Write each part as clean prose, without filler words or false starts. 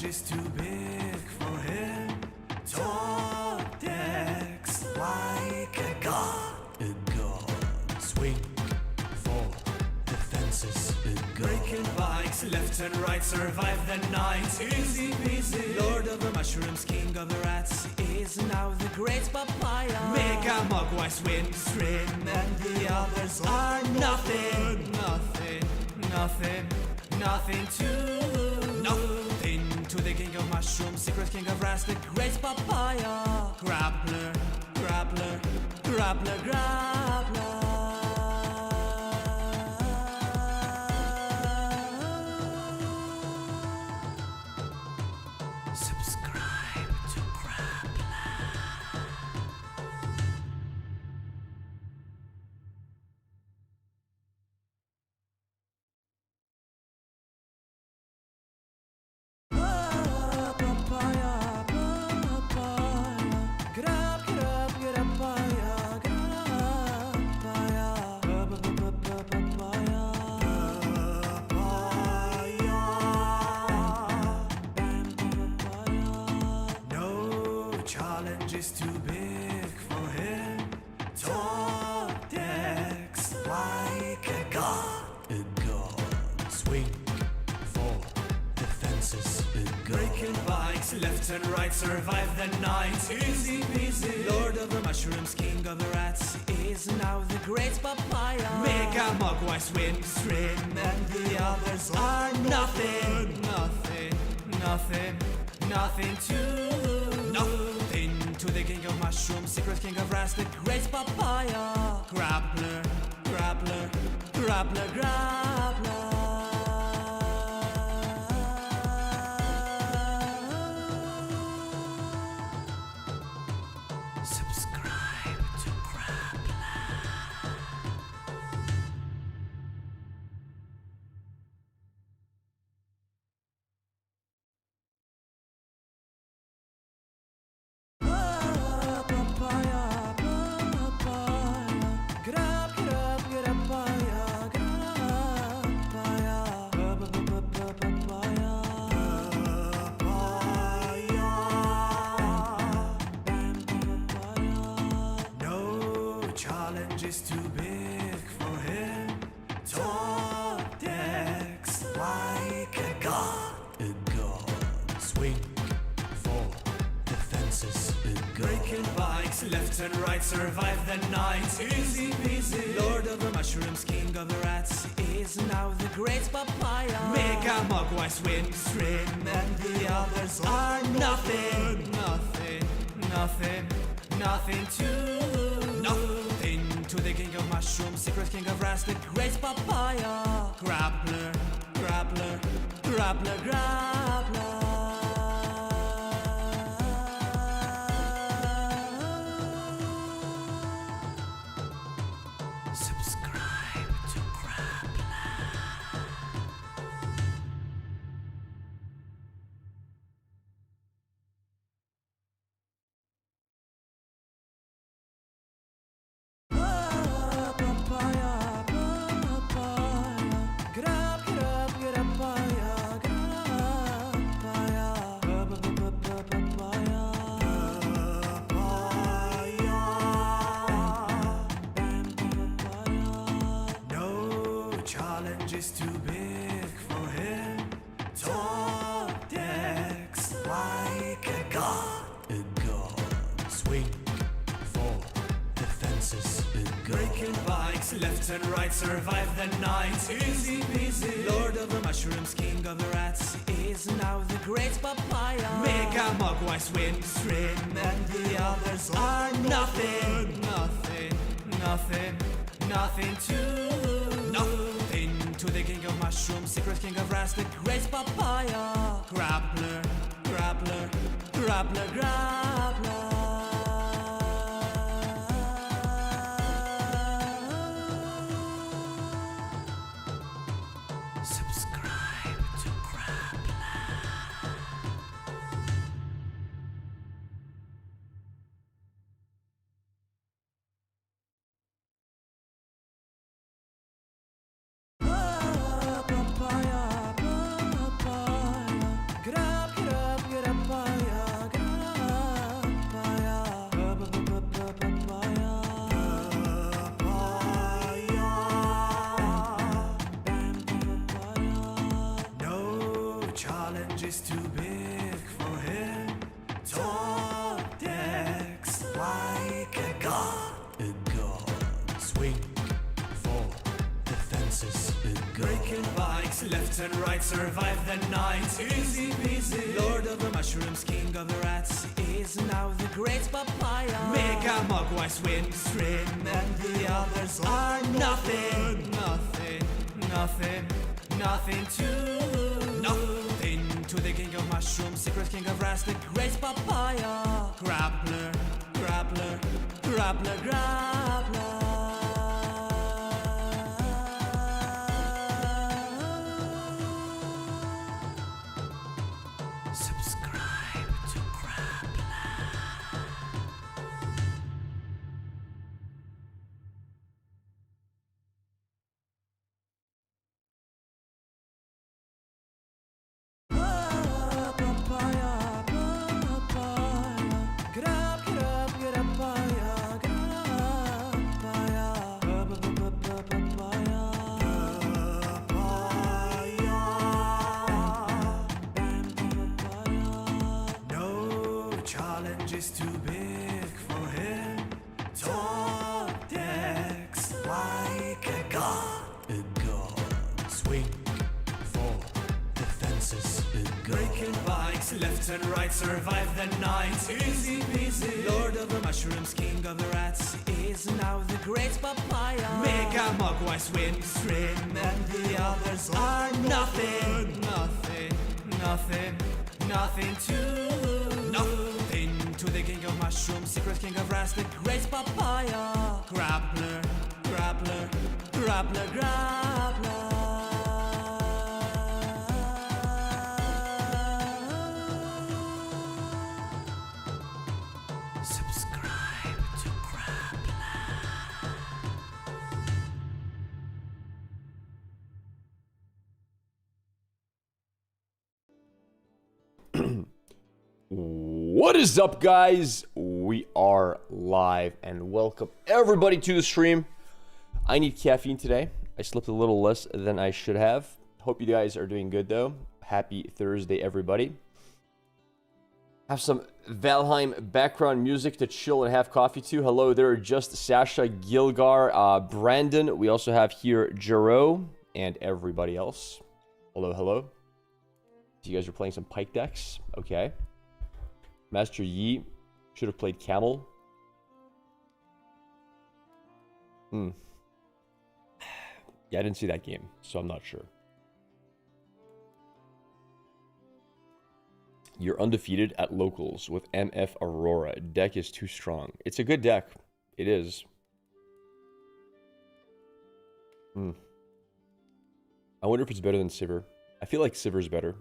is too big for him. Top decks like a god. Swing for the fences. Breaking bikes left and right, survive the night. Easy peasy. Lord of the mushrooms, king of the rats, is now the great papaya. Mega Mogwai swim stream, and the others are nothing. Nothing to the king of mushrooms, secret king of rats, the great papaya. Grappler. Subscribe to Grappler. Is too big for him. Top decks like a god. Swing for the fences. Breaking bikes left and right, survive the night. Easy peasy. Lord of the mushrooms, king of the rats, is now the great papaya. Mega Mogwai swim stream, and the others are nothing to the king of mushrooms, secret king of rats, the great papaya. Grappler. Subscribe to Grappler. Is too big for him. Top decks like a god. Swing for the fences. Breaking bikes left and right, survive the night. Easy peasy. Lord of the mushrooms, king of the rats, is now the great papaya. Mega Mogwai swim stream, and the others are nothing to the king of mushrooms, secret king of rats, the great papaya. Grappler. Subscribe to Grappler. Is too big for him. Top decks like a god. Swing for the fences. Breaking bikes left and right, survive the night. Easy peasy. Lord of the mushrooms, king of the rats, is now the great papaya. Mega Mogwai swim stream, and the others are nothing to the king of mushrooms, secret king of rats, the great papaya. Grappler. Subscribe to Grappler. Grab challenge is too big for him. Top decks like a god. Swing for the fences. Breaking bikes left and right, survive the night. Easy peasy. Lord of the mushrooms, king of the rats, is now the great papaya. Mega Mogwai swim stream, and the others are nothing. Nothing to the king of mushrooms, secret king of rats, the great papaya. Grappler. Subscribe to Grappler. Is too big for him. Top decks like a god. Swing for the fences. Breaking bikes left and right, survive the night. Easy peasy. Lord of the mushrooms, king of the rats, is now the great papaya. Mega Mogwai swim stream, and the others are nothing to the king of mushrooms, secret king of rats, the great papaya. Grappler. Subscribe to Grappler. What is up, guys? We are live and welcome everybody to the stream. I need caffeine today. I slept a little less than I should have. Hope you guys are doing good though. Happy Thursday, everybody. Have some Valheim background music to chill and have coffee to. Hello there, just Sasha, Gilgar, Brandon. We also have here Jero and everybody else. Hello. So you guys are playing some pike decks. Okay. Master Yi should have played Camel. Yeah, I didn't see that game, so I'm not sure. You're undefeated at locals with MF Aurora. Deck is too strong. It's a good deck. It is. I wonder if it's better than Sivir. I feel like Sivir's better.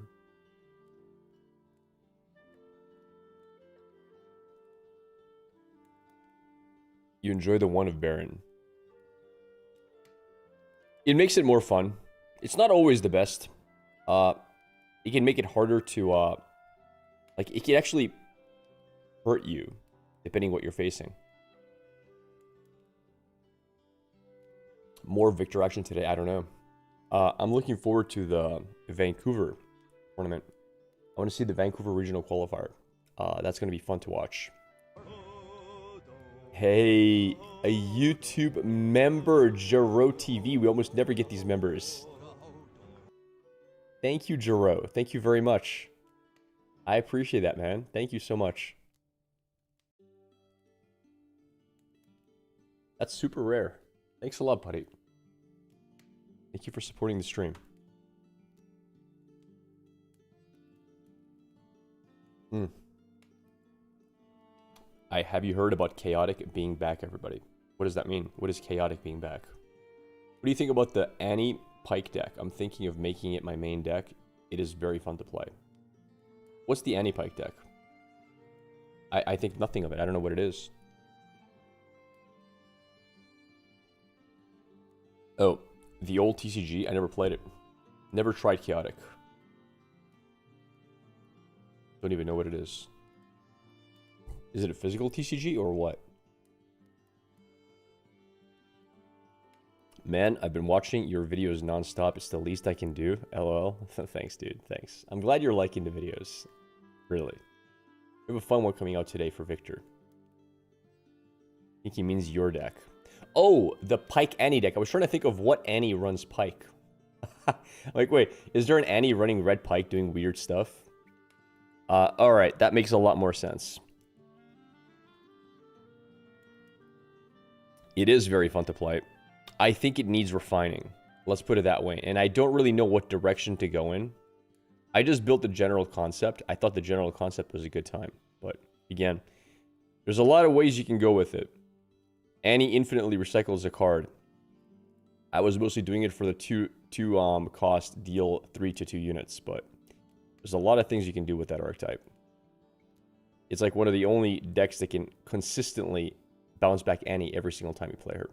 You enjoy the one of Baron. It makes it more fun. It's not always the best. It can make it harder to, like, it can actually hurt you, depending what you're facing. More Victor action today, I don't know. I'm looking forward to the Vancouver tournament. I want to see the Vancouver regional qualifier. That's going to be fun to watch. Hey, a YouTube member, Jero TV. We almost never get these members. Thank you, Jero. Thank you very much. I appreciate that, man. Thank you so much. That's super rare. Thanks a lot, buddy. Thank you for supporting the stream. Have you heard about Chaotic being back, everybody? What does that mean? What is Chaotic being back? What do you think about the Annie Pike deck? I'm thinking of making it my main deck. It is very fun to play. What's the Annie Pike deck? I think nothing of it. I don't know what it is. Oh, the old TCG? I never played it. Never tried Chaotic. Don't even know what it is. Is it a physical TCG or what? Man, I've been watching your videos nonstop. It's the least I can do. LOL. Thanks, dude. Thanks. I'm glad you're liking the videos. Really. We have a fun one coming out today for Victor. I think he means your deck. Oh, the Pike Annie deck. I was trying to think of what Annie runs Pike. Like, wait, is there an Annie running red Pike doing weird stuff? Alright, that makes a lot more sense. It is very fun to play. I think it needs refining. Let's put it that way. And I don't really know what direction to go in. I just built the general concept. I thought the general concept was a good time. But, again, there's a lot of ways you can go with it. Annie infinitely recycles a card. I was mostly doing it for the two cost deal 3 to 2 units, but there's a lot of things you can do with that archetype. It's like one of the only decks that can consistently bounce back Annie every single time you play her.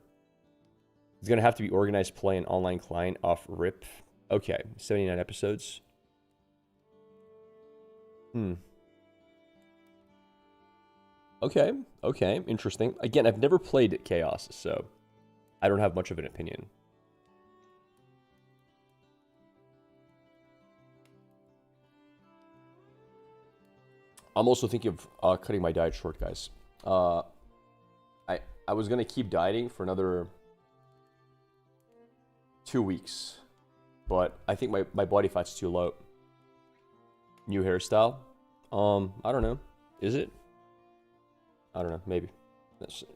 It's going to have to be organized play and online client off rip. Okay, 79 episodes. Okay, interesting. Again, I've never played Chaos, so I don't have much of an opinion. I'm also thinking of cutting my diet short, guys. I was going to keep dieting for another 2 weeks, but I think my body fat's too low. New hairstyle? I don't know. Is it? I don't know. Maybe.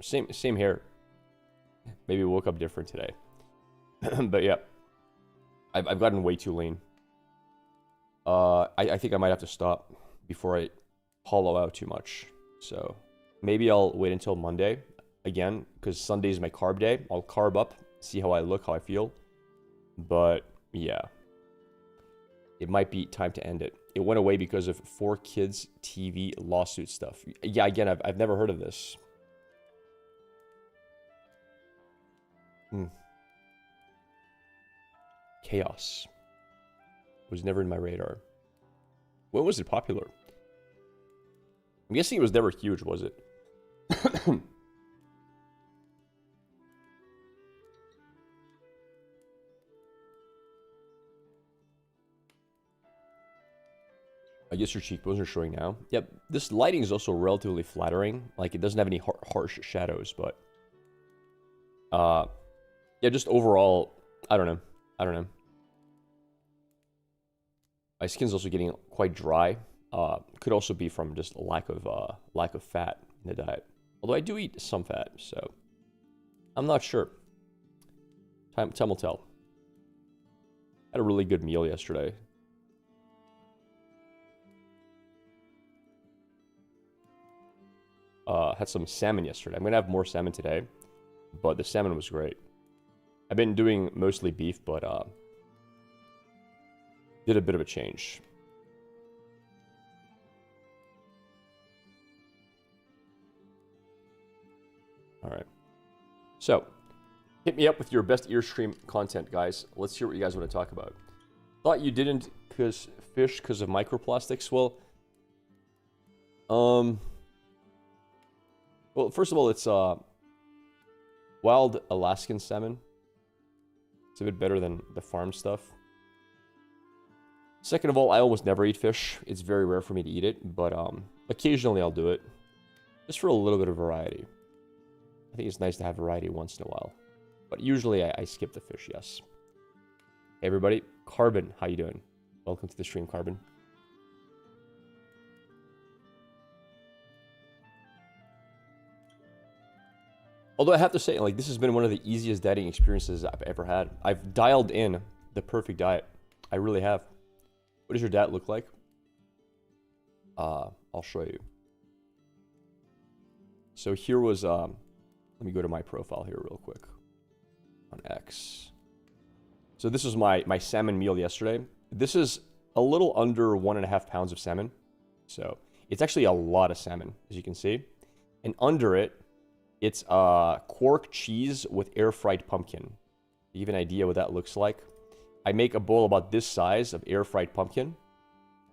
Same hair. Maybe woke up different today. But yeah, I've gotten way too lean. I think I might have to stop before I hollow out too much. So maybe I'll wait until Monday again, because Sunday is my carb day. I'll carb up, see how I look, how I feel. But yeah, it might be time to end it. It went away because of 4Kids TV lawsuit stuff. Yeah, again, I've never heard of this. Chaos was never in my radar. When was it popular? I'm guessing it was never huge, was it? I guess your cheekbones are showing now. Yep, this lighting is also relatively flattering. Like, it doesn't have any harsh shadows, but... yeah, just overall, I don't know. My skin's also getting quite dry. Could also be from just a lack of fat in the diet. Although I do eat some fat, so... I'm not sure. Time will tell. Had a really good meal yesterday. Had some salmon yesterday. I'm gonna have more salmon today, but the salmon was great. I've been doing mostly beef, but did a bit of a change. All right. So, hit me up with your best ear stream content, guys. Let's hear what you guys want to talk about. Thought you didn't fish because of microplastics. Well, first of all, it's wild Alaskan salmon. It's a bit better than the farm stuff. Second of all, I almost never eat fish. It's very rare for me to eat it, but occasionally I'll do it. Just for a little bit of variety. I think it's nice to have variety once in a while. But usually I skip the fish, yes. Hey everybody, Carbon, how you doing? Welcome to the stream, Carbon. Although I have to say, like, this has been one of the easiest dieting experiences I've ever had. I've dialed in the perfect diet. I really have. What does your diet look like? I'll show you. So here was, let me go to my profile here real quick on X. So this was my salmon meal yesterday. This is a little under 1.5 pounds of salmon. So it's actually a lot of salmon, as you can see. And under it, it's quark cheese with air-fried pumpkin. You have an idea what that looks like? I make a bowl about this size of air-fried pumpkin.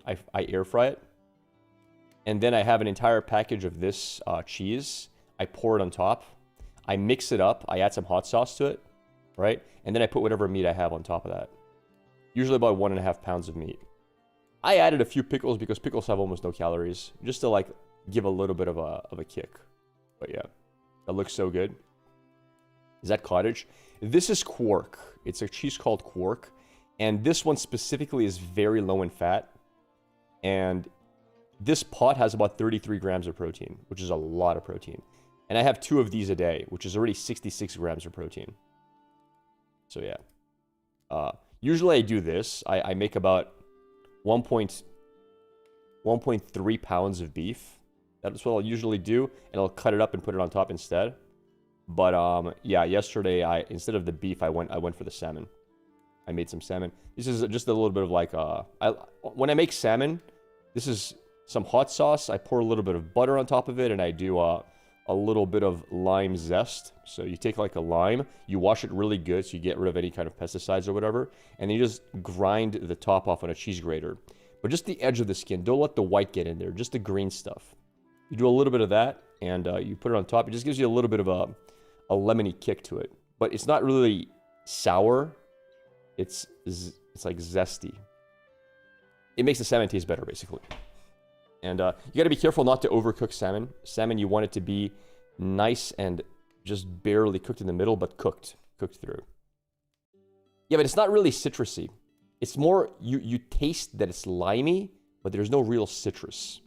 I air-fry it. And then I have an entire package of this cheese. I pour it on top. I mix it up. I add some hot sauce to it. right? And then I put whatever meat I have on top of that. Usually about 1.5 pounds of meat. I added a few pickles because pickles have almost no calories, just to like give a little bit of a kick. But yeah, that looks so good. Is that cottage? This is quark. It's a cheese called quark. And this one specifically is very low in fat. And this pot has about 33 grams of protein, which is a lot of protein. And I have 2 of these a day, which is already 66 grams of protein. So yeah. Usually I do this. I make about 1.3 pounds of beef. That's what I'll usually do. And I'll cut it up and put it on top instead. But yeah, yesterday instead of the beef, I went for the salmon. I made some salmon. This is just a little bit of like when I make salmon, this is some hot sauce. I pour a little bit of butter on top of it, and I do a little bit of lime zest. So you take like a lime, you wash it really good so you get rid of any kind of pesticides or whatever, and then you just grind the top off on a cheese grater. But just the edge of the skin. Don't let the white get in there, just the green stuff. You do a little bit of that, and you put it on top. It just gives you a little bit of a lemony kick to it. But it's not really sour. It's like zesty. It makes the salmon taste better, basically. And you got to be careful not to overcook salmon. Salmon, you want it to be nice and just barely cooked in the middle, but cooked through. Yeah, but it's not really citrusy. It's more, you taste that it's limey, but there's no real citrus.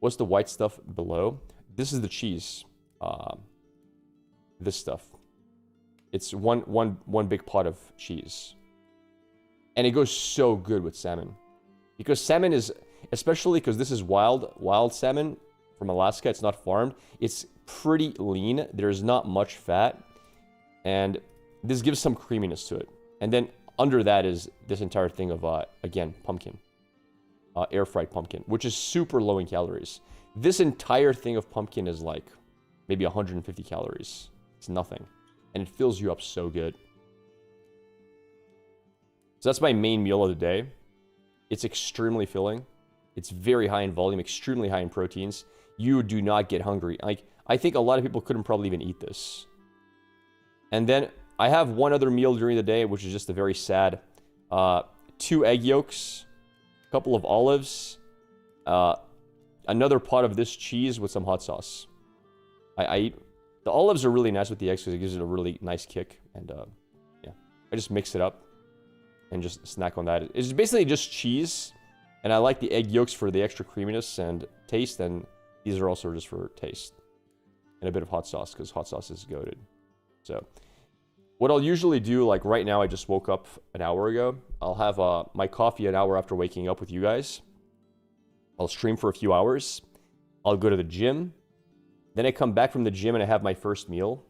What's the white stuff below? This is the cheese. This stuff. It's one big pot of cheese. And it goes so good with salmon. Because salmon is, especially because this is wild salmon from Alaska, it's not farmed. It's pretty lean. There's not much fat. And this gives some creaminess to it. And then under that is this entire thing of, again, pumpkin. Air-fried pumpkin, which is super low in calories. This entire thing of pumpkin is like maybe 150 calories. It's nothing. And it fills you up so good. So that's my main meal of the day. It's extremely filling. It's very high in volume, extremely high in proteins. You do not get hungry. Like, I think a lot of people couldn't probably even eat this. And then I have one other meal during the day, which is just a very sad 2 egg yolks, a couple of olives, another pot of this cheese with some hot sauce. I eat. The olives are really nice with the eggs because it gives it a really nice kick. And yeah, I just mix it up and just snack on that. It's basically just cheese. And I like the egg yolks for the extra creaminess and taste. And these are also just for taste. And a bit of hot sauce because hot sauce is goated. So what I'll usually do, like right now, I just woke up an hour ago. I'll have my coffee an hour after waking up with you guys. I'll stream for a few hours. I'll go to the gym. Then I come back from the gym and I have my first meal,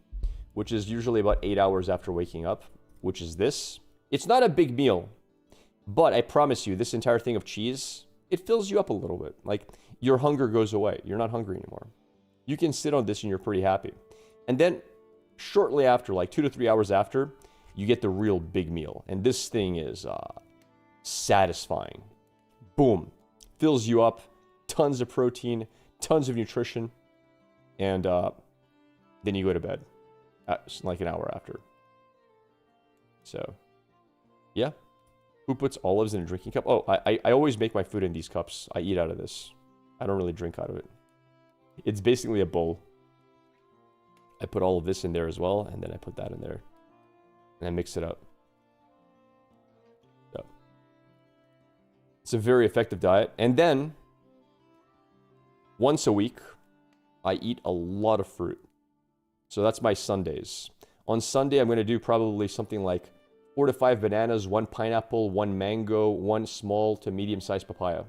which is usually about 8 hours after waking up, which is this. It's not a big meal, but I promise you, this entire thing of cheese, it fills you up a little bit. Like, your hunger goes away. You're not hungry anymore. You can sit on this and you're pretty happy. And then shortly after, like 2 to 3 hours after, you get the real big meal. And this thing is satisfying. Boom. Fills you up. Tons of protein. Tons of nutrition. And then you go to bed. Like an hour after. So, yeah. Who puts olives in a drinking cup? Oh, I always make my food in these cups. I eat out of this. I don't really drink out of it. It's basically a bowl. I put all of this in there as well, and then I put that in there. And I mix it up. So, it's a very effective diet. And then, once a week, I eat a lot of fruit. So that's my Sundays. On Sunday, I'm going to do probably something like 4 to 5 bananas, 1 pineapple, 1 mango, 1 small to medium-sized papaya.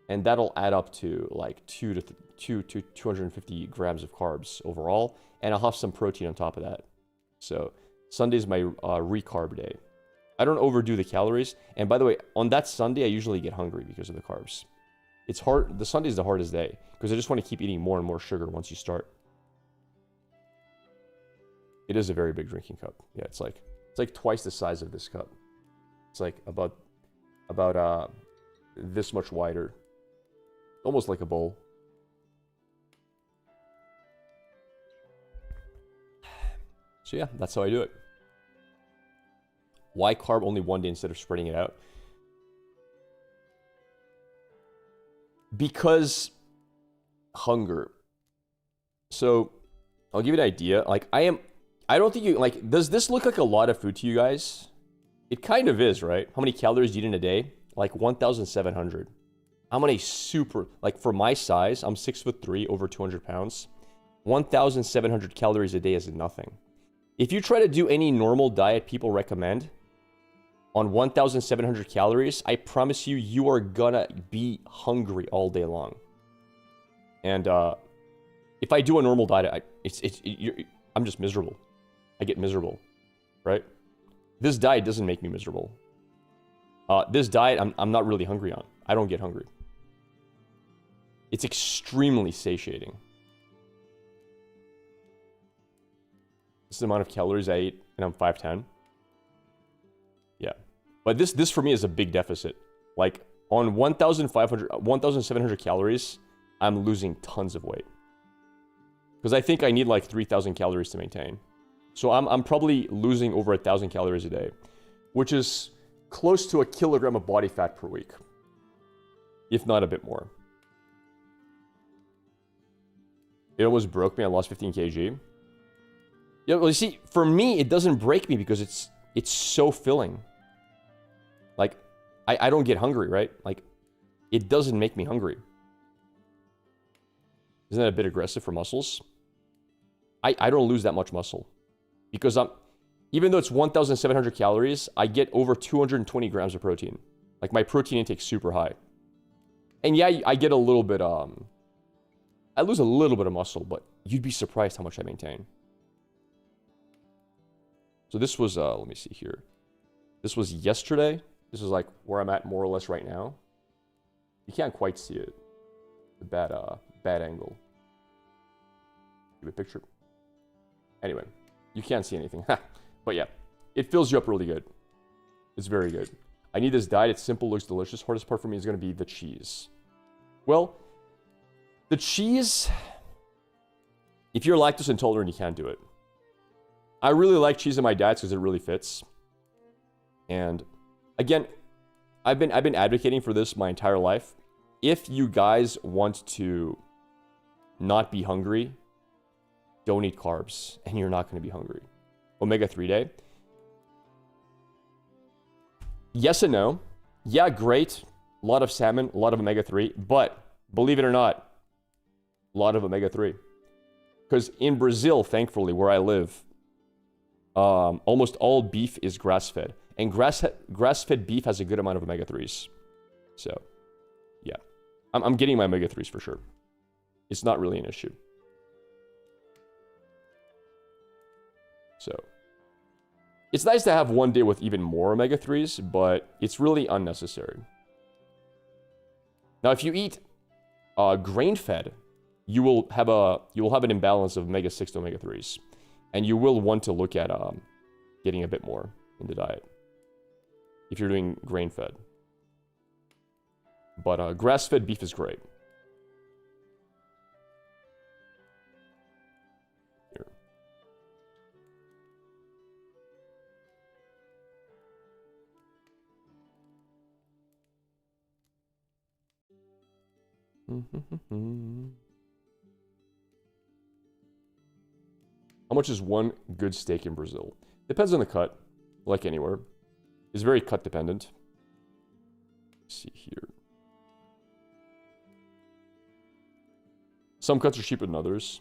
And that'll add up to like 2 to 250 grams of carbs overall. And I'll have some protein on top of that. So Sunday's my recarb day. I don't overdo the calories. And by the way, on that Sunday, I usually get hungry because of the carbs. It's hard. The Sunday's the hardest day because I just want to keep eating more and more sugar once you start. It is a very big drinking cup. Yeah, it's like twice the size of this cup. It's like about this much wider. Almost like a bowl. So yeah, that's how I do it. Why carb only one day instead of spreading it out? Because hunger. So I'll give you an idea. Like I don't think you like, does this look like a lot of food to you guys? It kind of is, right? How many calories do you eat in a day? Like 1,700. I'm on a super, like for my size, I'm 6'3", over 200 pounds. 1,700 calories a day is nothing. If you try to do any normal diet people recommend on 1,700 calories, I promise you, you are gonna be hungry all day long. And if I do a normal diet, I'm just miserable. I get miserable, right? This diet doesn't make me miserable. This diet, I'm not really hungry on. I don't get hungry. It's extremely satiating. This is the amount of calories I eat, and I'm 5'10". Yeah. But this for me is a big deficit. Like, on 1,700 calories, I'm losing tons of weight. Because I think I need like 3,000 calories to maintain. So I'm probably losing over 1,000 calories a day, which is close to a kilogram of body fat per week, if not a bit more. It almost broke me. I lost 15 kg. Yeah, well, you see, for me, it doesn't break me because it's so filling. Like, I don't get hungry, right? Like, it doesn't make me hungry. Isn't that a bit aggressive for muscles? I don't lose that much muscle. Because even though it's 1,700 calories, I get over 220 grams of protein. Like, my protein intake's super high. And yeah, I get a little bit, I lose a little bit of muscle, but you'd be surprised how much I maintain. So this was, let me see here. This was yesterday. This is like where I'm at more or less right now. You can't quite see it. A bad angle. Give a picture. Anyway, you can't see anything. But yeah, it fills you up really good. It's very good. I need this diet. It's simple, looks delicious. Hardest part for me is going to be the cheese. Well, the cheese, if you're lactose intolerant, you can't do it. I really like cheese in my diets because it really fits. And again, I've been advocating for this my entire life. If you guys want to not be hungry, don't eat carbs, and you're not going to be hungry. Omega-3 day. Yes and no. Yeah, great. A lot of salmon, a lot of omega-3, but believe it or not, a lot of omega-3. Because in Brazil, thankfully, where I live, almost all beef is grass-fed. And grass-fed beef has a good amount of omega-3s. So, yeah. I'm getting my omega-3s for sure. It's not really an issue. So, it's nice to have one day with even more omega-3s, but it's really unnecessary. Now, if you eat grain-fed, you will have an imbalance of omega-6 to omega-3s, and you will want to look at getting a bit more in the diet if you're doing grain-fed. But grass-fed beef is great. Here. How much is one good steak in Brazil? Depends on the cut, like anywhere. It's very cut dependent. Let's see here. Some cuts are cheaper than others.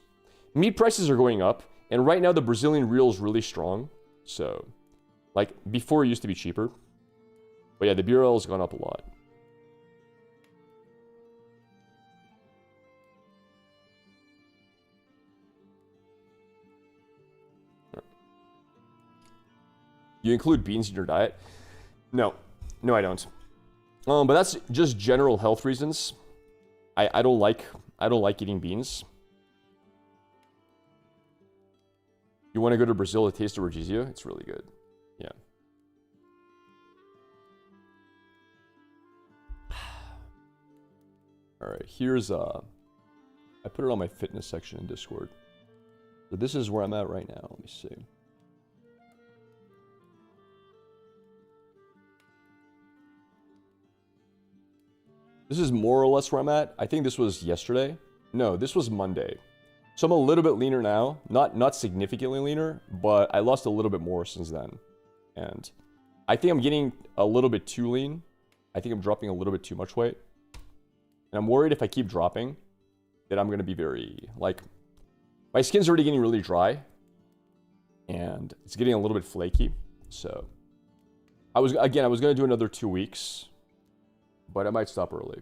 Meat prices are going up, and right now the Brazilian real is really strong. So, like, before it used to be cheaper. But yeah, the BRL has gone up a lot. You include beans in your diet? No. No, I don't. But that's just general health reasons. I don't like eating beans. You want to go to Brazil to taste the rodizio? It's really good. Yeah. All right, here's I put it on my fitness section in Discord. So this is where I'm at right now. Let me see. This is more or less where I'm at. I think this was yesterday. No, this was Monday. So I'm a little bit leaner now. Not significantly leaner, but I lost a little bit more since then. And I think I'm getting a little bit too lean. I think I'm dropping a little bit too much weight. And I'm worried if I keep dropping, that I'm going to be very, like, my skin's already getting really dry. And it's getting a little bit flaky. So, I was going to do another 2 weeks. But I might stop early.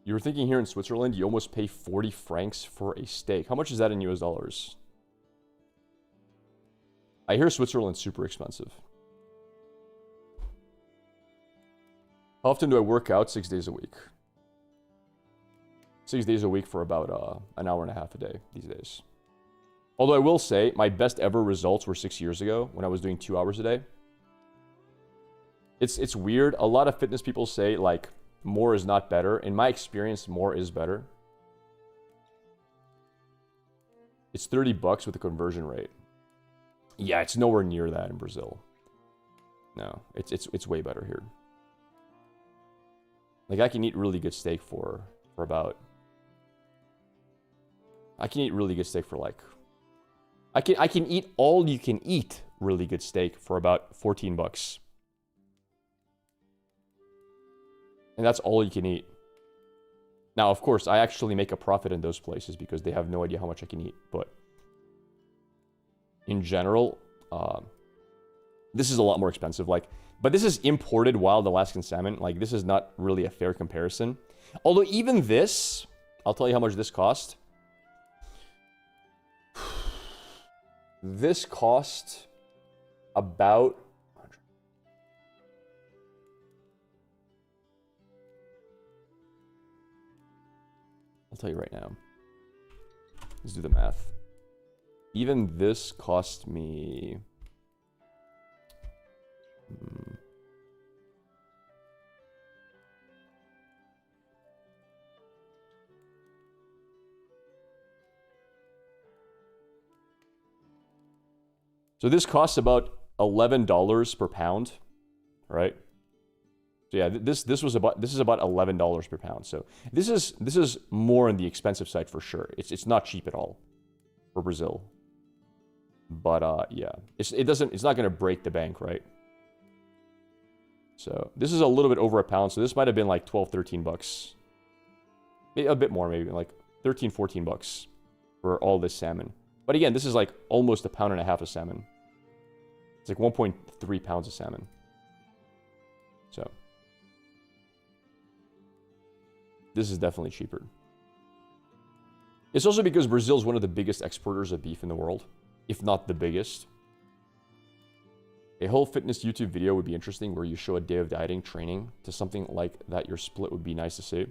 You were thinking here in Switzerland, you almost pay 40 francs for a steak. How much is that in US dollars? I hear Switzerland's super expensive. How often do I work out? 6 days a week. 6 days a week for about an hour and a half a day these days. Although I will say, my best ever results were 6 years ago when I was doing 2 hours a day. It's weird. A lot of fitness people say, like, more is not better. In my experience, more is better. It's 30 bucks with a conversion rate. Yeah, it's nowhere near that in Brazil. No, it's way better here. Like, I can eat really good steak for about... I can eat really good steak for, like... I can eat all you can eat really good steak for about 14 bucks. And that's all you can eat. Now, of course, I actually make a profit in those places because they have no idea how much I can eat. But in general, this is a lot more expensive. Like, but this is imported wild Alaskan salmon. Like, this is not really a fair comparison. Although even this, I'll tell you how much this cost. This cost about... I'll tell you right now. Let's do the math. Even this cost me... So this costs about $11 per pound, right? So yeah, this is about $11 per pound. So this is more on the expensive side for sure. It's not cheap at all for Brazil. But yeah, it's not gonna break the bank, right? So this is a little bit over a pound. So this might have been like 12, 13 bucks. Maybe a bit more, maybe like 13, 14 bucks for all this salmon. But again, this is like almost a pound and a half of salmon. It's like 1.3 pounds of salmon. So this is definitely cheaper. It's also because Brazil is one of the biggest exporters of beef in the world, if not the biggest. A whole fitness YouTube video would be interesting where you show a day of dieting, training to something like that. Your split would be nice to see.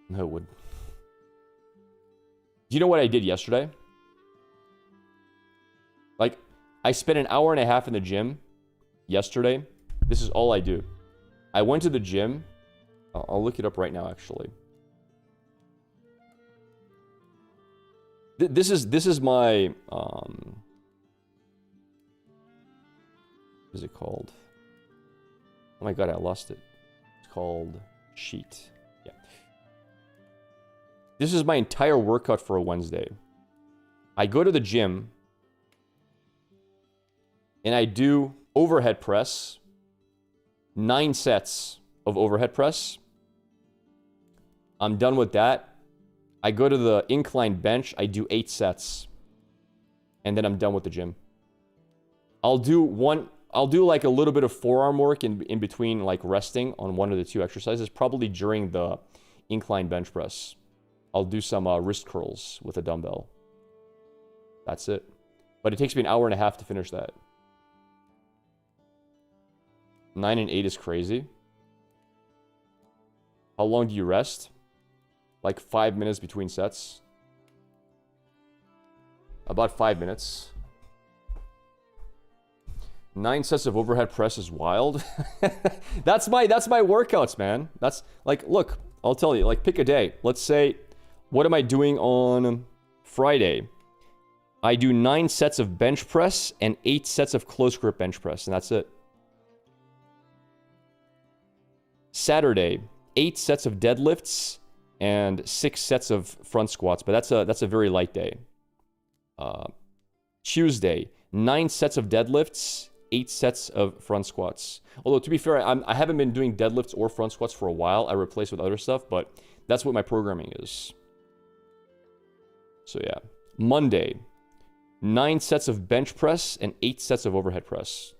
No, it would. Do you know what I did yesterday? Like, I spent an hour and a half in the gym yesterday. This is all I do. I went to the gym. I'll look it up right now, actually. This is my what is it called? Oh my god, I lost it. It's called sheet. Yeah. This is my entire workout for a Wednesday. I go to the gym and I do overhead press, 9 sets of overhead press. I'm done with that. I go to the incline bench, I do 8 sets. And then I'm done with the gym. I'll do like a little bit of forearm work in between, like resting on one of the 2 exercises, probably during the incline bench press. I'll do some wrist curls with a dumbbell. That's it. But it takes me an hour and a half to finish that. 9 and 8 is crazy. How long do you rest? Like 5 minutes between sets. About 5 minutes. 9 sets of overhead press is wild. That's my workouts, man. That's like, look, I'll tell you, like, pick a day. Let's say, what am I doing on Friday? I do 9 sets of bench press and 8 sets of close grip bench press, and that's it. Saturday, 8 sets of deadlifts and 6 sets of front squats, but that's a very light day. Tuesday, 9 sets of deadlifts, 8 sets of front squats. Although, to be fair, I haven't been doing deadlifts or front squats for a while. I replaced with other stuff, but that's what my programming is. So yeah. Monday, 9 sets of bench press and 8 sets of overhead press.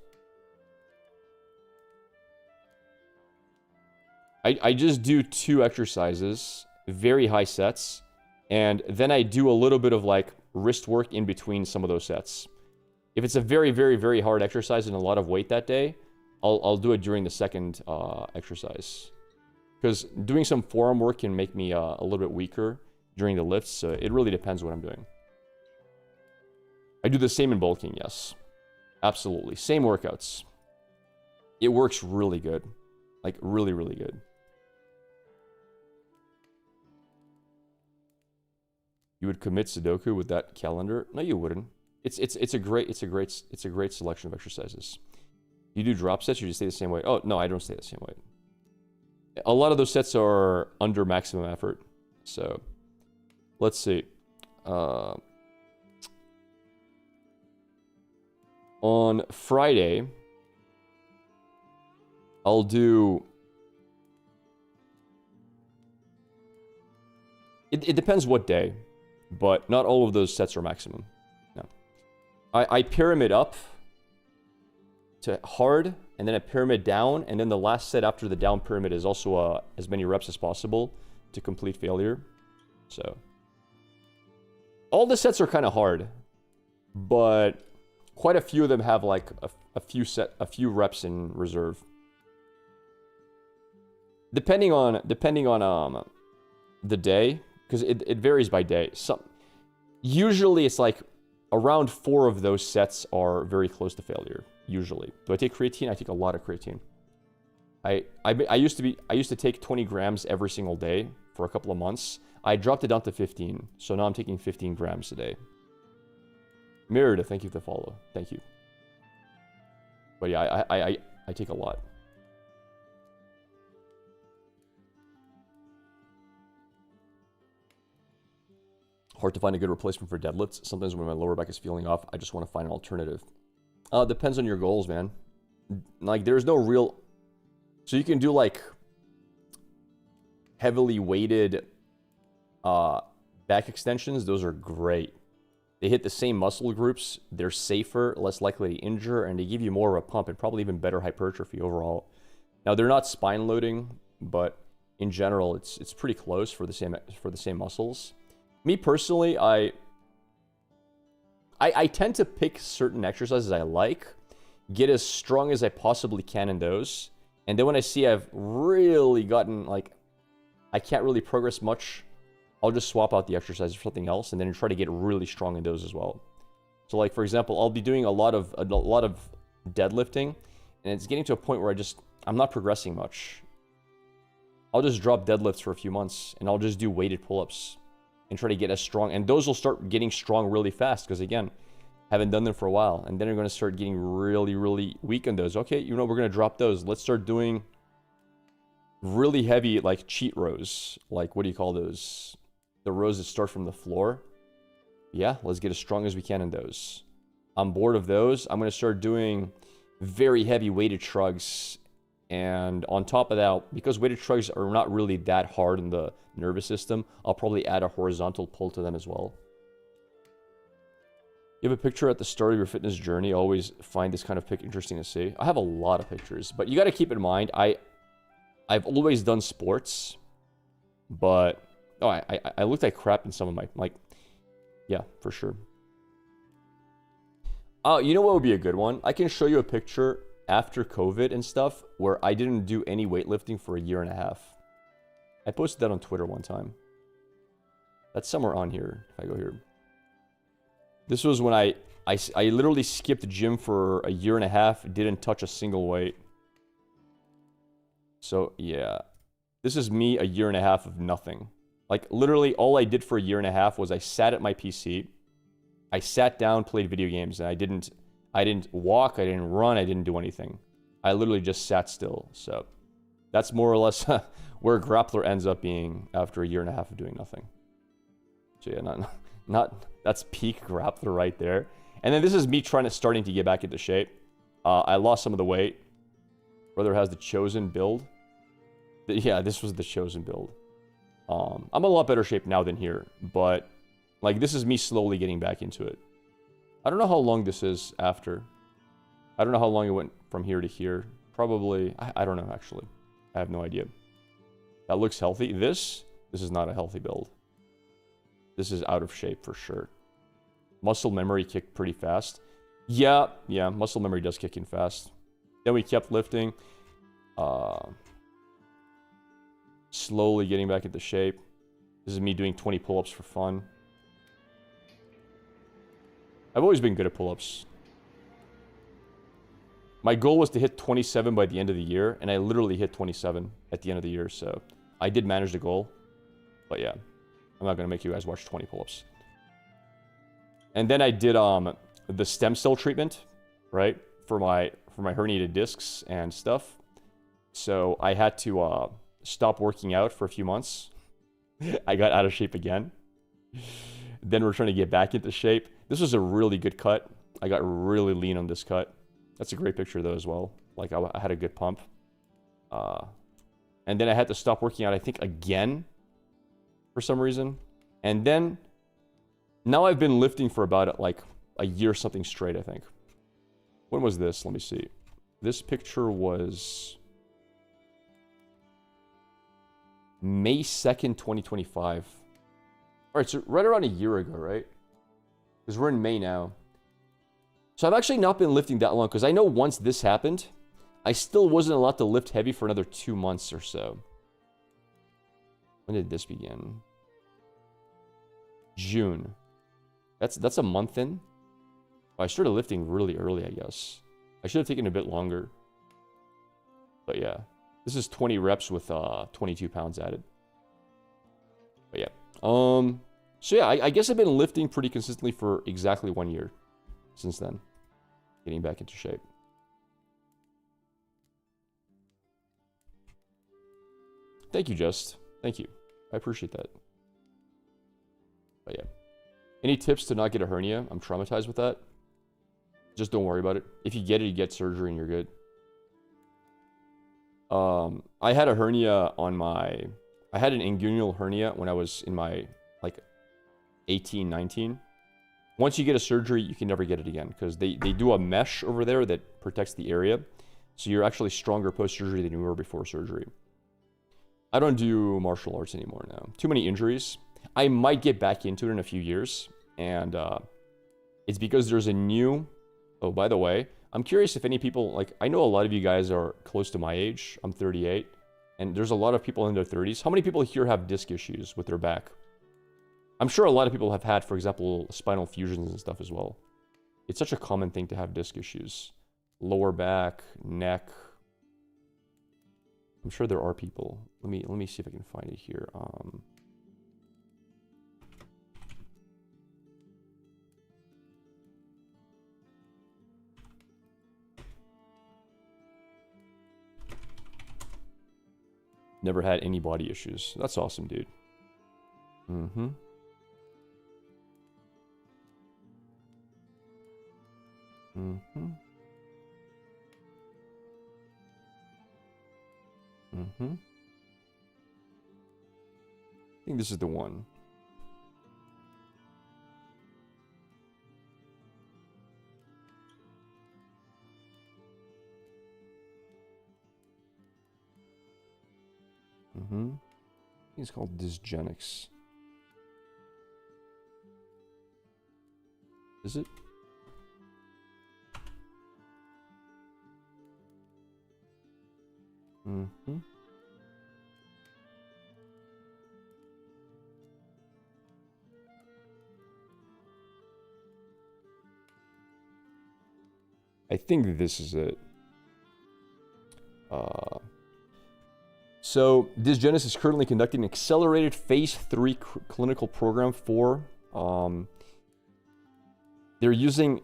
I just do 2 exercises, very high sets, and then I do a little bit of like wrist work in between some of those sets. If it's a very, very, very hard exercise and a lot of weight that day, I'll do it during the second exercise. Because doing some forearm work can make me a little bit weaker during the lifts, so it really depends what I'm doing. I do the same in bulking, yes. Absolutely. Same workouts. It works really good. Like, really, really good. You would commit Sudoku with that calendar? No, you wouldn't. It's a great selection of exercises. You do drop sets, or you stay the same weight? Oh, no, I don't stay the same weight. A lot of those sets are under maximum effort. So, let's see. On Friday, I'll do... It depends what day, but not all of those sets are maximum. No. I pyramid up to hard, and then a pyramid down, and then the last set after the down pyramid is also as many reps as possible to complete failure. So, all the sets are kind of hard, but quite a few of them have like a few reps in reserve. Depending on the day, because it varies by day. Usually it's like around 4 of those sets are very close to failure. Usually. Do I take creatine? I take a lot of creatine. I used to take 20 grams every single day for a couple of months. I dropped it down to 15, so now I'm taking 15 grams a day. Meredith, thank you for the follow. Thank you. But yeah, I take a lot. Hard to find a good replacement for deadlifts. Sometimes when my lower back is feeling off, I just want to find an alternative. Depends on your goals, man. Like, there's no real... So you can do, like, heavily weighted back extensions. Those are great. They hit the same muscle groups. They're safer, less likely to injure, and they give you more of a pump and probably even better hypertrophy overall. Now, they're not spine loading, but in general, it's pretty close for the same muscles. Me personally, I tend to pick certain exercises I like, get as strong as I possibly can in those, and then when I see I've really gotten, like, I can't really progress much, I'll just swap out the exercise for something else, and then try to get really strong in those as well. So, like, for example, I'll be doing a lot of deadlifting, and it's getting to a point where I'm not progressing much. I'll just drop deadlifts for a few months, and I'll just do weighted pull-ups and try to get as strong. And those will start getting strong really fast because, again, haven't done them for a while. And then you're going to start getting really, really weak on those. Okay, we're going to drop those. Let's start doing really heavy, like, cheat rows. Like, what do you call those? The rows that start from the floor. Yeah, let's get as strong as we can in those. I'm bored of those. I'm going to start doing very heavy weighted shrugs. And on top of that, because weighted shrugs are not really that hard in the nervous system, I'll probably add a horizontal pull to them as well. You have a picture at the start of your fitness journey. I always find this kind of pic interesting to see. I have a lot of pictures, but you got to keep in mind, I've always done sports, but I looked like crap in some of my, like, yeah, for sure. You know what would be a good one? I can show you a picture after COVID and stuff where I didn't do any weightlifting for a year and a half. I posted that on Twitter one time. That's somewhere on here, if I go here. This was when I literally skipped the gym for a year and a half, didn't touch a single weight. So, yeah. This is me a year and a half of nothing. Like, literally, all I did for a year and a half was I sat at my PC, I sat down, played video games, and I didn't walk, I didn't run, I didn't do anything. I literally just sat still. So That's more or less where Grappler ends up being after a year and a half of doing nothing. So yeah, not that's peak Grappler right there. And then this is me starting to get back into shape. I lost some of the weight. Brother has the chosen build. Yeah, this was the chosen build. I'm a lot better shape now than here, but like this is me slowly getting back into it. I don't know how long this is after. I don't know how long it went from here to here. Probably, I don't know actually. I have no idea. That looks healthy. This is not a healthy build. This is out of shape for sure. Muscle memory kicked pretty fast. Yeah, muscle memory does kick in fast. Then we kept lifting. Slowly getting back into shape. This is me doing 20 pull-ups for fun. I've always been good at pull-ups. My goal was to hit 27 by the end of the year, and I literally hit 27 at the end of the year, so I did manage the goal. But yeah, I'm not going to make you guys watch 20 pull-ups. And then I did the stem cell treatment, right, for my herniated discs and stuff. So I had to stop working out for a few months. I got out of shape again. Then we're trying to get back into shape. This was a really good cut. I got really lean on this cut. That's a great picture though as well. Like I had a good pump. And then I had to stop working out, I think, again for some reason. And then now I've been lifting for about like a year something straight, I think. When was this? Let me see. This picture was May 2nd, 2025. All right, so right around a year ago, right? Because we're in May now. So I've actually not been lifting that long, because I know once this happened, I still wasn't allowed to lift heavy for another 2 months or so. When did this begin? June. That's a month in. I started lifting really early, I guess. I should have taken a bit longer. But yeah. This is 20 reps with 22 pounds added. But yeah. So yeah, I guess I've been lifting pretty consistently for exactly 1 year since then. Getting back into shape. Thank you, Just. Thank you. I appreciate that. But yeah. Any tips to not get a hernia? I'm traumatized with that. Just don't worry about it. If you get it, you get surgery and you're good. I had a hernia on my... I had an inguinal hernia when I was in my, like, 18, 19. Once you get a surgery, you can never get it again, because they do a mesh over there that protects the area. So you're actually stronger post-surgery than you were before surgery. I don't do martial arts anymore now. Too many injuries. I might get back into it in a few years. And it's because there's a new... Oh, by the way, I'm curious if any people... Like, I know a lot of you guys are close to my age. I'm 38. And there's a lot of people in their 30s. How many people here have disc issues with their back? I'm sure a lot of people have had, for example, spinal fusions and stuff as well. It's such a common thing to have disc issues. Lower back, neck. I'm sure there are people. Let me see if I can find it here. Never had any body issues. That's awesome, dude. Mm-hmm. Mm-hmm. Mm-hmm. I think this is the one. Mm-hmm. I think it's called dysgenics. Is it? Mm-hmm. I think this is it. So, Dysgenesis is currently conducting an accelerated phase 3 clinical program for... they're using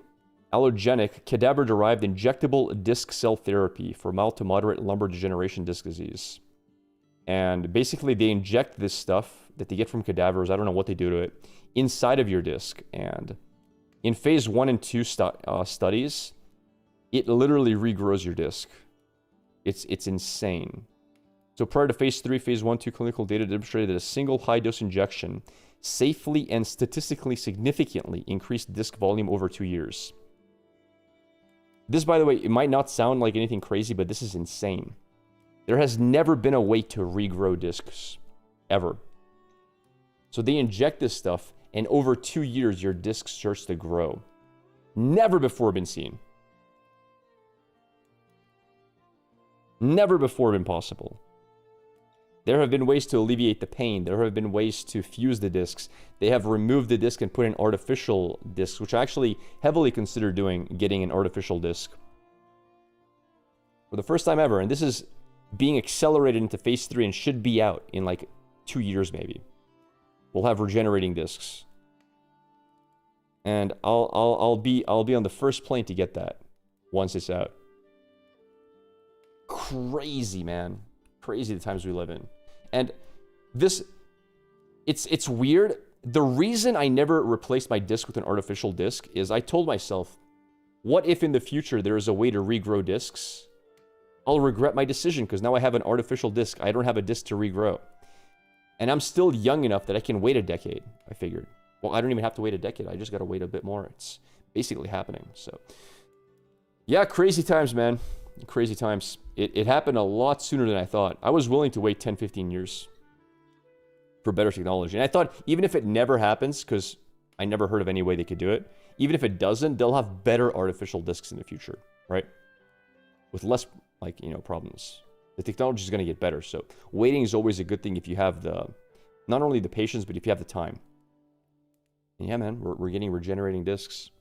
Allogenic, cadaver-derived injectable disc cell therapy for mild to moderate lumbar degeneration disc disease. And basically, they inject this stuff that they get from cadavers, I don't know what they do to it, inside of your disc. And in phase 1 and 2 studies, it literally regrows your disc. It's insane. So prior to phase 3, phase 1, 2 clinical data demonstrated that a single high-dose injection safely and statistically significantly increased disc volume over 2 years. This, by the way, it might not sound like anything crazy, but this is insane. There has never been a way to regrow discs, ever. So they inject this stuff, and over 2 years, your disc starts to grow. Never before been seen. Never before been possible. There have been ways to alleviate the pain. There have been ways to fuse the discs. They have removed the disc and put in artificial discs, which I actually heavily consider doing, getting an artificial disc. For the first time ever, and this is being accelerated into phase 3 and should be out in like 2 years maybe. We'll have regenerating discs. And I'll be on the first plane to get that once it's out. Crazy, man. Crazy the times we live in. And this, it's weird. The reason I never replaced my disc with an artificial disc is I told myself, what if in the future there is a way to regrow discs? I'll regret my decision because now I have an artificial disc. I don't have a disc to regrow. And I'm still young enough that I can wait a decade, I figured. Well, I don't even have to wait a decade. I just got to wait a bit more. It's basically happening. So, yeah, crazy times, man. Crazy times. It happened a lot sooner than I thought. I was willing to wait 10, 15 years for better technology. And I thought even if it never happens, because I never heard of any way they could do it, even if it doesn't, they'll have better artificial discs in the future, right? With less, like, problems. The technology is going to get better. So waiting is always a good thing if you have not only the patience, but if you have the time. And yeah, man, we're getting regenerating discs.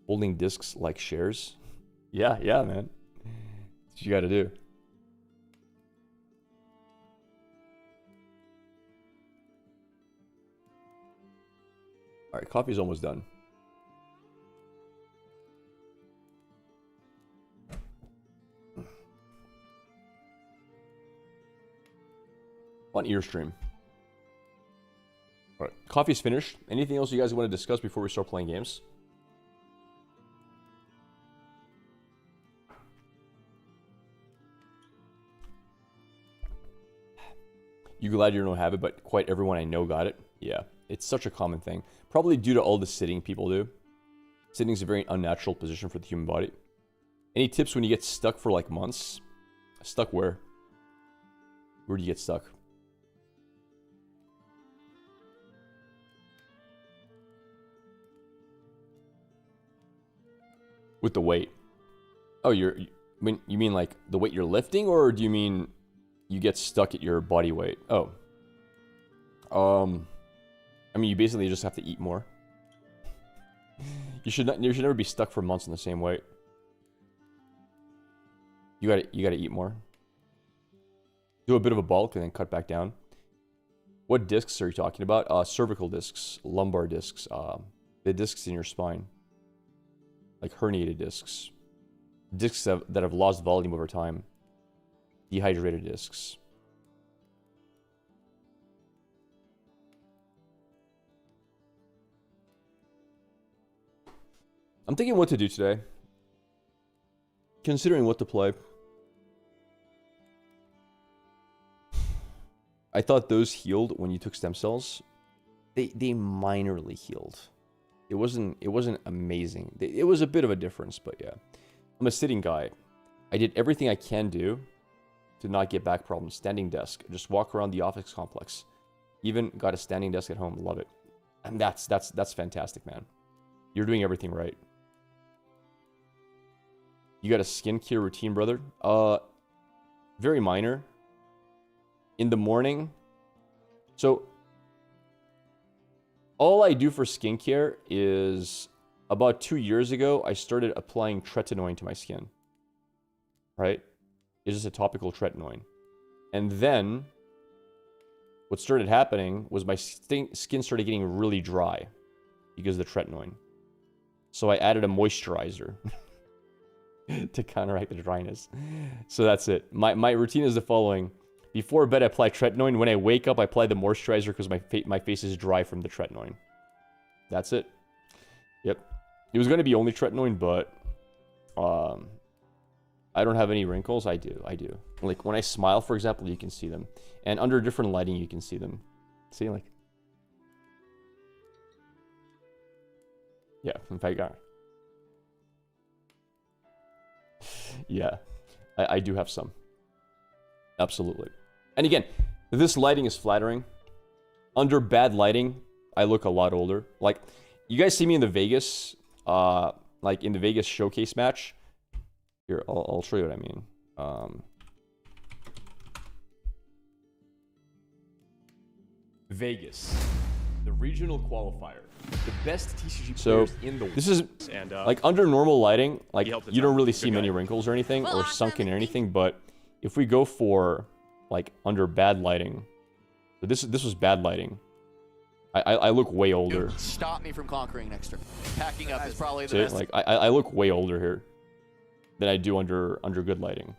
Holding discs like shares. Yeah, man. That's what you got to do. All right, coffee's almost done. On Earstream. All right, coffee's finished. Anything else you guys want to discuss before we start playing games? You glad you don't have it, but quite everyone I know got it. Yeah, it's such a common thing. Probably due to all the sitting people do. Sitting is a very unnatural position for the human body. Any tips when you get stuck for like months? Stuck where? Where do you get stuck? With the weight. Oh, you mean like the weight you're lifting, or do you mean you get stuck at your body weight? Oh. I mean, you basically just have to eat more. You should never be stuck for months in the same weight. You gotta eat more. Do a bit of a bulk and then cut back down. What discs are you talking about? Cervical discs, lumbar discs, the discs in your spine. Like herniated discs. Discs that have lost volume over time. Dehydrated discs. I'm thinking what to do today. Considering what to play. I thought those healed when you took stem cells. They minorly healed. It wasn't amazing. It was a bit of a difference, but yeah. I'm a sitting guy. I did everything I can do to not get back problems. Standing desk. Just walk around the office complex. Even got a standing desk at home. Love it. And that's fantastic, man. You're doing everything right. You got a skincare routine, brother? Very minor. In the morning. So, all I do for skincare is, about 2 years ago, I started applying tretinoin to my skin. Right? It's just a topical tretinoin. And then, what started happening was my skin started getting really dry because of the tretinoin. So I added a moisturizer to counteract the dryness. So that's it. My routine is the following. Before bed, I apply tretinoin. When I wake up, I apply the moisturizer because my face is dry from the tretinoin. That's it. Yep. It was going to be only tretinoin, but I don't have any wrinkles. I do. Like when I smile, for example, you can see them. And under different lighting, you can see them. See, like... Yeah, in fact, yeah, I do have some. Absolutely. And again, this lighting is flattering. Under bad lighting, I look a lot older. Like, you guys see me in the Vegas, like in the Vegas showcase match. Here, I'll show you what I mean. Vegas, the regional qualifier. The best TCG players in the world. This is, like, under normal lighting, like, you don't really see many wrinkles or anything, or sunken or anything, but if we go for, like, under bad lighting, this was bad lighting. I look way older. Dude, stop me from conquering next turn. Packing up is probably the best. Like, I look way older here than I do under good lighting.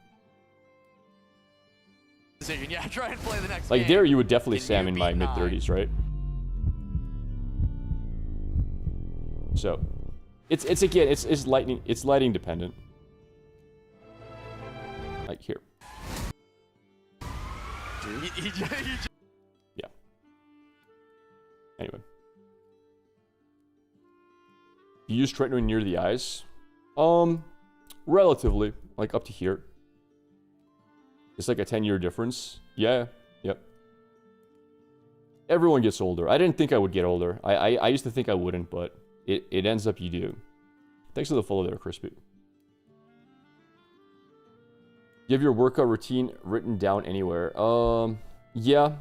Decision. Yeah, try and play the next like, game. there you would definitely say I'm in my mid-30s, right? So, it's again, it's lighting dependent. Like here. Dude. Yeah. Anyway. You use tretinoin near the eyes? Relatively, like up to here. It's like a 10-year difference. Yeah, yep. Everyone gets older. I didn't think I would get older. I used to think I wouldn't, but it ends up you do. Thanks for the follow there, Crispy. You have your workout routine written down anywhere? Yeah.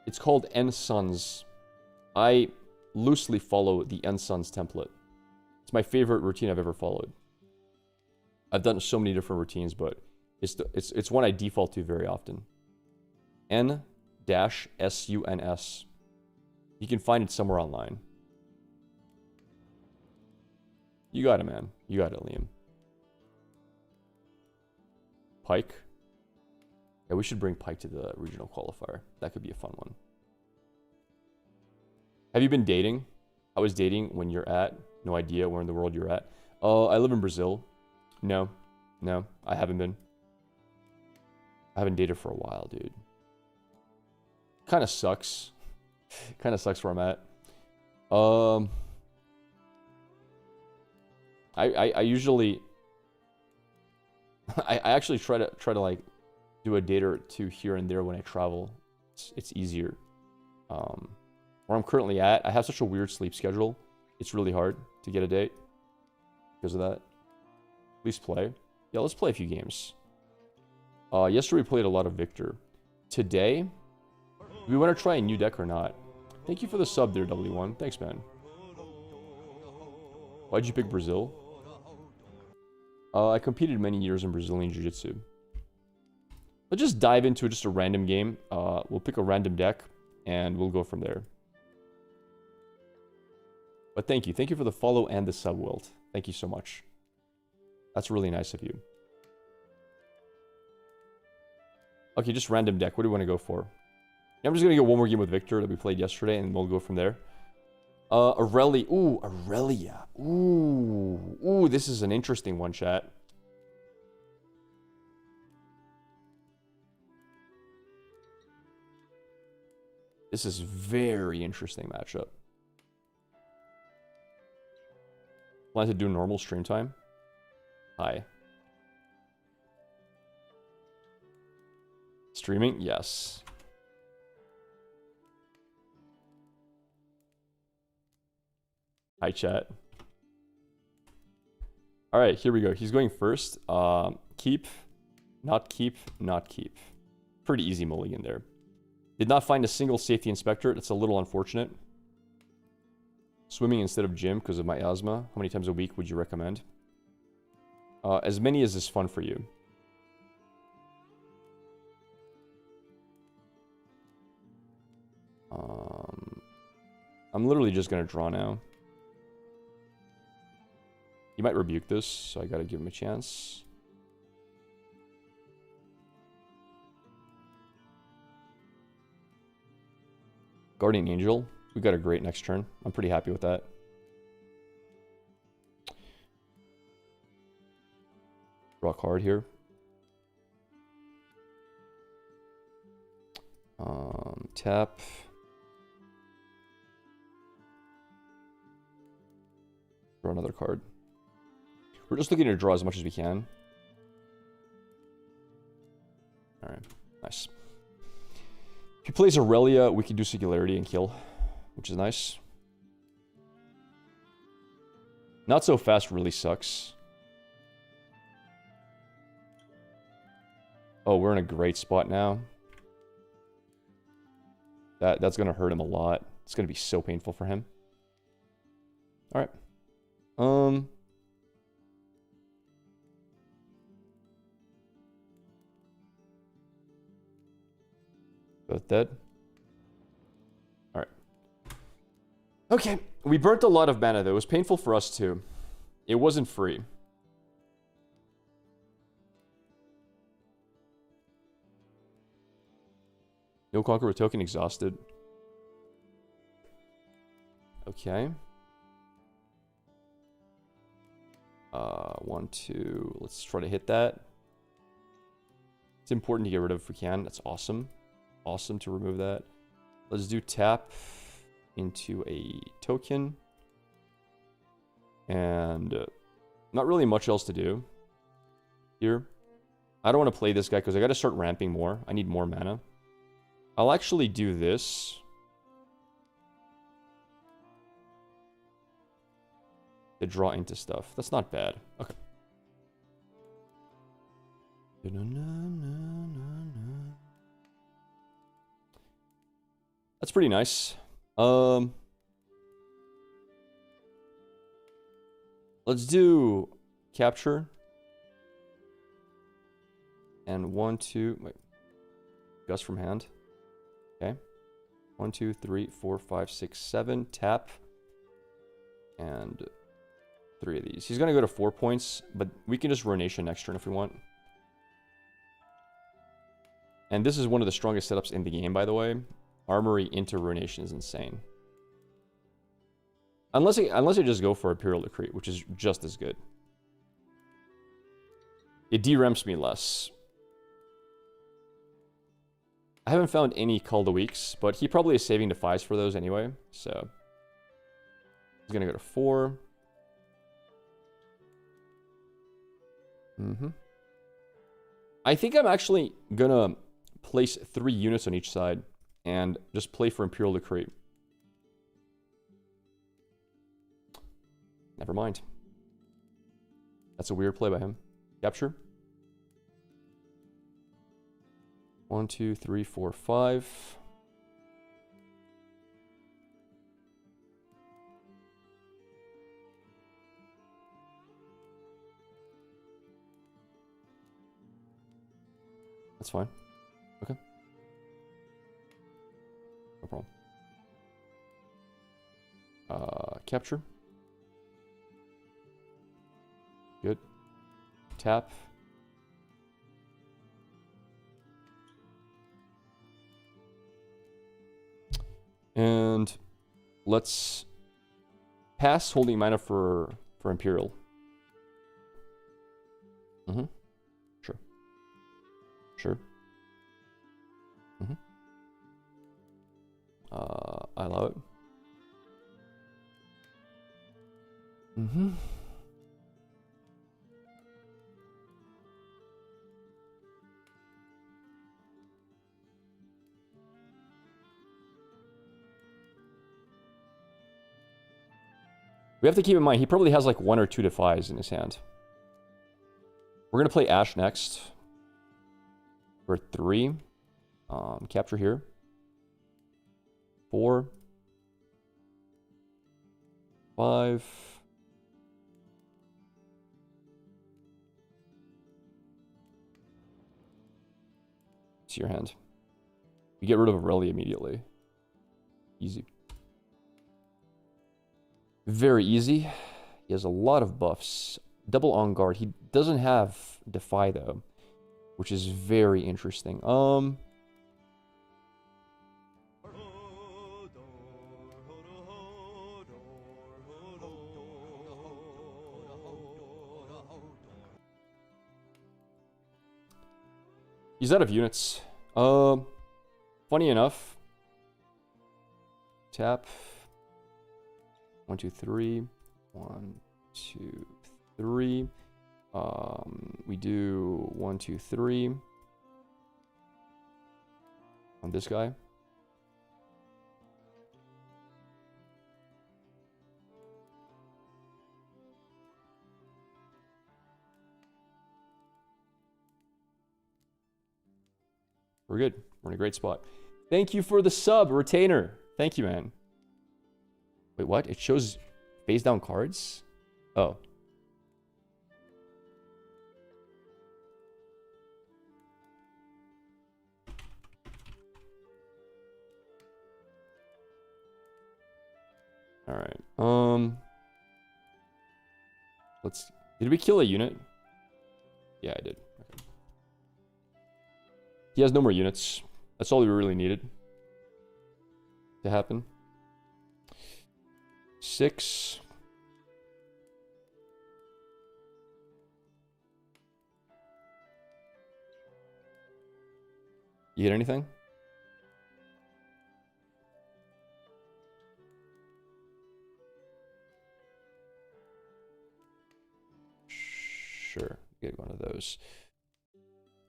It's called NSUNS. I loosely follow the NSUNS template. It's my favorite routine I've ever followed. I've done so many different routines, but it's one I default to very often. N-SUNS. You can find it somewhere online. You got it, man. You got it, Liam. Pike. Yeah, we should bring Pike to the regional qualifier. That could be a fun one. Have you been dating? How is dating when you're at? No idea where in the world you're at. I live in Brazil. No, I haven't been. I haven't dated for a while, dude. Kind of sucks. Kind of sucks where I'm at. I usually I actually try to like do a date or two here and there when I travel. It's easier. Where I'm currently at, I have such a weird sleep schedule. It's really hard to get a date because of that. Please play. Yeah, let's play a few games. Yesterday we played a lot of Victor. Today, do we want to try a new deck or not? Thank you for the sub there, W1. Thanks, man. Why'd you pick Brazil? I competed many years in Brazilian Jiu-Jitsu. Let's just dive into just a random game. We'll pick a random deck, and we'll go from there. But thank you. Thank you for the follow and the sub, Wilt. Thank you so much. That's really nice of you. Okay, just random deck. What do we want to go for? Yeah, I'm just going to go one more game with Victor that we played yesterday, and we'll go from there. Aurelia. Ooh, Aurelia. Ooh, this is an interesting one, chat. This is very interesting matchup. Plan to do normal stream time? Hi. Streaming? Yes. Hi, chat. Alright, here we go. He's going first. Keep, not keep, not keep. Pretty easy mulligan there. Did not find a single safety inspector. That's a little unfortunate. Swimming instead of gym because of my asthma. How many times a week would you recommend? As many as is fun for you. I'm literally just gonna draw now. He might rebuke this, so I gotta give him a chance. Guardian Angel. We got a great next turn. I'm pretty happy with that. Draw a card here. Tap. Draw another card. We're just looking to draw as much as we can. Alright, nice. If he plays Aurelia, we can do Singularity and kill, which is nice. Not so fast really sucks. Oh, we're in a great spot now. That's gonna hurt him a lot. It's gonna be so painful for him. Alright. Both dead. Alright. Okay. We burnt a lot of mana, though. It was painful for us, too. It wasn't free. No Conqueror token exhausted. Okay. 1, 2. Let's try to hit that. It's important to get rid of if we can. That's awesome. Awesome to remove that. Let's do tap into a token. And not really much else to do here. I don't want to play this guy because I got to start ramping more. I need more mana. I'll actually do this. To draw into stuff. That's not bad. Okay. That's pretty nice. Let's do capture. And 1, 2. Wait. Gust from hand. Okay. 1, 2, 3, 4, 5, 6, 7. Tap. And 3 of these. He's gonna go to 4 points, but we can just Ruination next turn if we want. And this is one of the strongest setups in the game, by the way. Armory into Ruination is insane. Unless I just go for Imperial Decree, which is just as good. It deramps me less. I haven't found any Call to Weeks, but he probably is saving defies for those anyway, so. He's gonna go to 4. I think I'm actually gonna place 3 units on each side and just play for Imperial Decree. Never mind. That's a weird play by him. Capture. 1, 2, 3, 4, 5. That's fine. Okay. No problem. Capture. Good. Tap. And let's pass holding mana for Imperial. Sure. Sure. I allow it. We have to keep in mind, he probably has like 1 or 2 defies in his hand. We're going to play Ash next. For 3. Capture here. 4. 5. It's your hand. You get rid of Aurelia immediately. Easy. Very easy. He has a lot of buffs. Double on guard. He doesn't have Defy though, which is very interesting. He's out of units. Funny enough. Tap. 1, 2, 3. 1, 2, 3. We do 1, 2, 3 on this guy. We're good. We're in a great spot. Thank you for the sub, Retainer. Thank you, man. Wait, what? It shows face down cards? Oh. All right. Did we kill a unit? Yeah, I did. Okay. He has no more units. That's all we really needed to happen. 6. You hit anything? Sure, get one of those.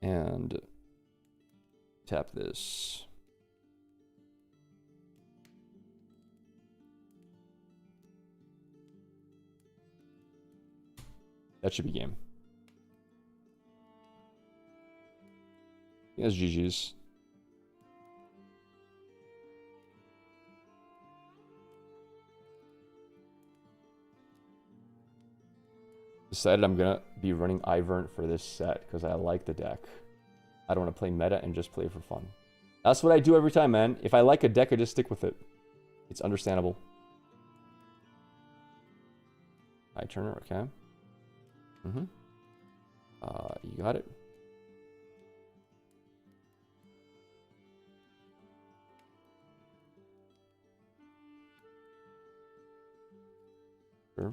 And tap this. That should be game. He has GG's. Decided I'm gonna be running Ivern for this set because I like the deck. I don't want to play meta and just play for fun. That's what I do every time, man. If I like a deck, I just stick with it. It's understandable. I turn it, okay. You got it. Sure.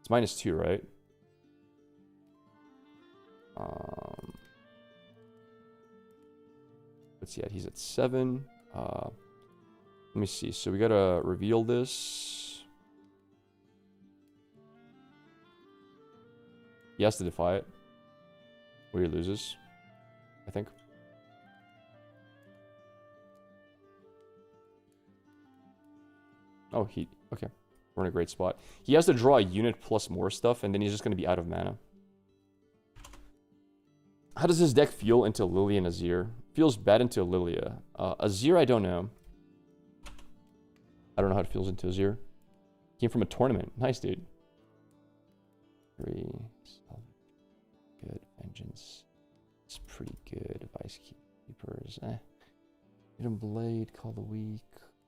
It's -2, right? Let's see, he's at 7. Let me see. So we gotta reveal this. He has to defy it, or he loses, I think. Oh, okay. We're in a great spot. He has to draw a unit plus more stuff, and then he's just going to be out of mana. How does this deck feel into Lilia and Azir? Feels bad into Lilia. Azir, I don't know. I don't know how it feels into Azir. Came from a tournament. Nice, dude. 3. Good. Vengeance. It's pretty good. Vice Keepers. Hidden Blade. Call the Weak.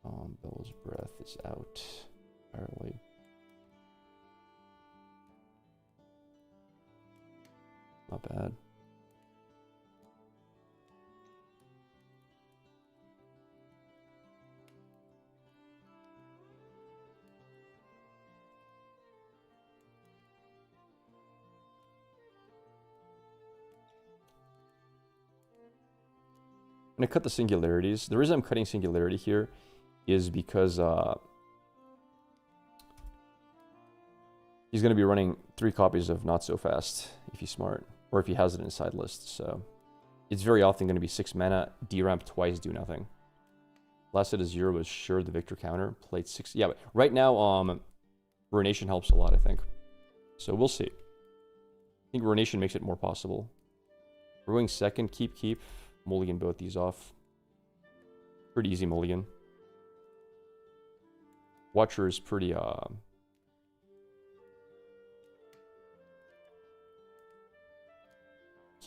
Bell's Breath is out. Apparently. Not bad. I'm going to cut the singularities. The reason I'm cutting singularity here is because he's going to be running 3 copies of Not So Fast if he's smart, or if he has it in his side list. So it's very often going to be 6 mana, D-ramp twice, do nothing. Last set of 0 was sure the Victor counter, played 6. Yeah, but right now, Ruination helps a lot, I think. So we'll see. I think Ruination makes it more possible. We're going second, keep. Mulligan both these off. Pretty easy mulligan. Watcher is pretty,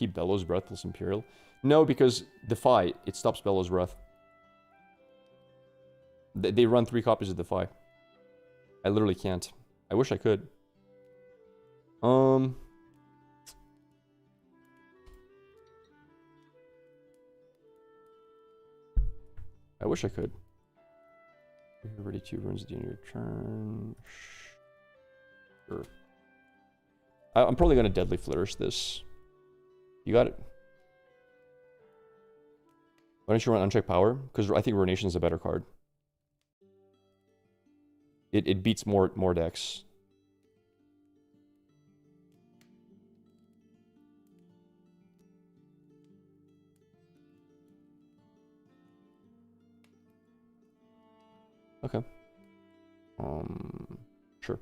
keep Bellows Breath plus Imperial. No, because Defy, it stops Bellows Breath. They run 3 copies of Defy. I literally can't. I wish I could. I wish I could. You're ready 2 runes at the end of your turn. Sure. I'm probably going to Deadly Flourish this. You got it. Why don't you run Unchecked Power? Because I think Ruination is a better card. It beats more decks. Okay. Sure.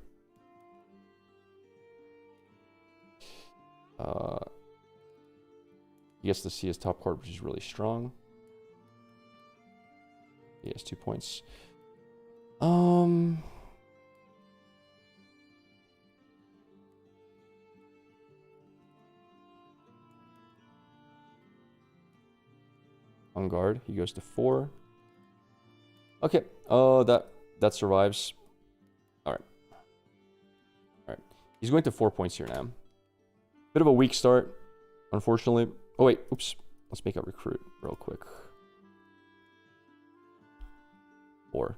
Yes, the C is top card, which is really strong. He has 2 points. On guard, he goes to 4. Okay. Oh, that survives. All right. All right. He's going to 4 points here now. Bit of a weak start, unfortunately. Oh wait, oops. Let's make a recruit real quick. 4.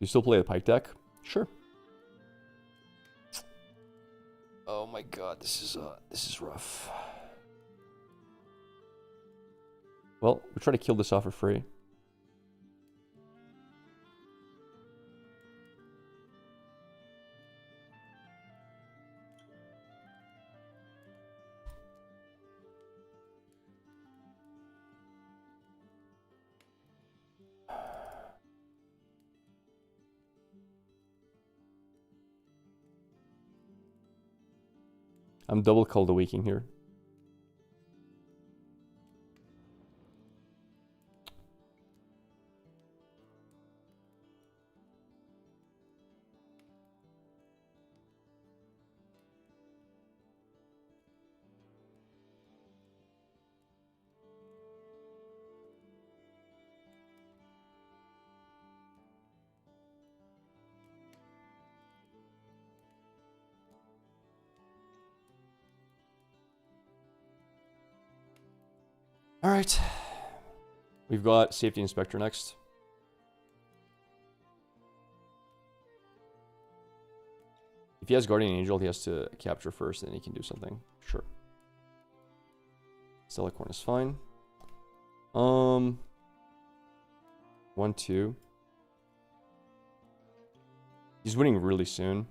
You still play the Pike deck? Sure. Oh my god, this is rough. Well, we try to kill this off for free. I'm double Call the Waking here. All right. We've got Safety Inspector next. If he has Guardian Angel, he has to capture first, and then he can do something. Sure. Stelicorn is fine. 1, 2. He's winning really soon.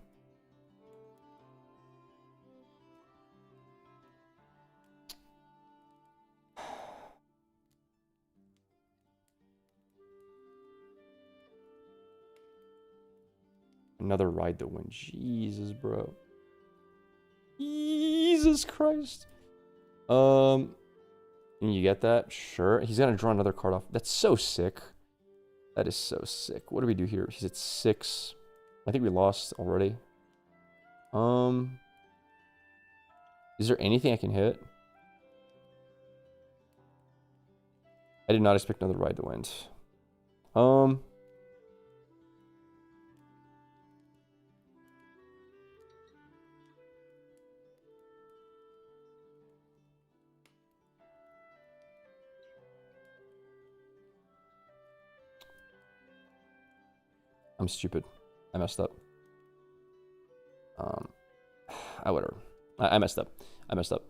Another Ride the Wind. Jesus, bro. Jesus Christ. Can you get that? Sure. He's gonna draw another card off. That's so sick. That is so sick. What do we do here? He's at 6. I think we lost already. Is there anything I can hit? I did not expect another Ride the Wind. I'm stupid. I messed up. Whatever. I messed up. I messed up.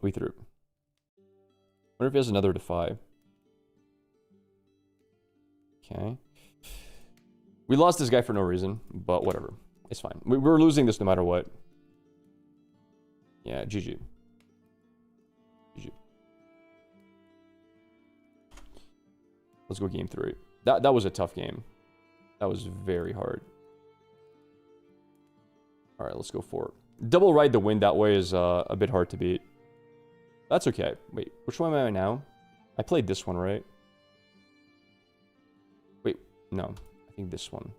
We threw. Wonder if he has another Defy. Okay. We lost this guy for no reason, but whatever. It's fine. We're losing this no matter what. Yeah, GG. GG. Let's go game 3. That was a tough game. That was very hard. All right, let's go for it. Double Ride the Wind that way is a bit hard to beat. That's okay. Wait, which one am I now? I played this one, right? Wait, no. I think this one.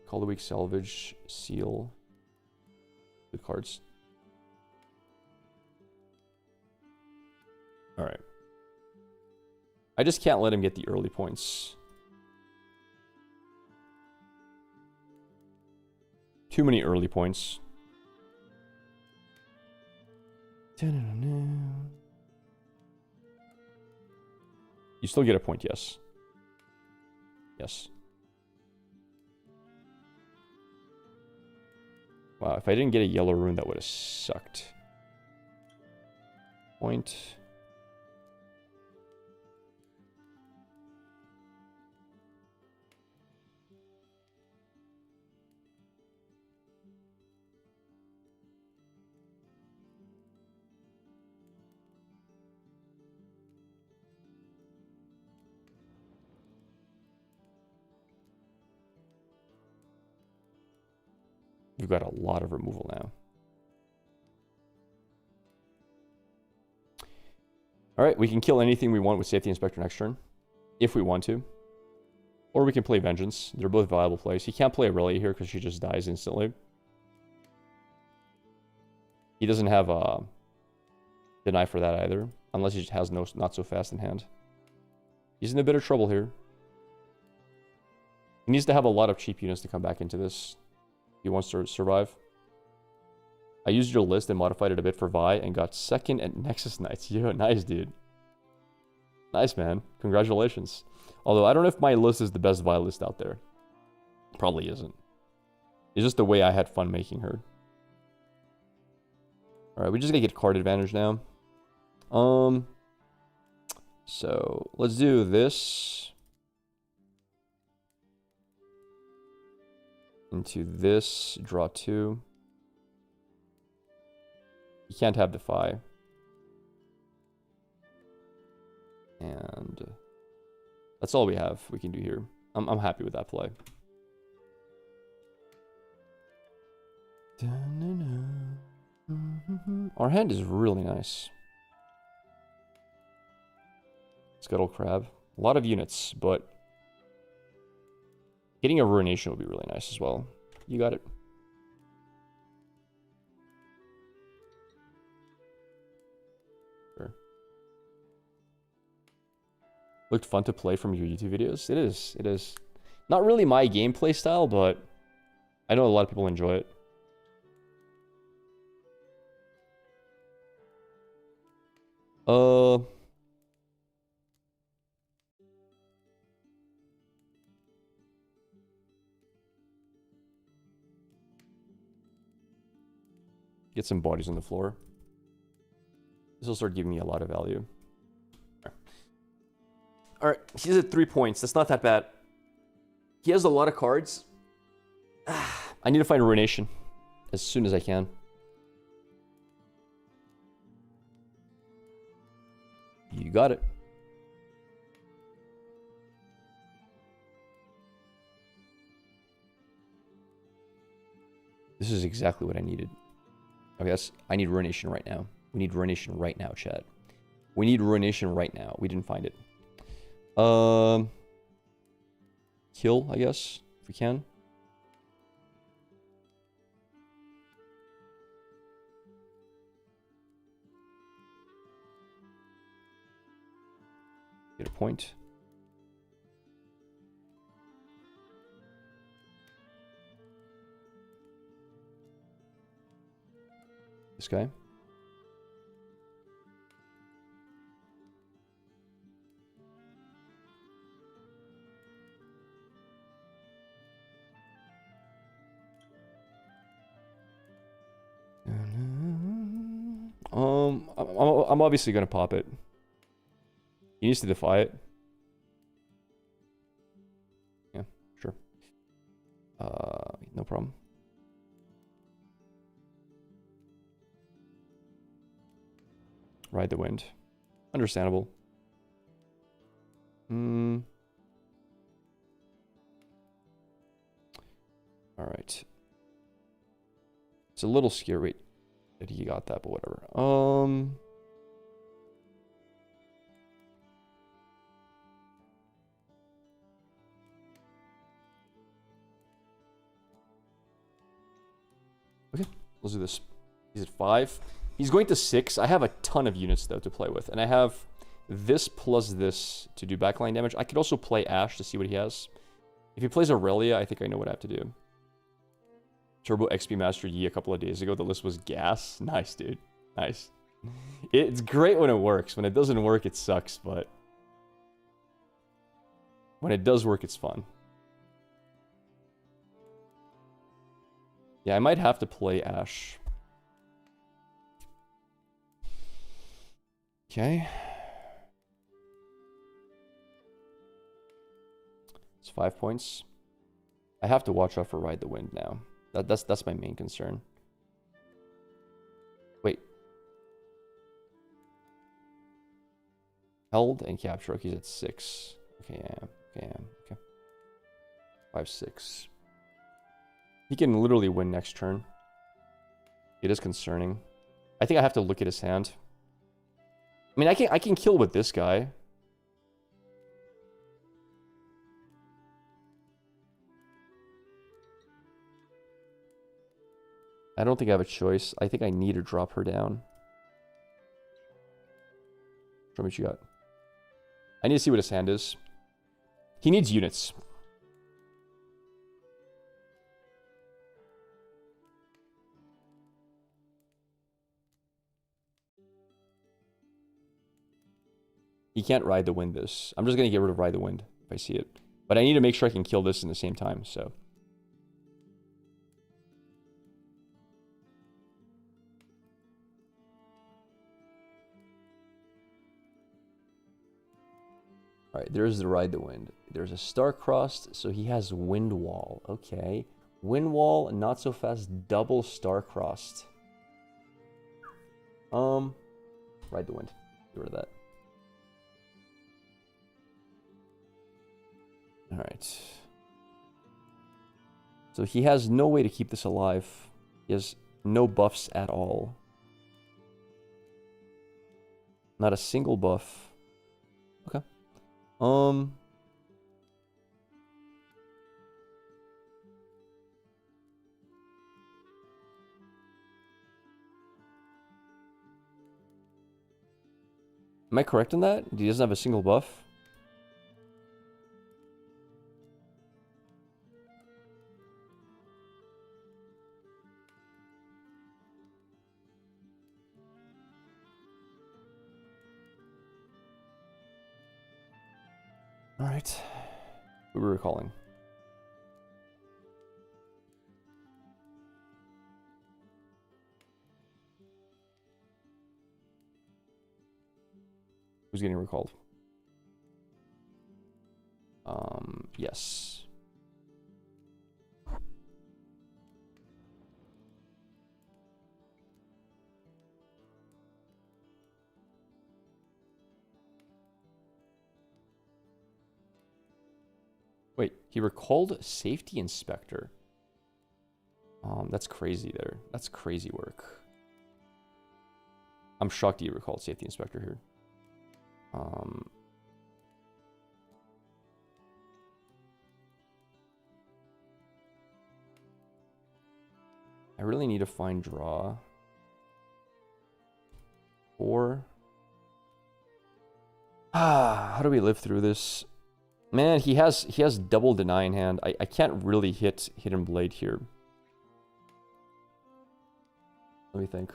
Call the Week, Salvage, Seal. Good cards. Alright. I just can't let him get the early points. Too many early points. You still get a point, yes. Yes. Wow, if I didn't get a yellow rune, that would have sucked. Point. We've got a lot of removal now. Alright, we can kill anything we want with Safety Inspector next turn. If we want to. Or we can play Vengeance. They're both viable plays. He can't play Aurelia here because she just dies instantly. He doesn't have a deny for that either. Unless he just has no not so fast in hand. He's in a bit of trouble here. He needs to have a lot of cheap units to come back into this. He wants to survive. I used your list and modified it a bit for Vi and got second at Nexus Knights. Yeah, nice, dude. Nice, man. Congratulations. Although, I don't know if my list is the best Vi list out there. Probably isn't. It's just the way I had fun making her. Alright, we just gotta get card advantage now. So, let's do this. Into this, draw 2. You can't have Defy. And that's all we have we can do here. I'm happy with that play. Our hand is really nice. Scuttle Crab. A lot of units, but getting a Ruination would be really nice as well. You got it. Sure. Looked fun to play from your YouTube videos. It is. It is. Not really my gameplay style, but I know a lot of people enjoy it. Get some bodies on the floor. This will start giving me a lot of value. Alright, he's at 3 points. That's not that bad. He has a lot of cards. I need to find a Ruination as soon as I can. You got it. This is exactly what I needed. Okay, I need Ruination right now. We need Ruination right now, chat. We need Ruination right now. We didn't find it. Kill, I guess, if we can. Get a point. This guy. I'm obviously gonna pop it. He needs to defy it. Yeah, sure. No problem. Ride the wind. Understandable. Alright. It's a little scary that he got that, but whatever. Let's do this. He's at 5. He's going to 6. I have a ton of units, though, to play with. And I have this plus this to do backline damage. I could also play Ash to see what he has. If he plays Aurelia, I think I know what I have to do. Turbo XP Master Yi a couple of days ago. The list was gas. Nice, dude. Nice. It's great when it works. When it doesn't work, it sucks, but when it does work, it's fun. Yeah, I might have to play Ash. Okay. It's 5 points. I have to watch out for Ride the Wind now. That's my main concern. Wait. Held and capture. Okay, he's at 6. Okay, yeah. Okay. 5, 6. He can literally win next turn. It is concerning. I think I have to look at his hand. I mean, I can kill with this guy. I don't think I have a choice. I think I need to drop her down. Show me what you got. I need to see what his hand is. He needs units. He can't Ride the Wind this. I'm just going to get rid of Ride the Wind if I see it. But I need to make sure I can kill this in the same time, so. Alright, there's the Ride the Wind. There's a Star-Crossed, so he has Wind Wall. Okay. Wind Wall, not so fast, double Star-Crossed. Ride the Wind. Get rid of that. Alright. So he has no way to keep this alive. He has no buffs at all. Not a single buff. Okay. Am I correct in that? He doesn't have a single buff? Alright. Who were we recalling? Who's getting recalled? Yes. Wait, he recalled Safety Inspector. That's crazy there. That's crazy work. I'm shocked he recalled Safety Inspector here. I really need to find draw. 4. How do we live through this? Man, he has double deny in hand. I can't really hit Hidden Blade here. Let me think.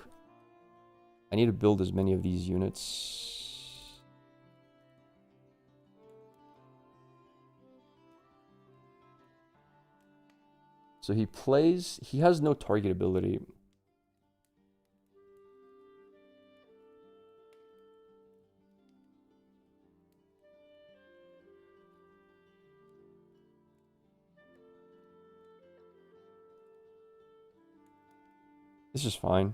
I need to build as many of these units. So he plays, he has no target ability. This is fine.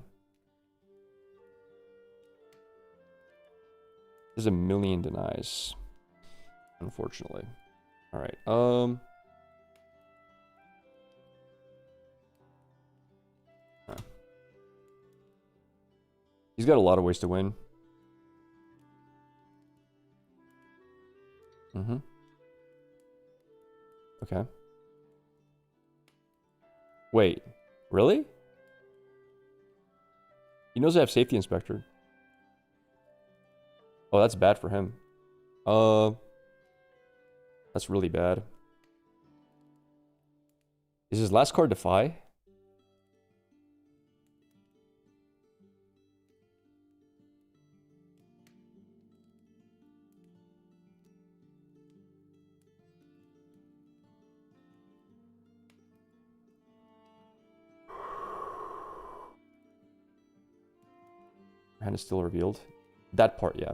There's a million denies, unfortunately. All right. He's got a lot of ways to win. Okay. Wait, really? He knows I have safety inspector. Oh, that's bad for him. That's really bad. Is his last card Defy? Hand is still revealed. That part, yeah.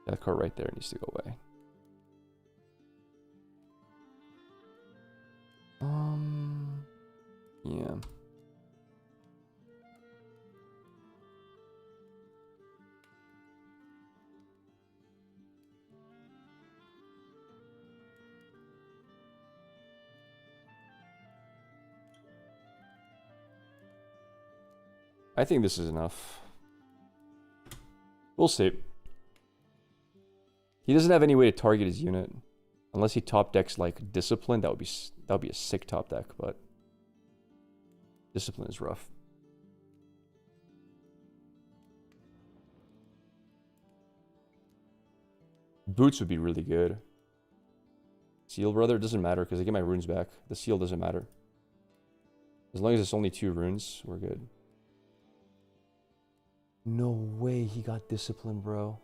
That card right there needs to go away. Yeah. I think this is enough. We'll see. He doesn't have any way to target his unit. Unless he top decks like Discipline, that would be a sick top deck, but Discipline is rough. Boots would be really good. Seal Brother doesn't matter because I get my runes back. The seal doesn't matter. As long as it's only 2 runes, we're good. No way he got Discipline, bro.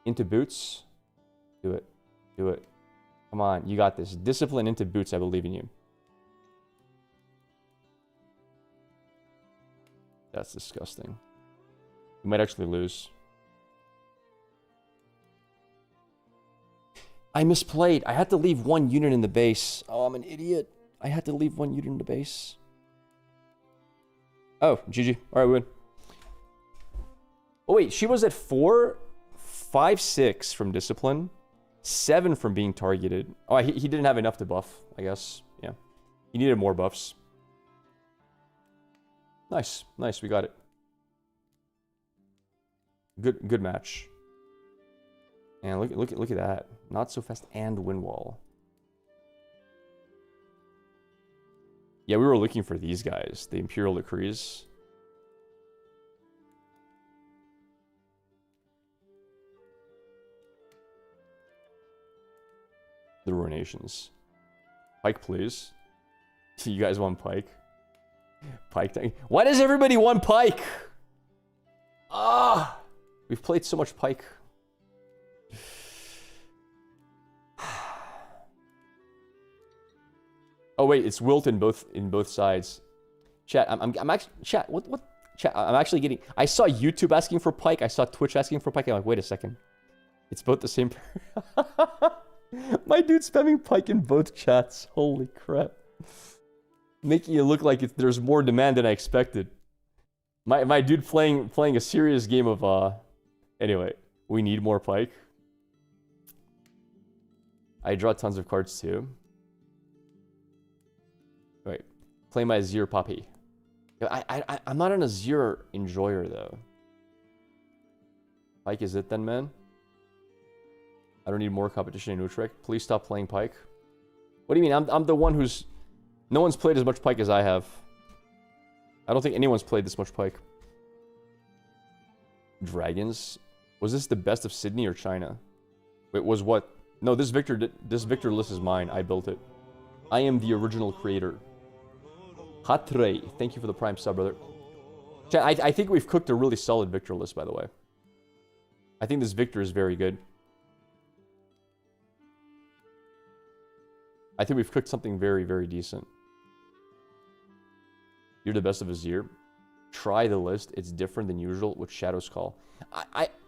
Into Boots. Do it. Do it. Come on, you got this. Discipline into Boots, I believe in you. That's disgusting. We might actually lose. I misplayed. I had to leave 1 unit in the base. Oh, I'm an idiot. I had to leave 1 unit in the base. Oh, GG. Alright, we win. Oh, wait. She was at 4, 5, 6 from Discipline. 7 from being targeted. Oh, he didn't have enough to buff, I guess. Yeah. He needed more buffs. Nice. Nice. We got it. Good match. And look at that. Not so fast and Windwall. Yeah, we were looking for these guys. The Imperial Decrees. The Ruinations. Pike, please. You guys want Pike? Pike tank. Why does everybody want Pike? Ah! We've played so much Pike. Oh wait, it's wilt in both sides. Chat, I'm actually chat. What chat? I'm actually getting. I saw YouTube asking for Pike. I saw Twitch asking for Pike. I'm like, wait a second. It's both the same. My dude's spamming Pike in both chats. Holy crap! Making it look like there's more demand than I expected. My dude playing a serious game of Anyway, we need more Pike. I draw tons of cards too. Wait, play my Azir Poppy. I'm not an Azir enjoyer though. Pike is it then, man? I don't need more competition in Utrecht. Please stop playing Pike. What do you mean? I'm the one who's... No one's played as much Pike as I have. I don't think anyone's played this much Pike. Dragons? Was this the best of Sydney or China? Wait, was what? No, this Victor list is mine. I built it. I am the original creator. Hatre, thank you for the Prime sub, brother. I think we've cooked a really solid Victor list, by the way. I think this Victor is very good. I think we've cooked something very, very decent. You're the best of Azir. Try the list. It's different than usual with Shadow's Call.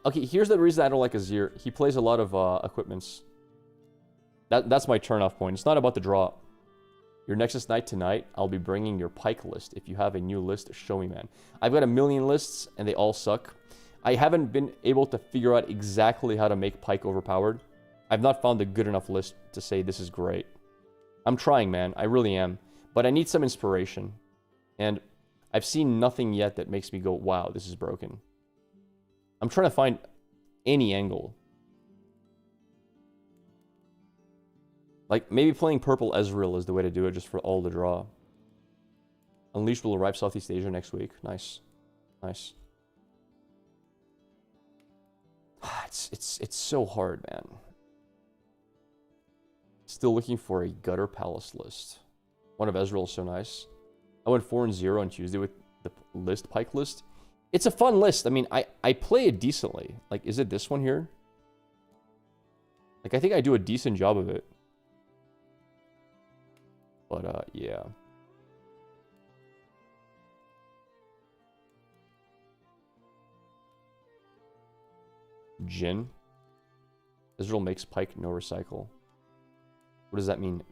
Okay, here's the reason I don't like Azir. He plays a lot of equipments. That's my turn-off point. It's not about the draw. Your Nexus Knight tonight, I'll be bringing your Pike list. If you have a new list, show me, man. I've got a million lists, and they all suck. I haven't been able to figure out exactly how to make Pike overpowered. I've not found a good enough list to say this is great. I'm trying, man. I really am. But I need some inspiration. And I've seen nothing yet that makes me go, wow, this is broken. I'm trying to find any angle. Like, maybe playing purple Ezreal is the way to do it, just for all the draw. Unleashed will arrive Southeast Asia next week. Nice. Nice. It's so hard, man. Still looking for a Gutter Palace list. One of Ezreal is so nice. I went 4-0 on Tuesday with the list, Pike list. It's a fun list. I mean, I play it decently. Like, is it this one here? Like, I think I do a decent job of it. But, yeah. Jhin. Israel makes Pike no recycle. What does that mean?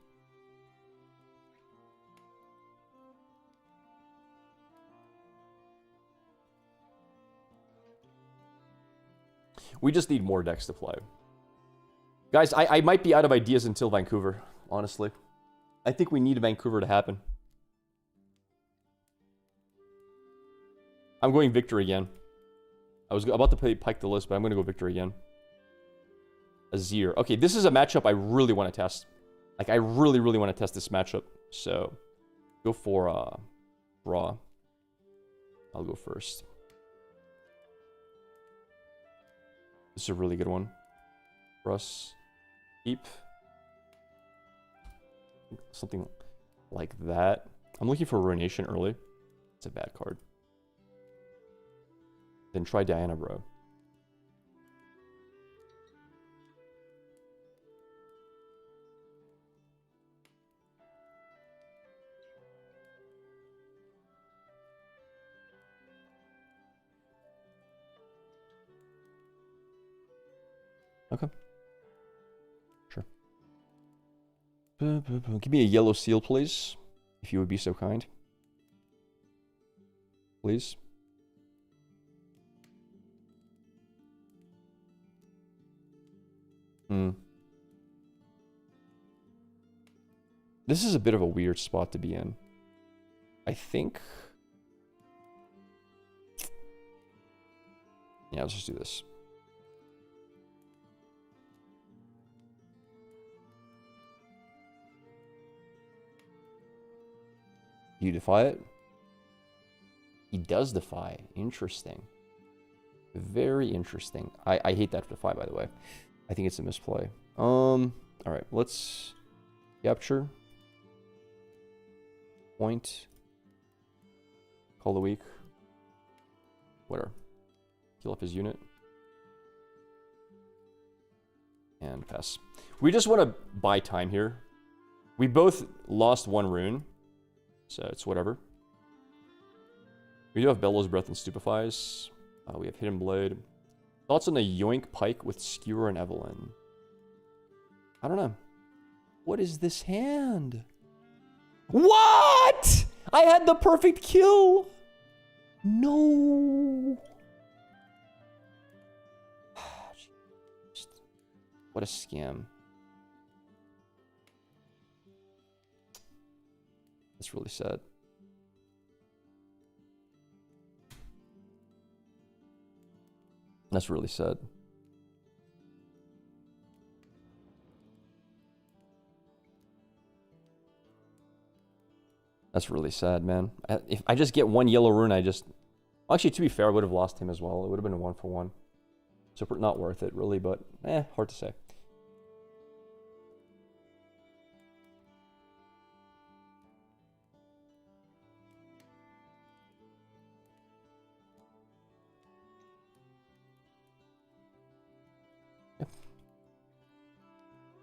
We just need more decks to play. Guys, I might be out of ideas until Vancouver, honestly. I think we need Vancouver to happen. I'm going Victor again. I was about to play Pike the list, but I'm going to go Victor again. Azir. Okay, this is a matchup I really want to test. Like, I really, really want to test this matchup. So, go for Raw. I'll go first. This is a really good one for us. Keep. Something like that. I'm looking for Ruination early. It's a bad card. Then try Diana, bro. Okay. Sure. Give me a yellow seal, please. If you would be so kind. Please. This is a bit of a weird spot to be in. I think... Yeah, let's just do this. You defy it? He does defy. Interesting. Very interesting. I hate that defy, by the way. I think it's a misplay. Alright, let's capture. Point. Call the week. Whatever. Kill up his unit. And pass. We just want to buy time here. We both lost one rune. So it's whatever. We do have Bellows Breath and Stupefies. We have Hidden Blade. Thoughts on the Yoink Pike with Skewer and Evelyn? I don't know. What is this hand? What? I had the perfect kill. No. What a scam. That's really sad. That's really sad. That's really sad, man. If I just get one yellow rune, I just... Actually, to be fair, I would have lost him as well. It would have been a 1-for-1. So not worth it, really, but hard to say.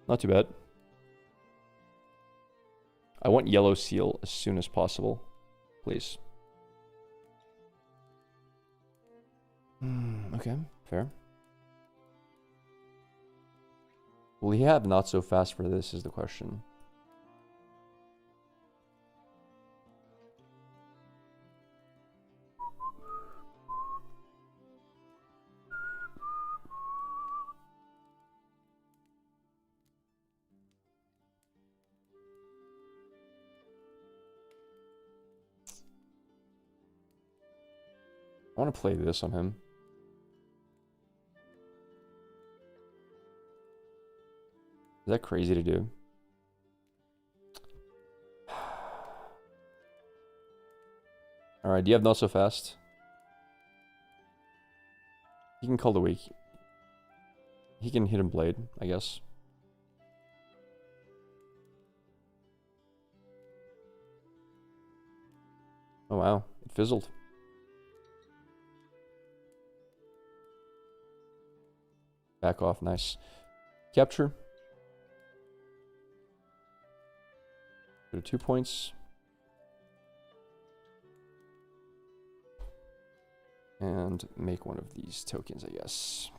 Not too bad. I want yellow seal as soon as possible. Please. Okay, fair. Will he have not so fast for this is the question. I want to play this on him. Is that crazy to do? Alright, do you have not so fast? He can call the weak. He can hit him blade, I guess. Oh wow, it fizzled. Back off, nice. Capture. Go to 2 points. And make one of these tokens, I guess.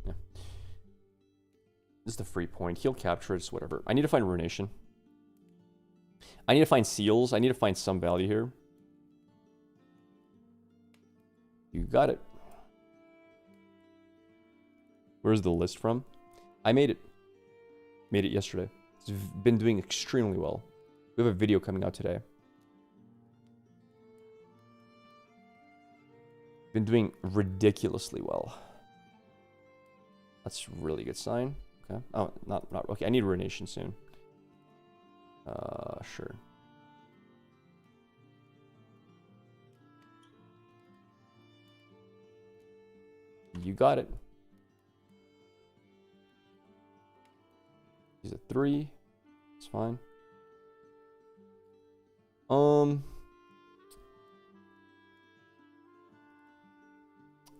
Yeah. This is the free point. He'll capture it, whatever. I need to find ruination. I need to find seals. I need to find some value here. You got it. Where's the list from? I made it. Made it yesterday. It's been doing extremely well. We have a video coming out today. Been doing ridiculously well. That's a really good sign. Okay. Oh, not okay. I need ruination soon. Sure. You got it. He's a 3. It's fine. I'm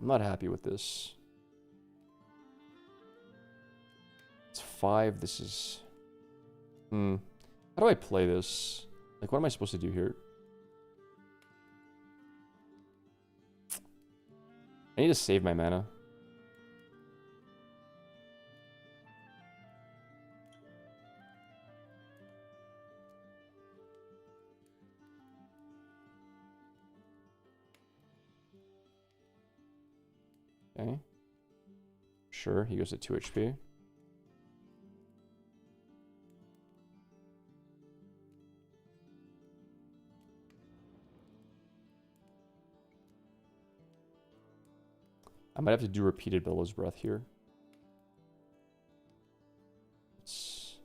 not happy with this. It's 5. This is... How do I play this? Like, what am I supposed to do here? I need to save my mana. Okay. Sure, he goes to 2 HP. I might have to do repeated Bellows Breath here. It's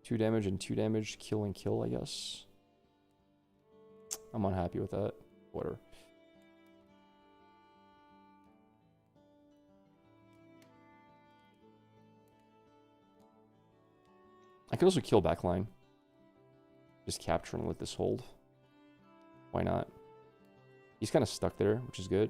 2 damage and 2 damage, kill and kill, I guess. I'm unhappy with that. Whatever. I could also kill backline. Just capture and let this hold. Why not? He's kind of stuck there, which is good.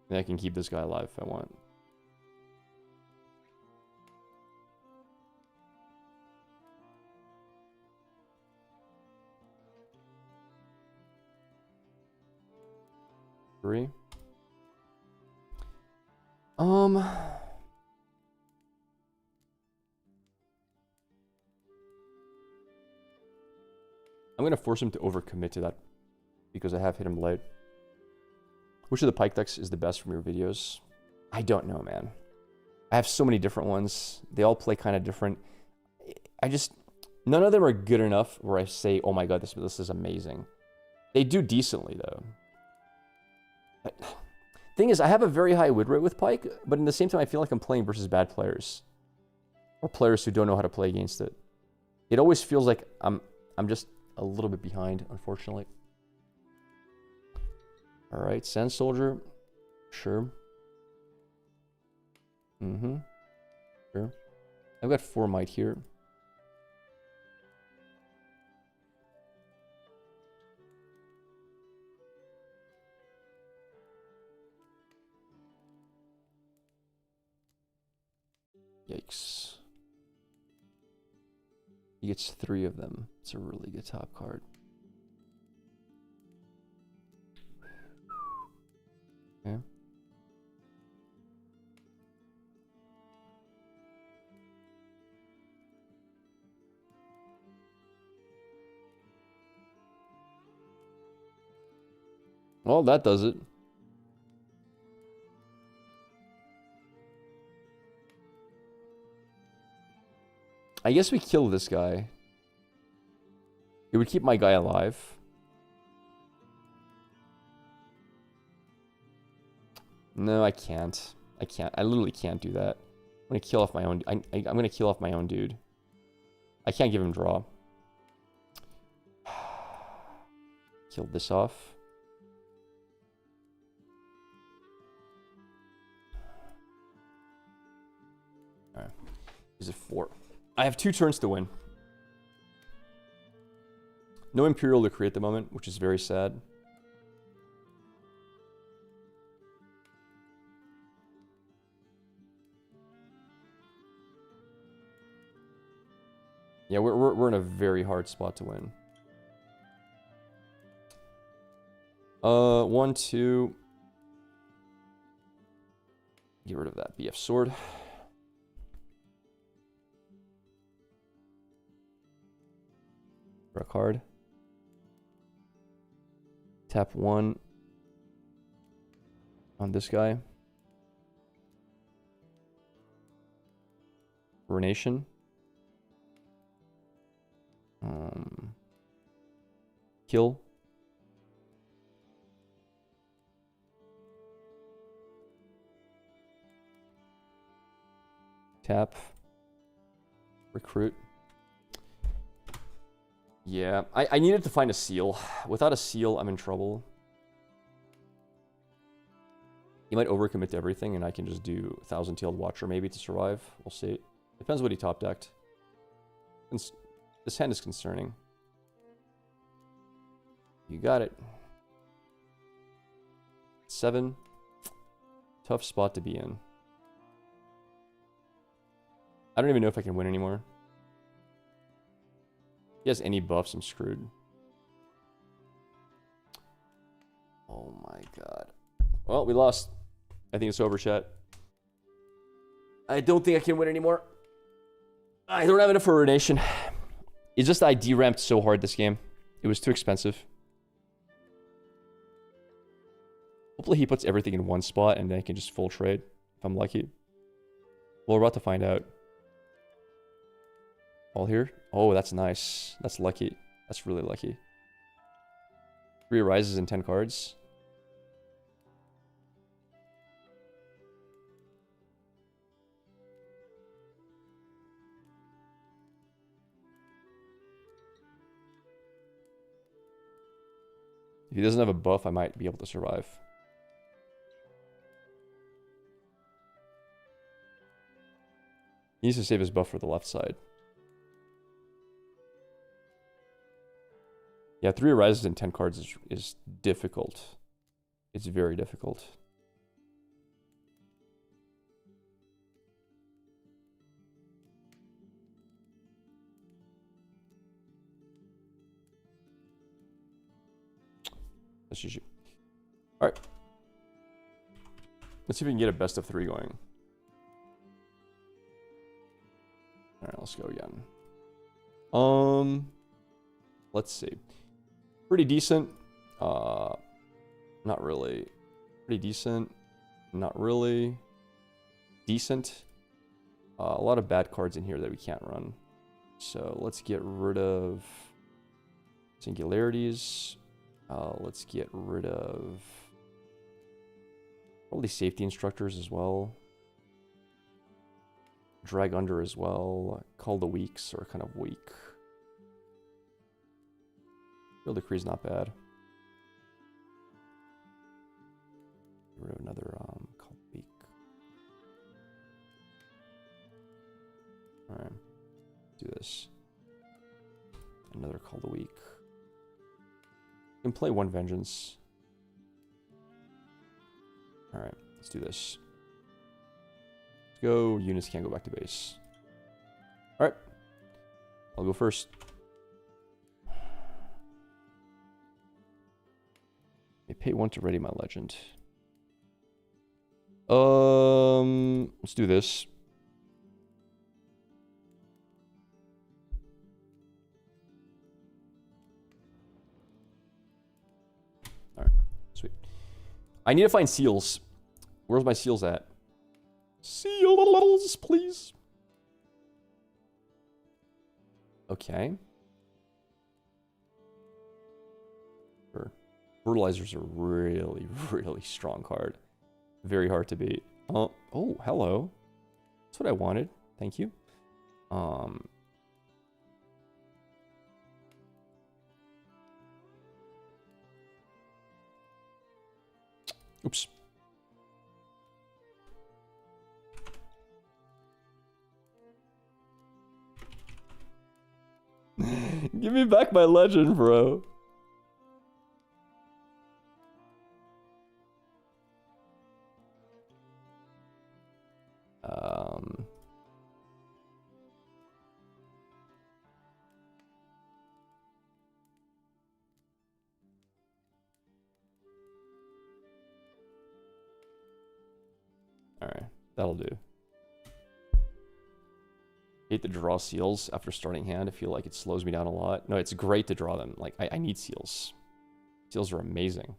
And I can keep this guy alive if I want. Three. I'm gonna force him to overcommit to that because I have hit him late. Which of the Pike decks is the best from your videos? I don't know, man. I have so many different ones. They all play kind of different. None of them are good enough where I say, oh my god, this is amazing. They do decently, though. But, thing is, I have a very high win rate with Pike, but in the same time, I feel like I'm playing versus bad players. Or players who don't know how to play against it. It always feels like I'm just a little bit behind, unfortunately. Alright, Sand Soldier. Sure. Sure. I've got 4 might here. Yikes. He gets 3 of them. It's a really good top card. Okay. Well, that does it. I guess we kill this guy. It would keep my guy alive. No, I can't. I can't. I literally can't do that. I'm gonna kill off my own. I'm gonna kill off my own dude. I can't give him draw. Kill this off. Alright. Is it 4? I have 2 turns to win. No Imperial decree at the moment, which is very sad. Yeah, we're in a very hard spot to win. 1, 2. Get rid of that BF sword. Draw a card. Tap 1 on this guy. Ruination. Kill. Tap. Recruit. Yeah, I needed to find a seal. Without a seal, I'm in trouble. He might overcommit to everything, and I can just do 1,000-tailed Watcher maybe to survive. We'll see. Depends what he top decked. This hand is concerning. You got it. 7. Tough spot to be in. I don't even know if I can win anymore. If he has any buffs, I'm screwed. Oh my god. Well, we lost. I think it's over, chat. I don't think I can win anymore. I don't have enough for Ruination. It's just I de-ramped so hard this game. It was too expensive. Hopefully he puts everything in one spot and then I can just full trade if I'm lucky. Well, we're about to find out. All here? Oh, that's nice. That's lucky. That's really lucky. 3 rises and 10 cards. If he doesn't have a buff, I might be able to survive. He needs to save his buff for the left side. Yeah, 3 rises and 10 cards is difficult. It's very difficult. That's GG. Alright. Let's see if we can get a best of 3 going. Alright, let's go again. Let's see. Pretty decent. Not really. Pretty decent. Not really. Decent. A lot of bad cards in here that we can't run. So let's get rid of singularities. Let's get rid of probably safety instructors as well. Drag under as well. Call the weaks are kind of weak. Field decree is not bad. Get rid of another call the weak. All right, do this. Another call the weak. Can play 1 vengeance. All right, let's do this. Let's go. Units can't go back to base. All right, I'll go first. I pay 1 to ready my legend. Let's do this. All right, sweet. I need to find seals. Where's my seals at? Seals, please. Okay. Sure. Fertilizer's a really, really strong card. Very hard to beat. Oh, hello. That's what I wanted. Thank you. Oops. Give me back my legend, bro. All right, that'll do. Hate to draw seals after starting hand. I feel like it slows me down a lot. No, it's great to draw them. Like, I need seals. Seals are amazing.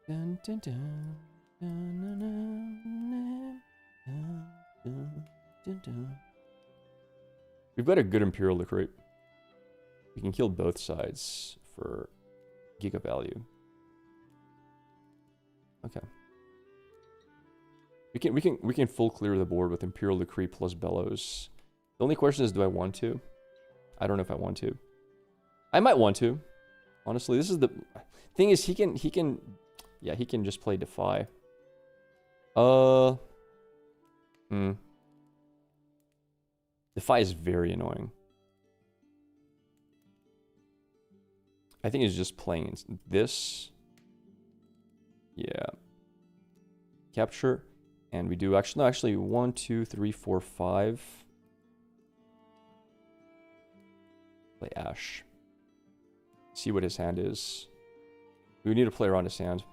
Dun, dun, dun, dun, dun, dun, dun, dun, dun, dun. We've got a good Imperial Recruit. We can kill both sides for giga value. Okay. We can full clear the board with Imperial Decree plus Bellows. The only question is, do I want to? I don't know if I want to. I might want to. Honestly, this is the thing is he can just play Defy. Defy is very annoying. I think he's just playing this. Yeah. Capture. And we do actually 1, 2, 3, 4, 5. Play Ash. See what his hand is. We need to play around his hand.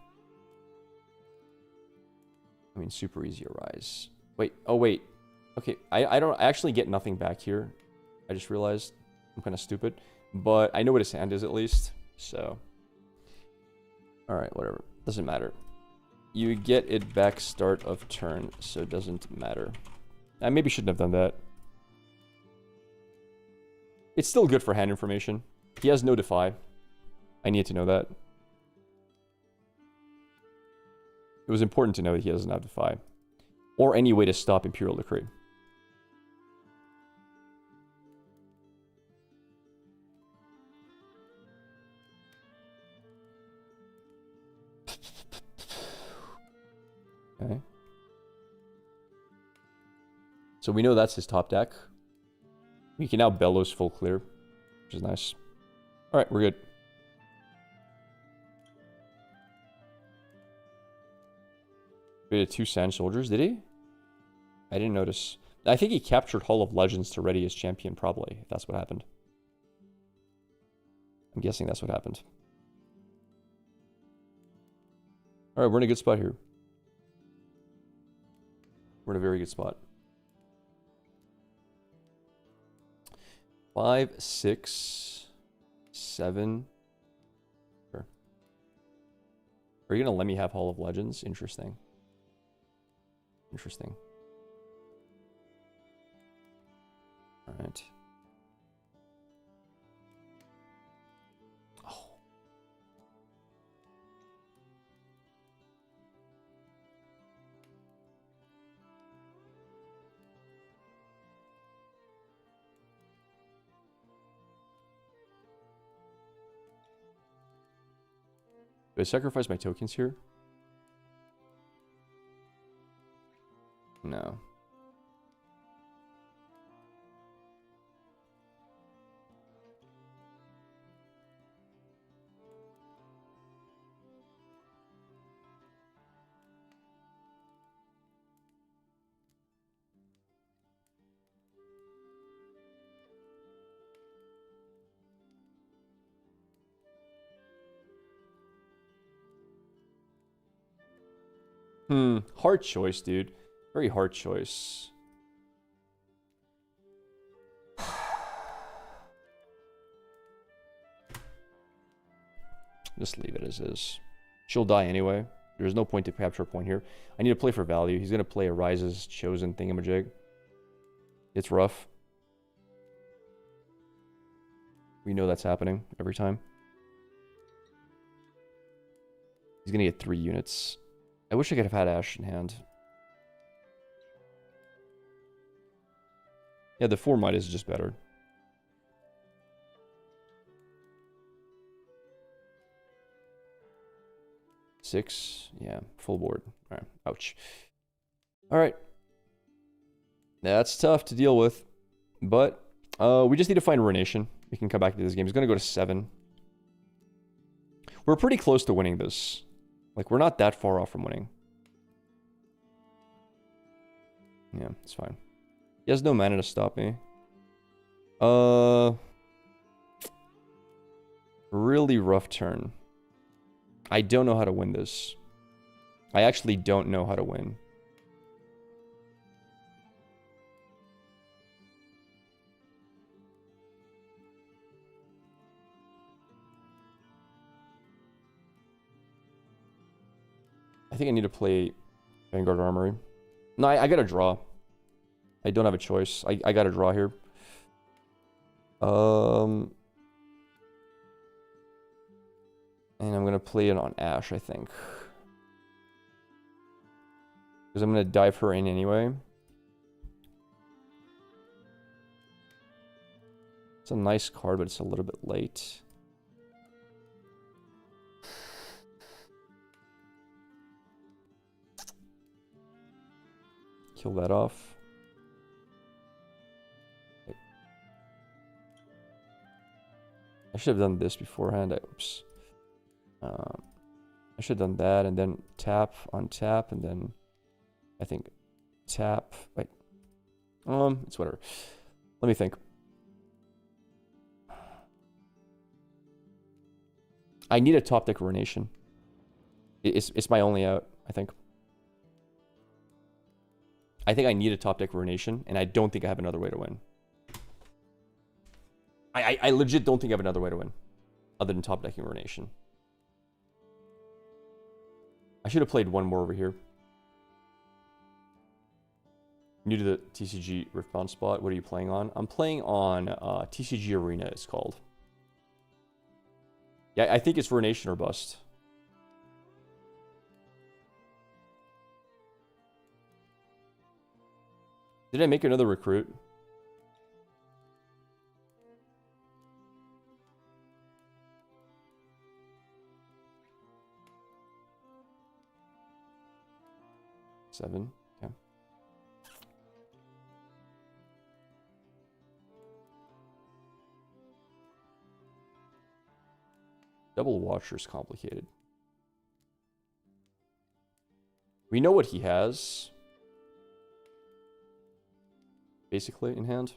I mean, super easy Arise. Wait, oh wait. Okay, I actually get nothing back here. I just realized I'm kind of stupid. But I know what his hand is at least, so. Alright, whatever. Doesn't matter. You get it back start of turn, so it doesn't matter. I maybe shouldn't have done that. It's still good for hand information. He has no Defy. I need to know that. It was important to know that he doesn't have Defy. Or any way to stop Imperial Decree. Okay. So we know that's his top deck. We can now Bellows full clear, which is nice. Alright, we're good. We had 2 Sand Soldiers, did he? I didn't notice. I think he captured Hall of Legends to ready his champion, probably, if that's what happened. I'm guessing that's what happened. Alright, we're in a good spot here. We're in a very good spot. 5, 6, 7. Sure. Are you gonna let me have Hall of Legends? Interesting. Interesting. Alright. Oh. Do I sacrifice my tokens here? No. Hard choice, dude. Very hard choice. Just leave it as is. She'll die anyway. There's no point to capture a point here. I need to play for value. He's going to play a Rises Chosen thingamajig. It's rough. We know that's happening every time. He's going to get 3 units. I wish I could have had Ash in hand. Yeah, the 4 might is just better. Six, yeah, full board. All right, ouch. All right, that's tough to deal with, but we just need to find Ruination. We can come back to this game. He's gonna go to 7. We're pretty close to winning this. Like, we're not that far off from winning. Yeah, it's fine. He has no mana to stop me. Really rough turn. I don't know how to win this. I actually don't know how to win. I think I need to play Vanguard Armory. No, I gotta draw. I don't have a choice. I gotta draw here. And I'm gonna play it on Ash, I think. Because I'm gonna dive her in anyway. It's a nice card, but it's a little bit late. Kill that off. I should have done this beforehand. Oops. I should have done that and then tap, untap, and then I think tap. Wait. It's whatever. Let me think. I need a top deck Ruination. It's my only out, I think. I think I need a top deck Ruination, and I don't think I have another way to win. I legit don't think I have another way to win other than top decking Ruination. I should have played one more over here. New to the TCG Riftbound spot. What are you playing on? I'm playing on TCG Arena, it's called. Yeah, I think it's Ruination or bust. Did I make another recruit? Seven. Okay. Double Watcher's complicated. We know what he has. Basically, in hand.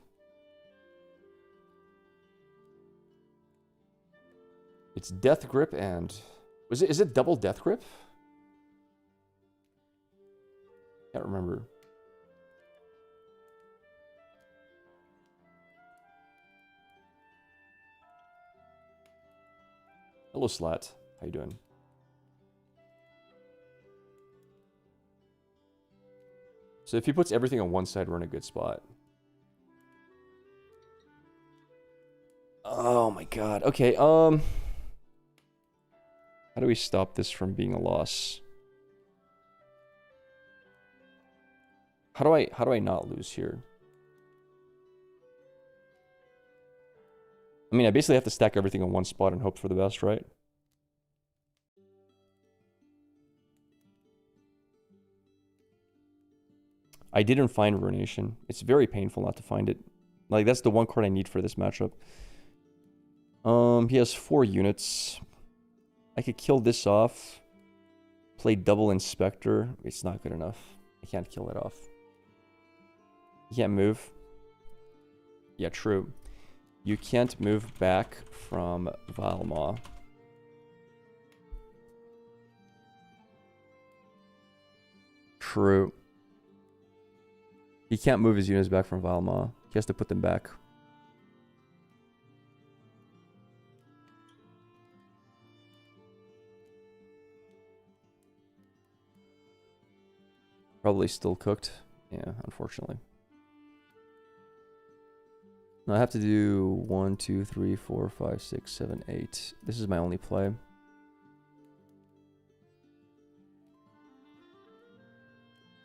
It's Death Grip and... Is it double Death Grip? Can't remember. Hello, Slat. How you doing? So if he puts everything on one side, we're in a good spot. Oh my god. Okay, how do we stop this from being a loss? How do I not lose here? I mean, I basically have to stack everything on one spot and hope for the best, right? I didn't find Ruination. It's very painful not to find it. Like, that's the one card I need for this matchup. He has 4 units. I could kill this off. Play double Inspector. It's not good enough. I can't kill it off. You can't move. Yeah, true. You can't move back from Valma. True. He can't move his units back from Valma. He has to put them back. Probably still cooked. Yeah, unfortunately. No, I have to do 1, 2, 3, 4, 5, 6, 7, 8. This is my only play.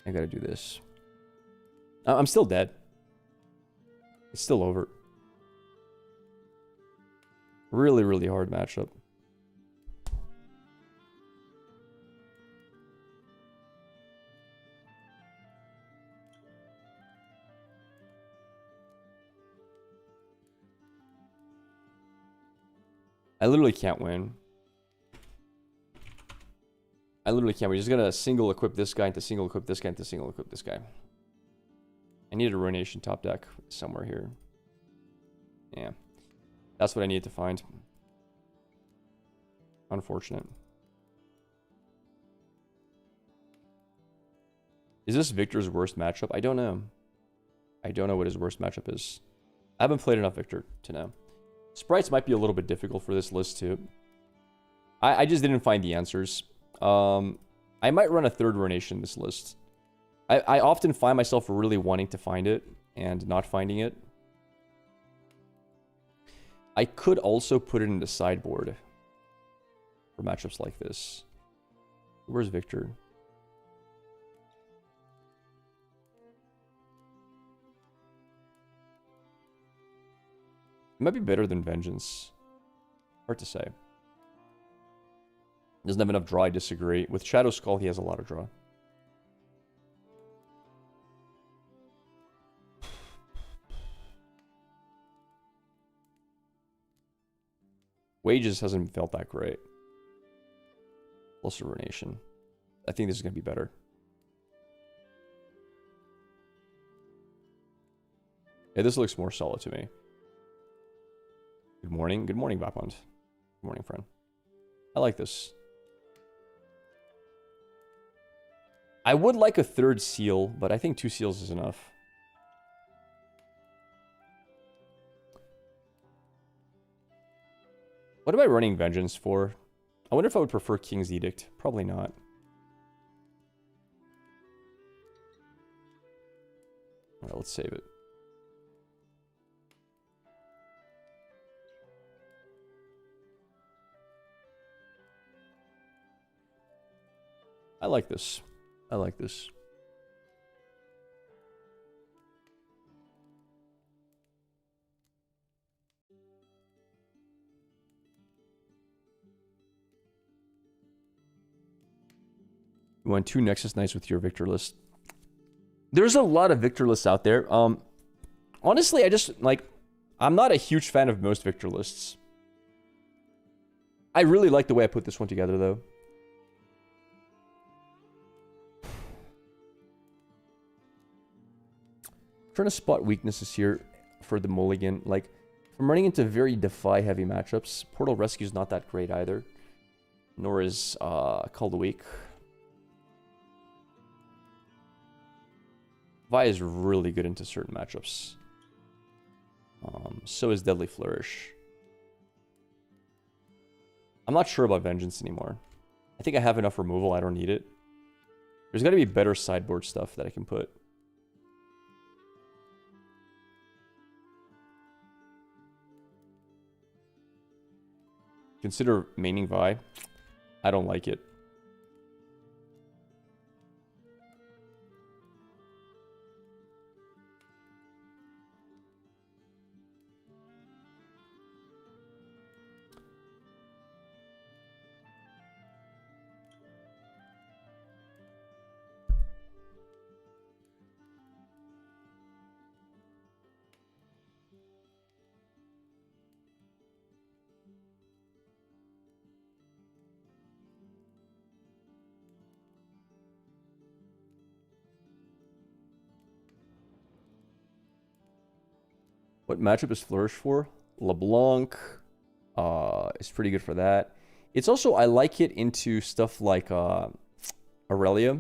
I gotta do this. I'm still dead. It's still over. Really, really hard matchup. I literally can't win. I literally can't. We're just gonna single equip this guy into single equip this guy into single equip this guy. I need a Ruination top deck somewhere here. Yeah. That's what I need to find. Unfortunate. Is this Victor's worst matchup? I don't know. I don't know what his worst matchup is. I haven't played enough Victor to know. Sprites might be a little bit difficult for this list too. I just didn't find the answers. I might run a third Ruination in this list. I often find myself really wanting to find it and not finding it. I could also put it in the sideboard for matchups like this. Where's Victor? It might be better than Vengeance. Hard to say. Doesn't have enough draw, I disagree. With Shadow Skull, he has a lot of draw. Wages hasn't felt that great. Plus Ruination. I think this is going to be better. Yeah, this looks more solid to me. Good morning. Good morning, Vapond. Good morning, friend. I like this. I would like a third seal, but I think 2 seals is enough. What am I running Vengeance for? I wonder if I would prefer King's Edict. Probably not. Alright, let's save it. I like this. I like this. You want 2 Nexus Knights with your Victor list. There's a lot of Victor lists out there. Honestly, I'm not a huge fan of most Victor lists. I really like the way I put this one together, though. Trying to spot weaknesses here for the mulligan. Like, if I'm running into very Defy heavy matchups, Portal Rescue is not that great either. Nor is Call the Weak. Vi is really good into certain matchups. So is Deadly Flourish. I'm not sure about Vengeance anymore. I think I have enough removal, I don't need it. There's got to be better sideboard stuff that I can put. Consider maining Vi. I don't like it. What matchup is Flourish for? LeBlanc is pretty good for that. It's also, I like it into stuff like Aurelia,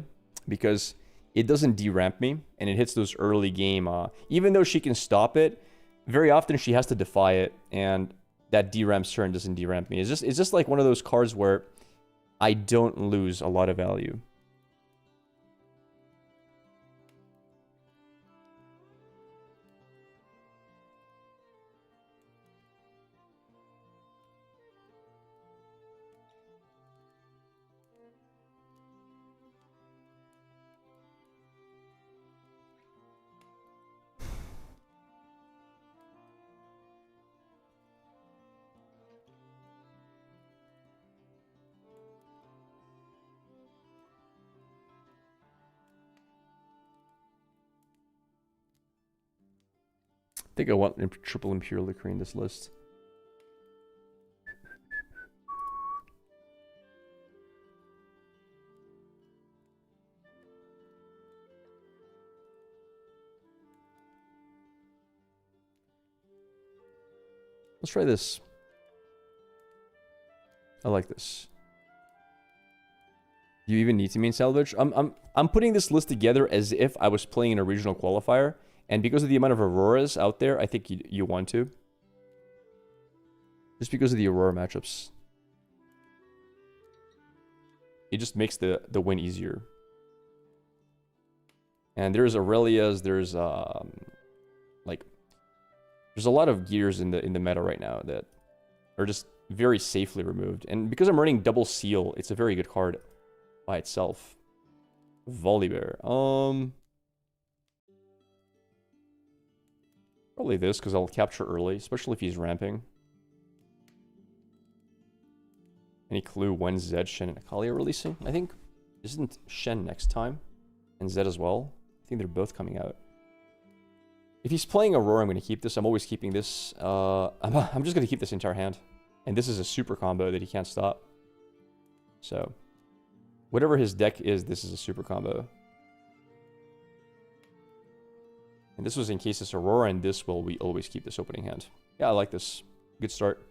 because it doesn't deramp me, and it hits those early game. Even though she can stop it, very often she has to defy it, and that deramps her and doesn't deramp me. It's just like one of those cards where I don't lose a lot of value. I think I want triple Imperial Decree in this list. Let's try this. I like this. Do you even need to main salvage? I'm putting this list together as if I was playing in a regional qualifier. And because of the amount of Auroras out there, I think you want to. Just because of the Aurora matchups. It just makes the win easier. And there's Aurelias, there's like there's a lot of gears in the meta right now that are just very safely removed. And because I'm running double seal, it's a very good card by itself. Volibear. Probably this, because I'll capture early, especially if he's ramping. Any clue when Zed, Shen, and Akali are releasing? I think, isn't Shen next time? And Zed as well? I think they're both coming out. If he's playing Aurora, I'm going to keep this. I'm always keeping this. I'm just going to keep this entire hand. And this is a super combo that he can't stop. So, whatever his deck is, this is a super combo. And this was in case it's Aurora, and this will we always keep this opening hand. Yeah, I like this. Good start.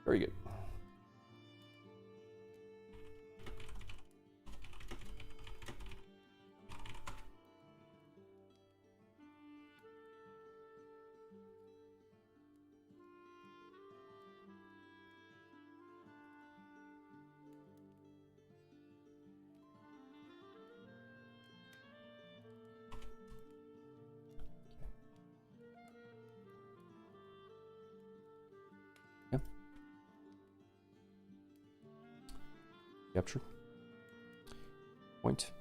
Very good. Capture. Point.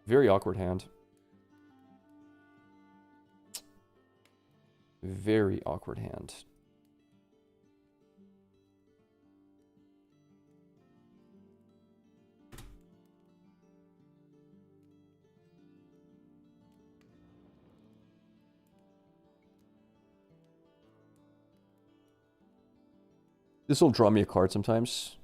Very awkward hand. Very awkward hand. This will draw me a card sometimes.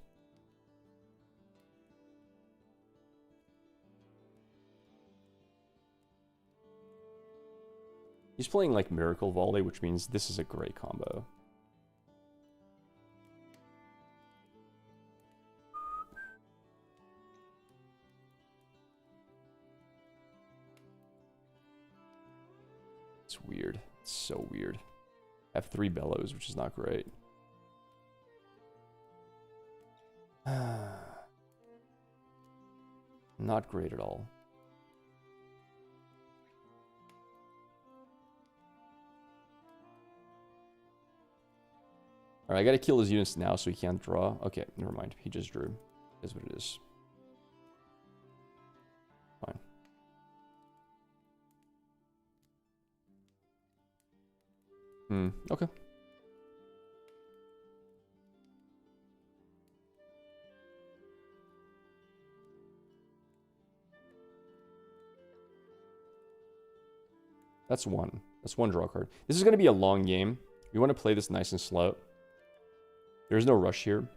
He's playing like Miracle Volley, which means this is a great combo. It's weird. It's so weird. I have 3 Bellows, which is not great. Not great at all. Alright, I gotta kill his units now so he can't draw. Okay, never mind. He just drew. That's what it is. Fine. Okay. That's one. That's one draw card. This is going to be a long game. We want to play this nice and slow. There's no rush here.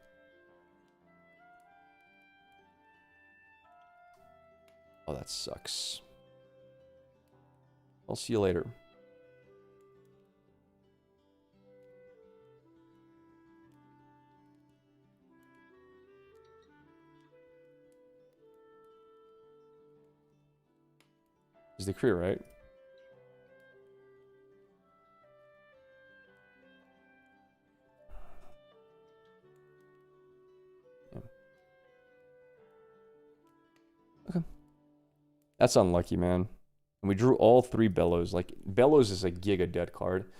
Oh, that sucks. I'll see you later. Is the Kree, right? Yeah. Okay. That's unlucky, man. And we drew all 3 Bellows. Like, Bellows is a giga dead card.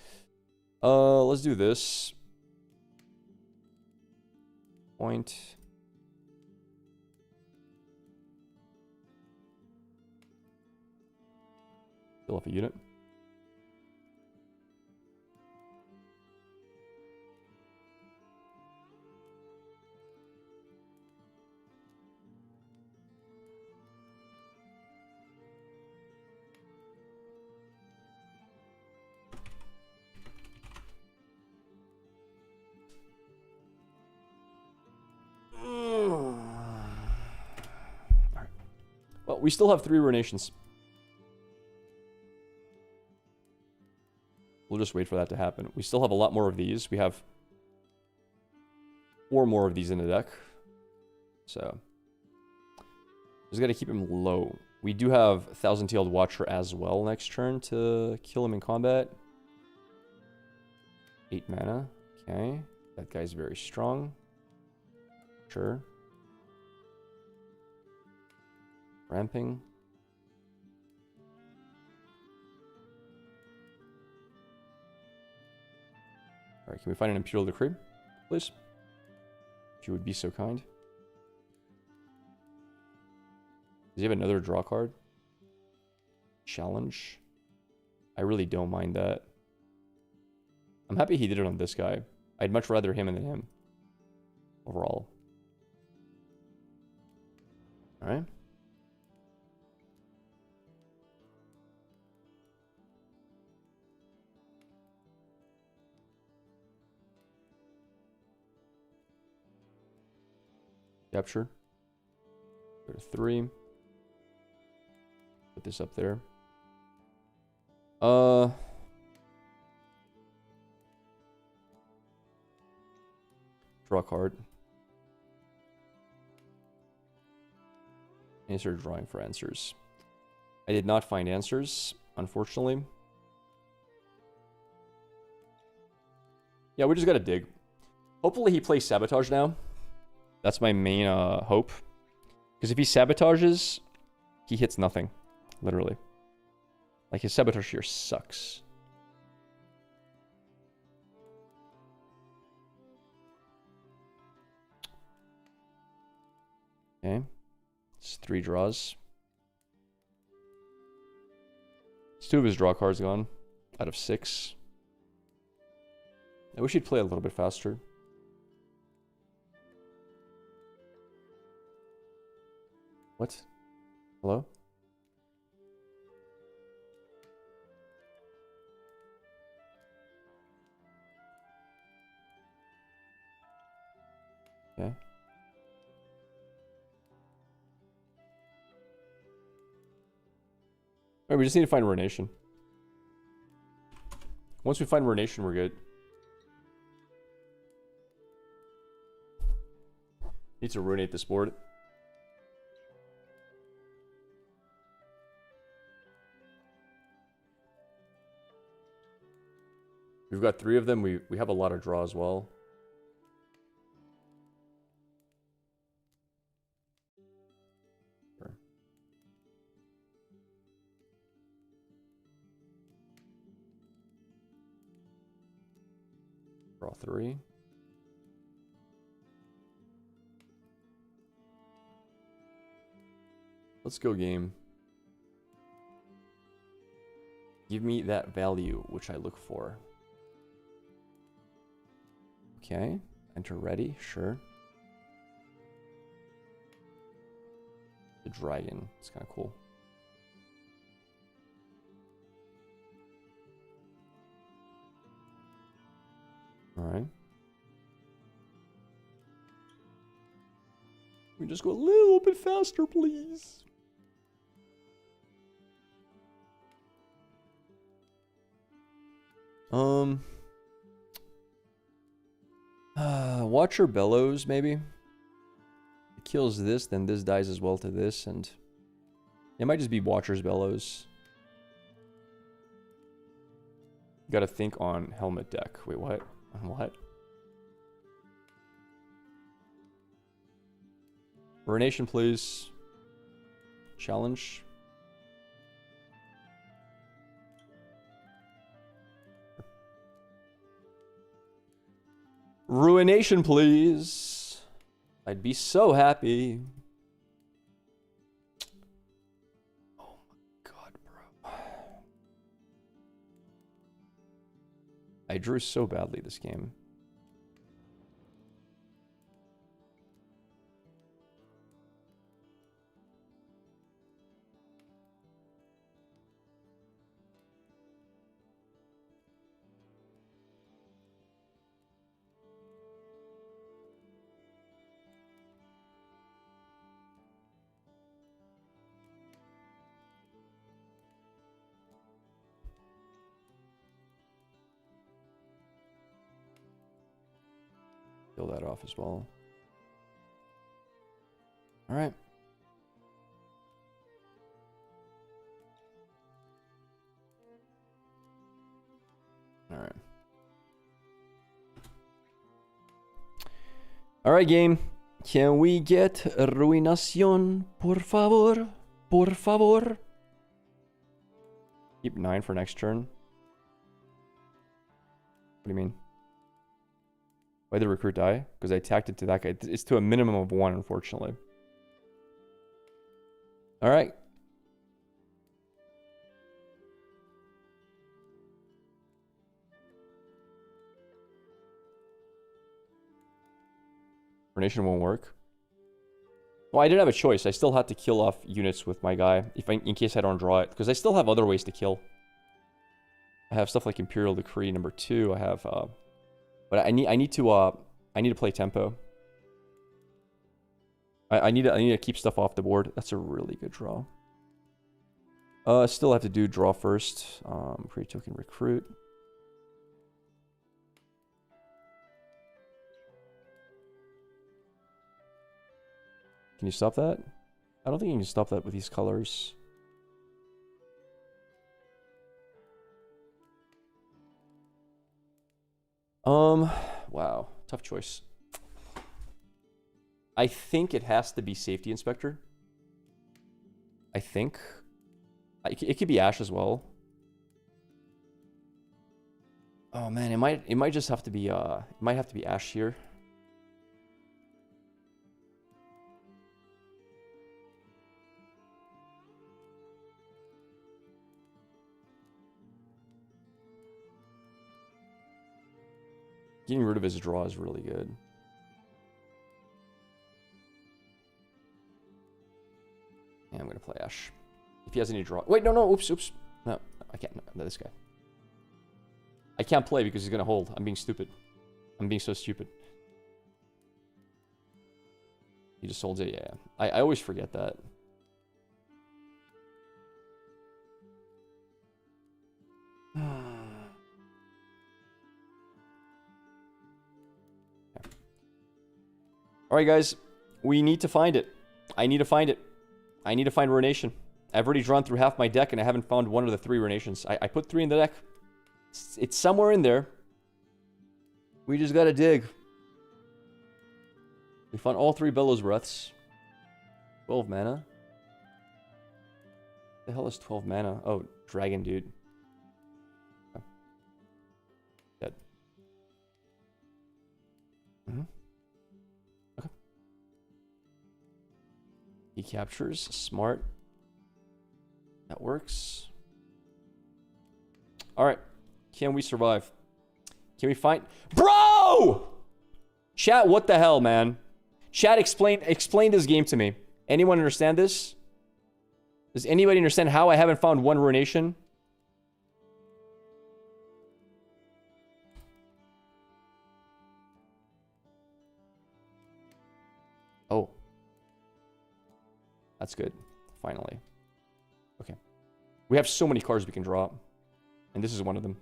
Let's do this. Point. Fill off a unit. Alright. Well, we still have 3 Ruinations. We'll just wait for that to happen. We still have a lot more of these. We have 4 more of these in the deck. So, just gotta keep him low. We do have Thousand-Tailed Watcher as well next turn to kill him in combat. 8 mana. Okay. That guy's very strong. Sure. Ramping. Alright, can we find an Imperial Decree, please? If you would be so kind. Does he have another draw card? Challenge? I really don't mind that. I'm happy he did it on this guy. I'd much rather him than him. Overall. Alright. Capture. Go to 3. Put this up there. Draw a card. And start drawing for answers. I did not find answers, unfortunately. Yeah, we just gotta dig. Hopefully he plays Sabotage now. That's my main hope. Because if he sabotages, he hits nothing. Literally. Like, his Sabotage here sucks. Okay. It's 3 draws. It's 2 of his draw cards gone. Out of 6. I wish he'd play a little bit faster. What? Hello? Okay. Alright, we just need to find Ruination. Once we find Ruination, we're good. Need to ruinate this board. We've got 3 of them. We have a lot of draw as well. Sure. Draw 3. Let's go game. Give me that value which I look for. Okay, enter ready, sure. The dragon, it's kind of cool. Alright. We just go a little bit faster, please. Watcher Bellows, maybe. It kills this, then this dies as well to this, and it might just be Watcher's Bellows. Gotta think on helmet deck. Wait, what? On what? Ruination, please. Challenge. Ruination, please. I'd be so happy. Oh my god, bro. I drew so badly this game. Kill that off as well. All right. All right. All right, game. Can we get Ruinación, por favor? Por favor. Keep 9 for next turn. What do you mean? Why did the recruit die? Because I attacked it to that guy. It's to a minimum of 1, unfortunately. All right. Ruination won't work. Well, I didn't have a choice. I still had to kill off units with my guy in case I don't draw it. Because I still have other ways to kill. I have stuff like Imperial Decree number 2. I have... But I need to play tempo. I need to keep stuff off the board. That's a really good draw. Still have to do draw first. Pre-token recruit. Can you stop that? I don't think you can stop that with these colors. Wow, tough choice. I think it has to be Safety Inspector. I think. It could be Ash as well. Oh man, it might just have to be it might have to be Ash here. Getting rid of his draw is really good. And I'm gonna play Ash. If he has any draw. Wait, no, oops. No, I can't. No, this guy. I can't play because he's gonna hold. I'm being stupid. I'm being so stupid. He just holds it, yeah. I always forget that. Alright guys, we need to find it. I need to find it. I need to find Ruination. I've already drawn through half my deck and I haven't found one of the 3 Ruinations. I put 3 in the deck. It's somewhere in there. We just gotta dig. We found all 3 Bellows Breaths. 12 mana. The hell is 12 mana? Oh, Dragon Dude. Okay. Dead. Okay. He captures. Smart. That works. Alright. Can we survive? Can we find... Bro! Chat, what the hell, man? Chat, explain this game to me. Anyone understand this? Does anybody understand how I haven't found one Ruination? Oh. That's good. Finally. Okay. We have so many cards we can draw. And this is one of them.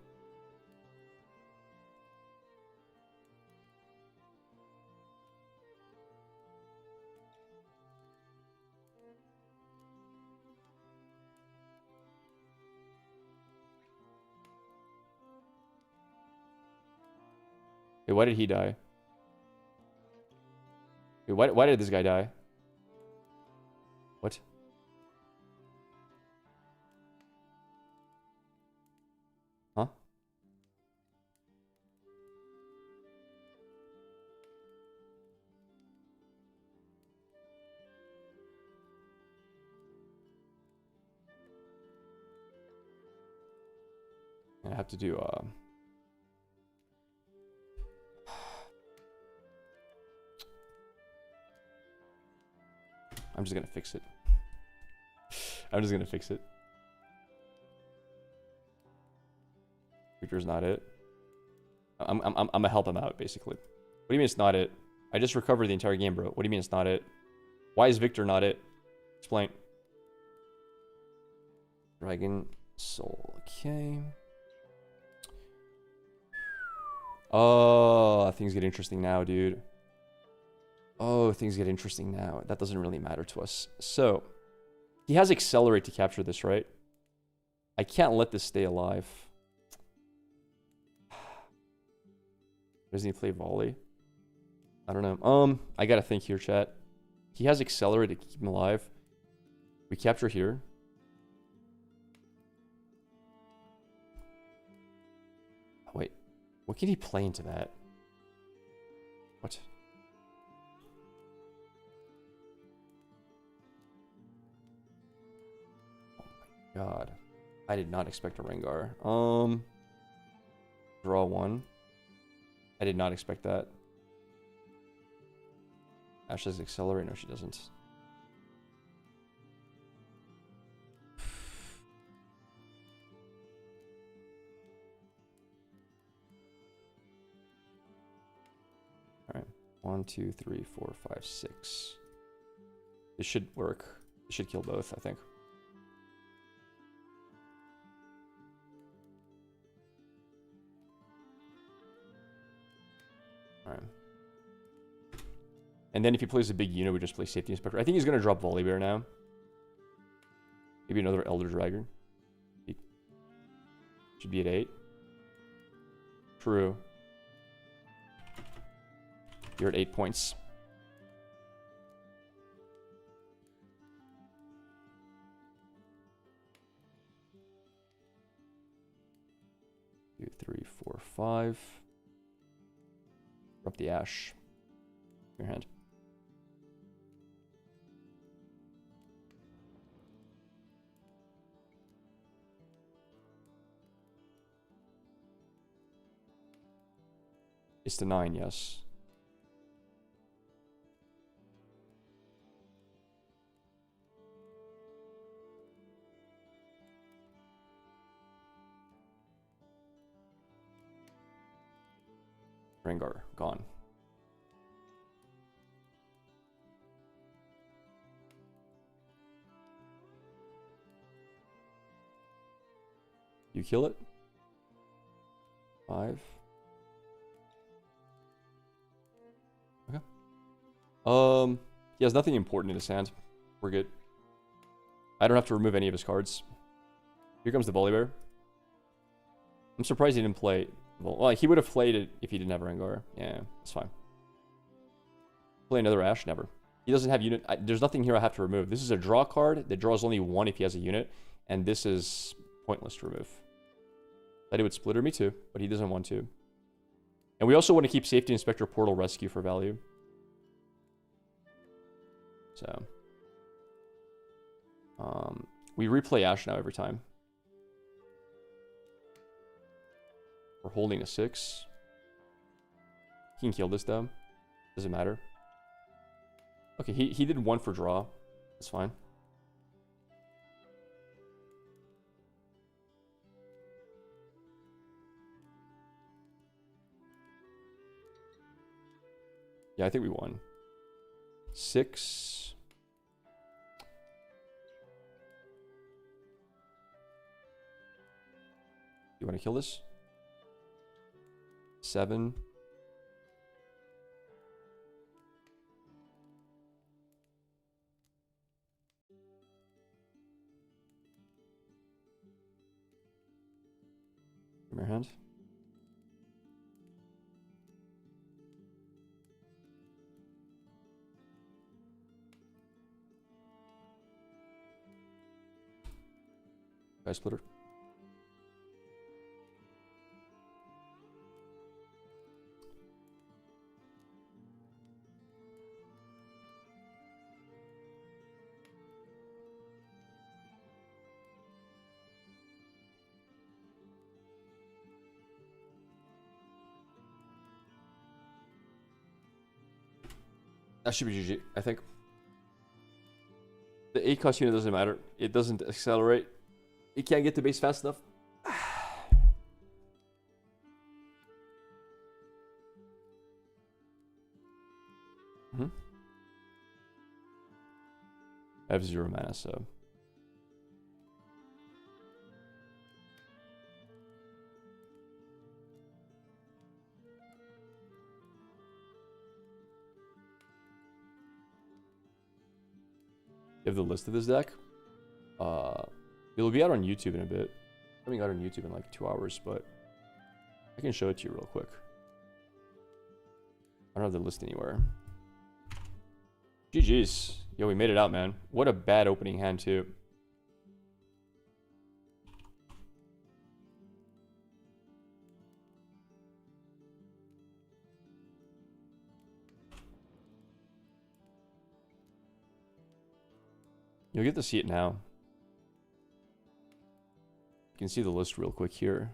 Wait, why did he die? Wait, why did this guy die? What? Huh? I have to do I'm just gonna fix it. I'm just gonna fix it. Victor's not it. I'm gonna help him out, basically. What do you mean it's not it? I just recovered the entire game, bro. What do you mean it's not it? Why is Victor not it? Explain. Dragon Soul. Okay. Oh, things get interesting now, dude. Oh, things get interesting now. That doesn't really matter to us. So, he has Accelerate to capture this, right? I can't let this stay alive. Doesn't he play volley? I don't know. I gotta think here, chat. He has Accelerate to keep him alive. We capture here. Oh, wait. What can he play into that? What? God, I did not expect a Rengar. Draw one. I did not expect that. Ash has Accelerate. No, she doesn't. All right. 1, 2, 3, 4, 5, 6. This should work. This should kill both, I think. Alright. And then if he plays a big unit, we just play Safety Inspector. I think he's going to drop Volibear now. Maybe another Elder Dragon. He should be at 8. True. You're at 8 points. Two, 3, 4, 5. Drop the Ash. Your hand. It's to 9, yes. Rengar, gone. You kill it? 5. Okay. He has nothing important in his hand. We're good. I don't have to remove any of his cards. Here comes the Volibear. I'm surprised he didn't play. Well, he would have played it if he didn't have Rengar. Yeah, it's fine. Play another Ash? Never. He doesn't have unit. There's nothing here I have to remove. This is a draw card that draws only 1 if he has a unit. And this is pointless to remove. That it would splitter me too, but he doesn't want to. And we also want to keep Safety Inspector Portal Rescue for value. So. We replay Ash now every time. We're holding a 6. He can kill this though. Doesn't matter. Okay, he did 1 for draw. That's fine. Yeah, I think we won. 6. You want to kill this? 7. From your hand. Sky Splitter. That should be GG, I think. The 8 cost unit doesn't matter. It doesn't accelerate. It can't get to base fast enough. I have 0 mana, so. You have the list of this deck. It'll be out on YouTube in a bit. Coming out on YouTube in like 2 hours, but I can show it to you real quick. I don't have the list anywhere. GG's. Yo, we made it out, man. What a bad opening hand, too. You'll get to see it now. You can see the list real quick here.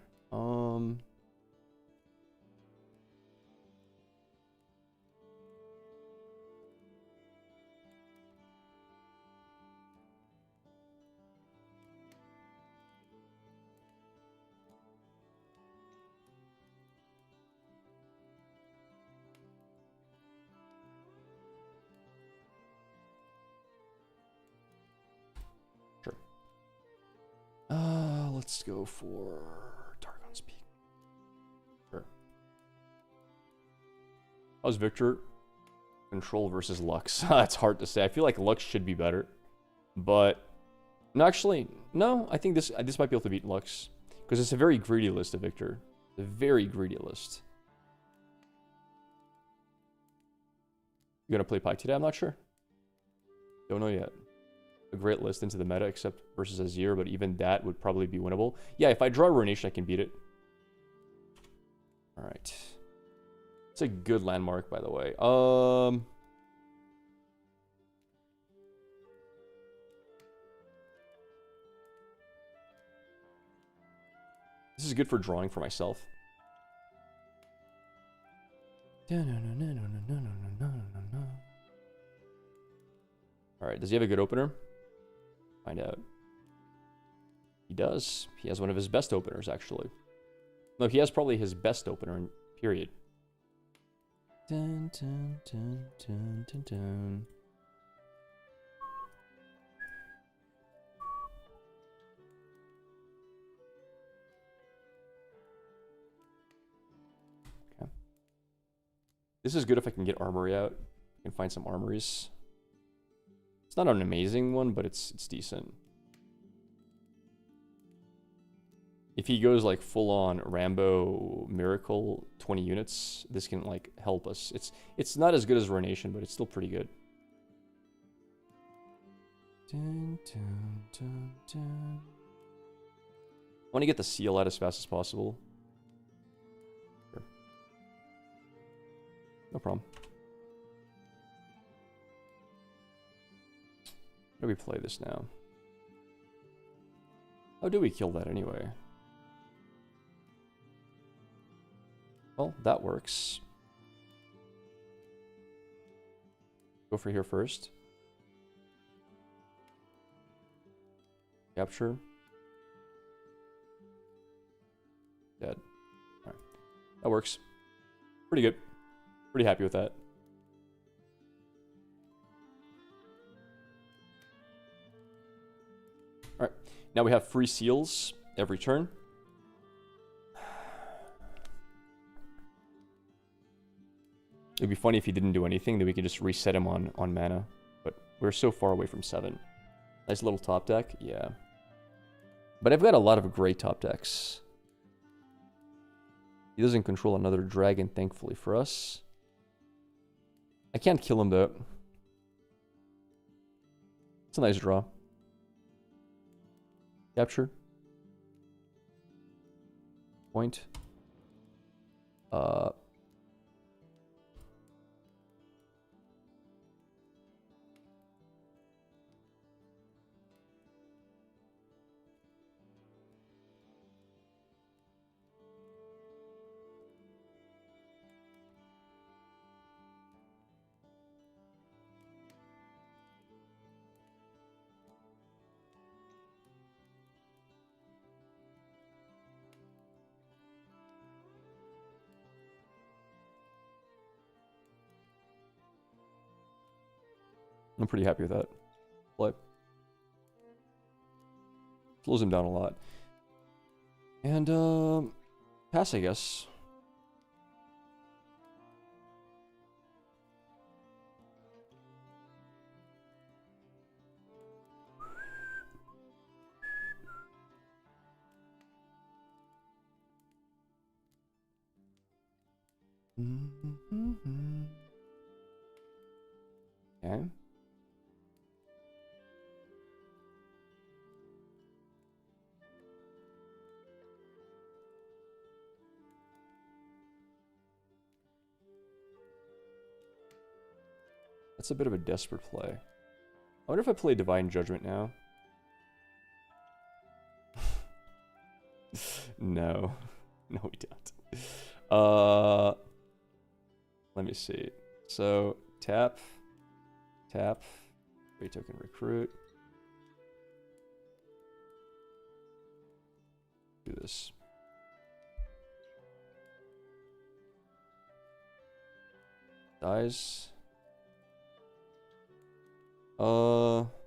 Let's go for Targon's Peak. Sure. How's Victor? Control versus Lux. That's hard to say. I feel like Lux should be better, but no, actually, no. I think this might be able to beat Lux because it's a very greedy list of Victor. A very greedy list. You gonna play Pike today? I'm not sure. Don't know yet. A great list into the meta, except versus Azir, but even that would probably be winnable. Yeah, if I draw Ruination, I can beat it. All right. It's a good landmark, by the way. This is good for drawing for myself. All right, does he have a good opener? Find out. He does. He has one of his best openers, actually. No, he has probably his best opener, in period. Dun, dun, dun, dun, dun, dun. Okay. This is good if I can get Armory out. I can find some armories. It's not an amazing one, but it's decent. If he goes like full on Rambo Miracle 20 units, this can like help us. It's not as good as Ruination, but it's still pretty good. Dun, dun, dun, dun. I want to get the seal out as fast as possible. Sure. No problem. How do we play this now? How do we kill that anyway? Well, that works. Go for here first. Capture. Dead. Alright. That works. Pretty good. Pretty happy with that. Alright. Now we have free seals every turn. It'd be funny if he didn't do anything, then we could just reset him on mana. But we're so far away from 7. Nice little top deck, yeah. But I've got a lot of great top decks. He doesn't control another dragon, thankfully for us. I can't kill him though. It's a nice draw. Capture. point. I'm pretty happy with that play. Slows him down a lot. And, pass, I guess. Okay. That's a bit of a desperate play. I wonder if I play Divine Judgment now. No. No, we don't. Let me see. So, tap. Tap. Free token recruit. Do this. Dies.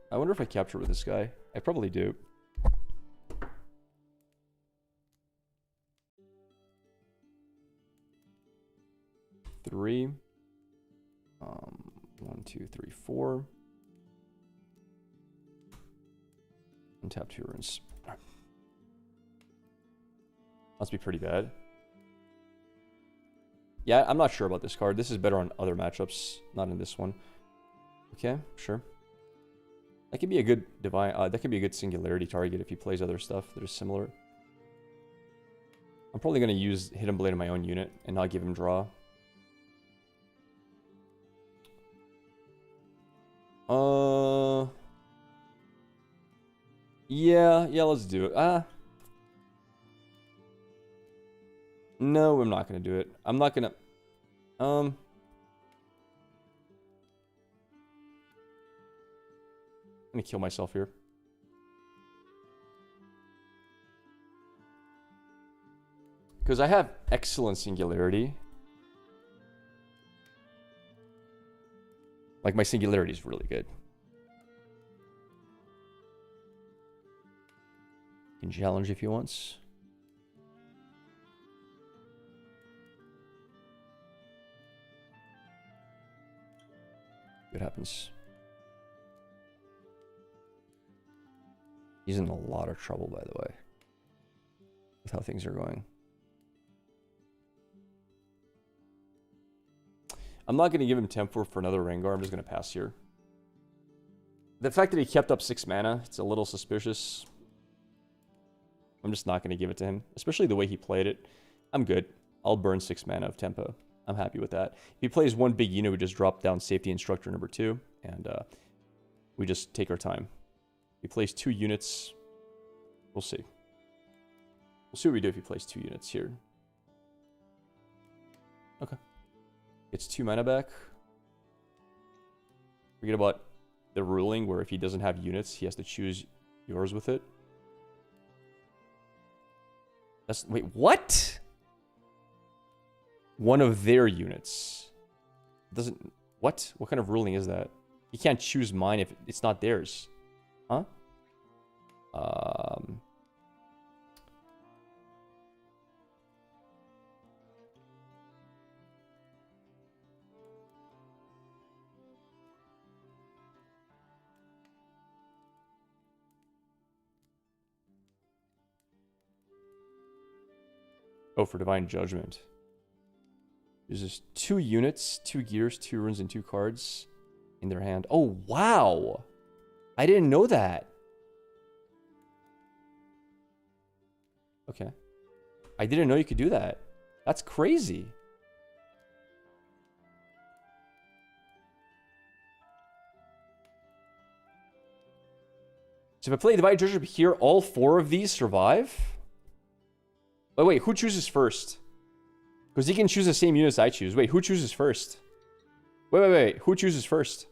I wonder if I capture with this guy. I probably do. Three. 1, 2, 3, 4. Untap 2 runes. Must be pretty bad. Yeah, I'm not sure about this card. This is better on other matchups, not in this one. Okay, sure. That could be a good divine. That could be a good singularity target if he plays other stuff that is similar. I'm probably gonna use Hidden Blade in my own unit and not give him draw. Yeah, let's do it. No, I'm not gonna do it. I'm not gonna. I'm gonna kill myself here. Because I have excellent singularity. Like, my singularity is really good. Can challenge if he wants. What happens? He's in a lot of trouble, by the way, with how things are going. I'm not going to give him Tempo for another Rengar. I'm just going to pass here. The fact that he kept up 6 mana, it's a little suspicious. I'm just not going to give it to him, especially the way he played it. I'm good. I'll burn 6 mana of Tempo. I'm happy with that. If he plays one big unit, we just drop down Safety Instructor number 2, and we just take our time. If he plays 2 units, we'll see. We'll see what we do if he plays 2 units here. Okay. Gets 2 mana back. Forget about the ruling where if he doesn't have units, he has to choose yours with it. That's, wait, what? One of their units. Doesn't, what? What kind of ruling is that? You can't choose mine if it's not theirs. Huh? Oh, for Divine Judgment. There's just 2 units, 2 gears, 2 runes, and 2 cards in their hand. Oh, wow! I didn't know that. Okay. I didn't know you could do that. That's crazy. So if I play Divided Treasure here, all 4 of these survive? Wait, who chooses first? Because he can choose the same units I choose. Wait, who chooses first? Wait. Who chooses first?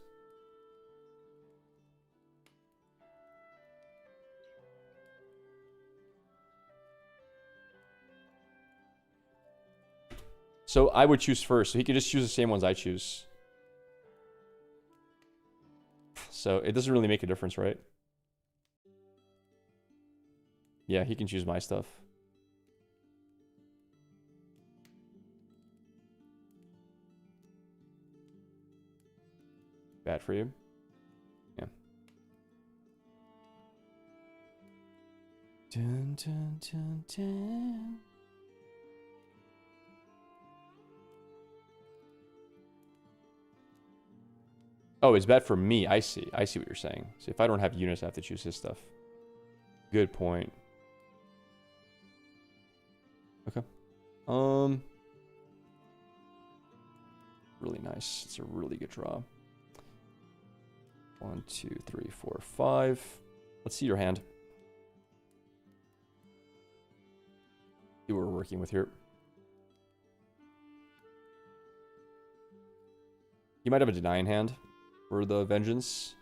So I would choose first, so he could just choose the same ones I choose. So it doesn't really make a difference, right? Yeah, he can choose my stuff. Bad for you? Yeah. Dun, dun, dun, dun. Oh, it's bad for me. I see. I see what you're saying. So if I don't have units, I have to choose his stuff. Good point. Okay. Really nice. It's a really good draw. 1, 2, 3, 4, 5. Let's see your hand. See what we're working with here. You might have a denying hand for the vengeance.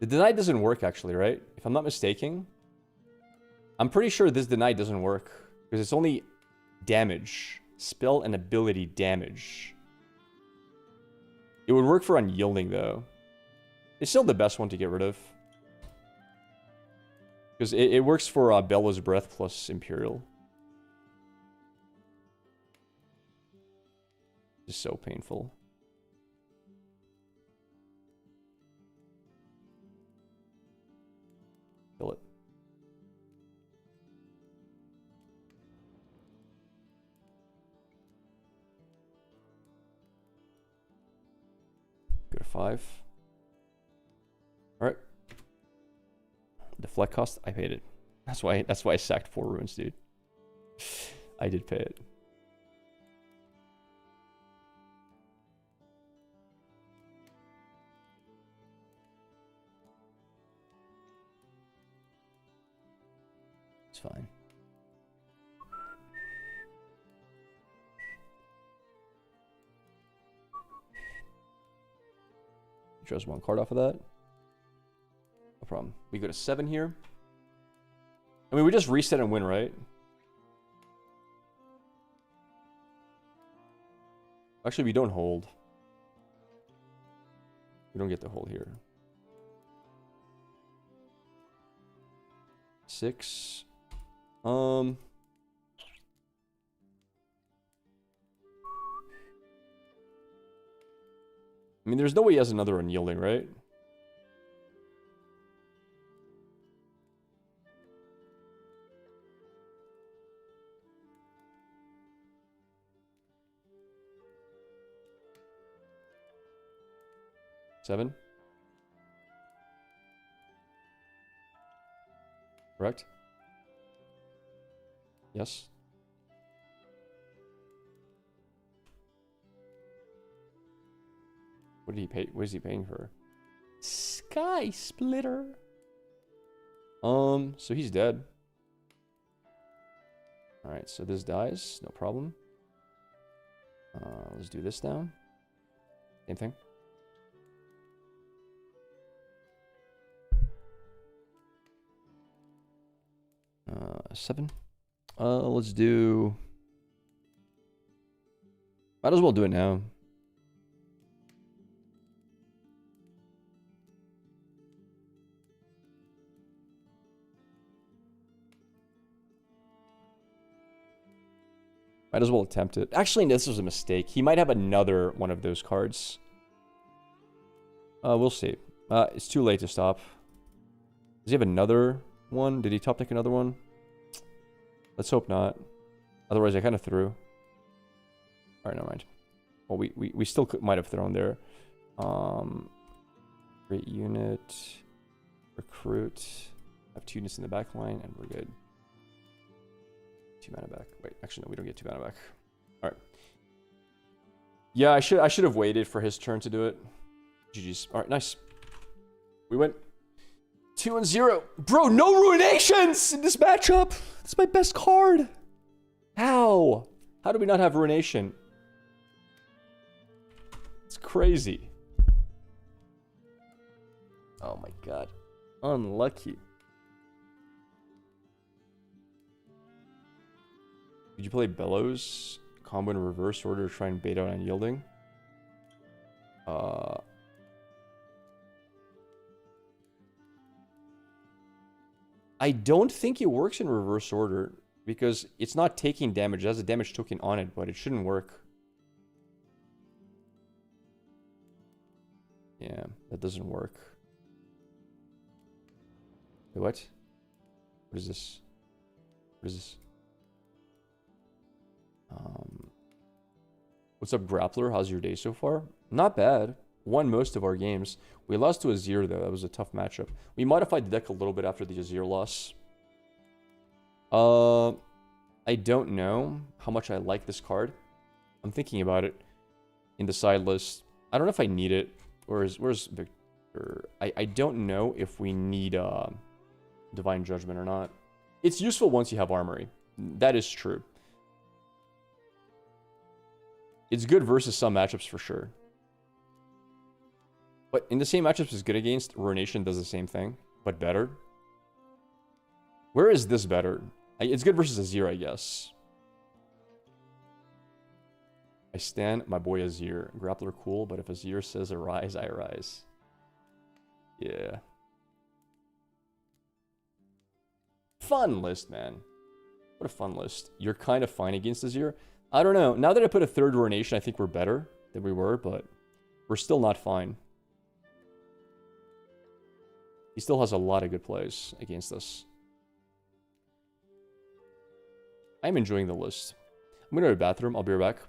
The deny doesn't work actually, right? If I'm not mistaken. I'm pretty sure this deny doesn't work. Because it's only damage. Spell and ability damage. It would work for unyielding though. It's still the best one to get rid of. Because it works for Bellows Breath plus Imperial. It's so painful. Kill it. Go to 5. Alright. Deflect cost, I paid it. That's why I sacked 4 ruins, dude. I did pay it. It's fine. Just 1 card off of that. No problem. We go to 7 here. I mean, we just reset and win, right? Actually, we don't hold. We don't get to hold here. 6. I mean, there's no way he has another unyielding, right? Seven? Correct? Yes. What did he pay? What is he paying for? Sky Splitter. So he's dead. Alright, so this dies, no problem. Let's do this now. Same thing. Seven. Let's do... Might as well do it now. Might as well attempt it. Actually, this was a mistake. He might have another one of those cards. We'll see. It's too late to stop. Does he have another one? Did he top deck another one? Let's hope not. Otherwise, I kind of threw. Alright, never mind. Well, we still might have thrown there. 3, Great unit. Recruit. Have 2 units in the back line, and we're good. 2 mana back. Wait, actually, no, we don't get 2 mana back. Alright. Yeah, I should have waited for his turn to do it. GG's. Alright, nice. We win. 2-0. Bro, no ruinations in this matchup. That's my best card. How? How do we not have ruination? It's crazy. Oh my god. Unlucky. Did you play Bellows? Combo in reverse order to try and bait out unyielding? I don't think it works in reverse order because it's not taking damage. It has a damage token on it, but it shouldn't work. Yeah, that doesn't work. Wait, what? What is this? What is this? What's up, Grappler? How's your day so far? Not bad. Won most of our games. We lost to Azir, though. That was a tough matchup. We modified the deck a little bit after the Azir loss. I don't know how much I like this card. I'm thinking about it in the side list. I don't know if I need it. Where's Victor? I don't know if we need Divine Judgment or not. It's useful once you have Armory. That is true. It's good versus some matchups for sure. But in the same matchups it's good against, Ruination does the same thing, but better. Where is this better? It's good versus Azir, I guess. I stand my boy Azir. Grappler cool, but if Azir says arise, I rise. Yeah. Fun list, man. What a fun list. You're kind of fine against Azir. I don't know. Now that I put a third Ruination, I think we're better than we were, but we're still not fine. He still has a lot of good plays against us. I'm enjoying the list. I'm going to the bathroom. I'll be right back.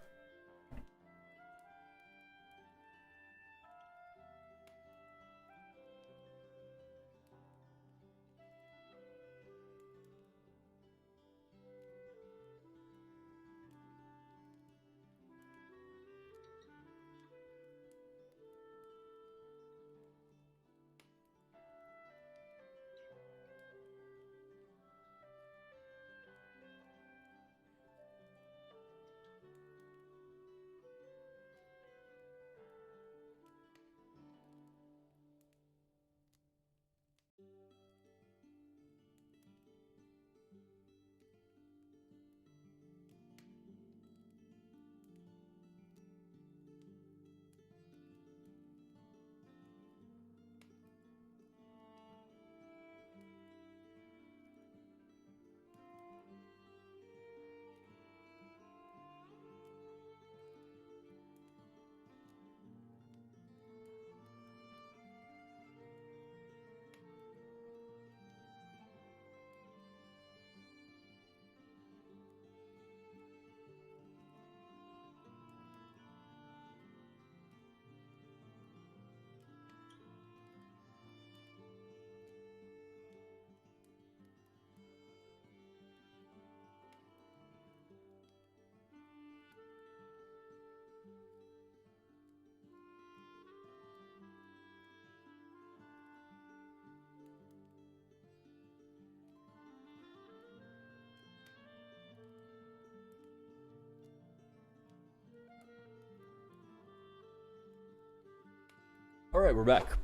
All right, we're back.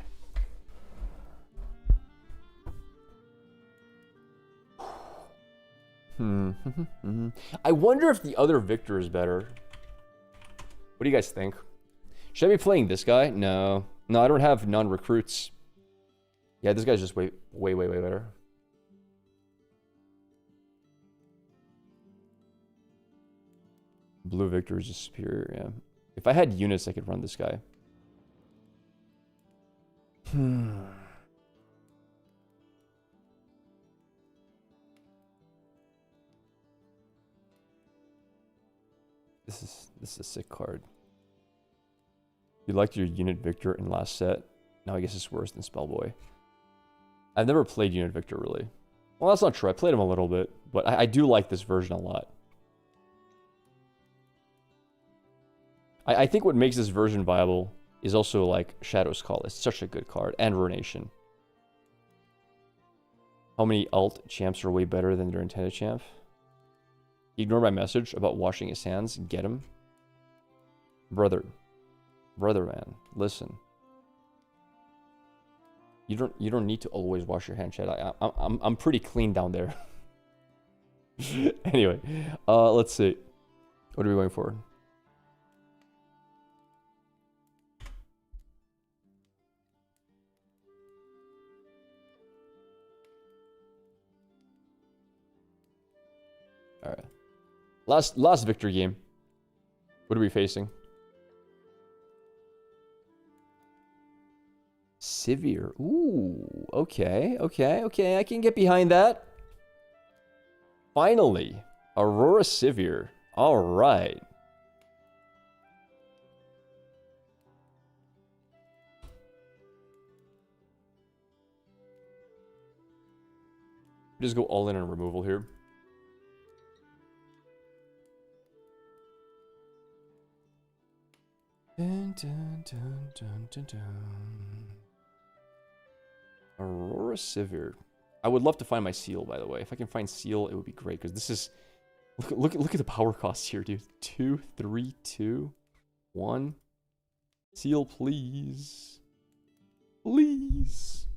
I wonder if the other Victor is better. What do you guys think? Should I be playing this guy? No. No, I don't have non-recruits. Yeah, this guy's just way better. Blue Victor is just superior, yeah. If I had units, I could run this guy. This is a sick card. You liked your unit Victor in last set. No, I guess it's worse than Spellboy. I've never played Unit Victor, really. Well, that's not true. I played him a little bit, but I do like this version a lot. I think what makes this version viable is also, like, Shadow's Call. It's such a good card. And Ruination. How many alt champs are way better than their intended champ? Ignore my message about washing his hands. Get him. Brother, man, listen. You don't need to always wash your hand, Chad. I'm pretty clean down there. Anyway, let's see. What are we going for? All right. Last victory game. What are we facing? Sivir. Ooh, okay. I can get behind that. Finally, Aurora Sivir. All right. Just go all in on removal here. Dun, dun, dun, dun, dun, dun. Aurora Sivir. I would love to find my seal, by the way. If I can find seal, it would be great, because this is... Look at the power costs here, dude. 2, 3, 2, 1. Seal, please. Please.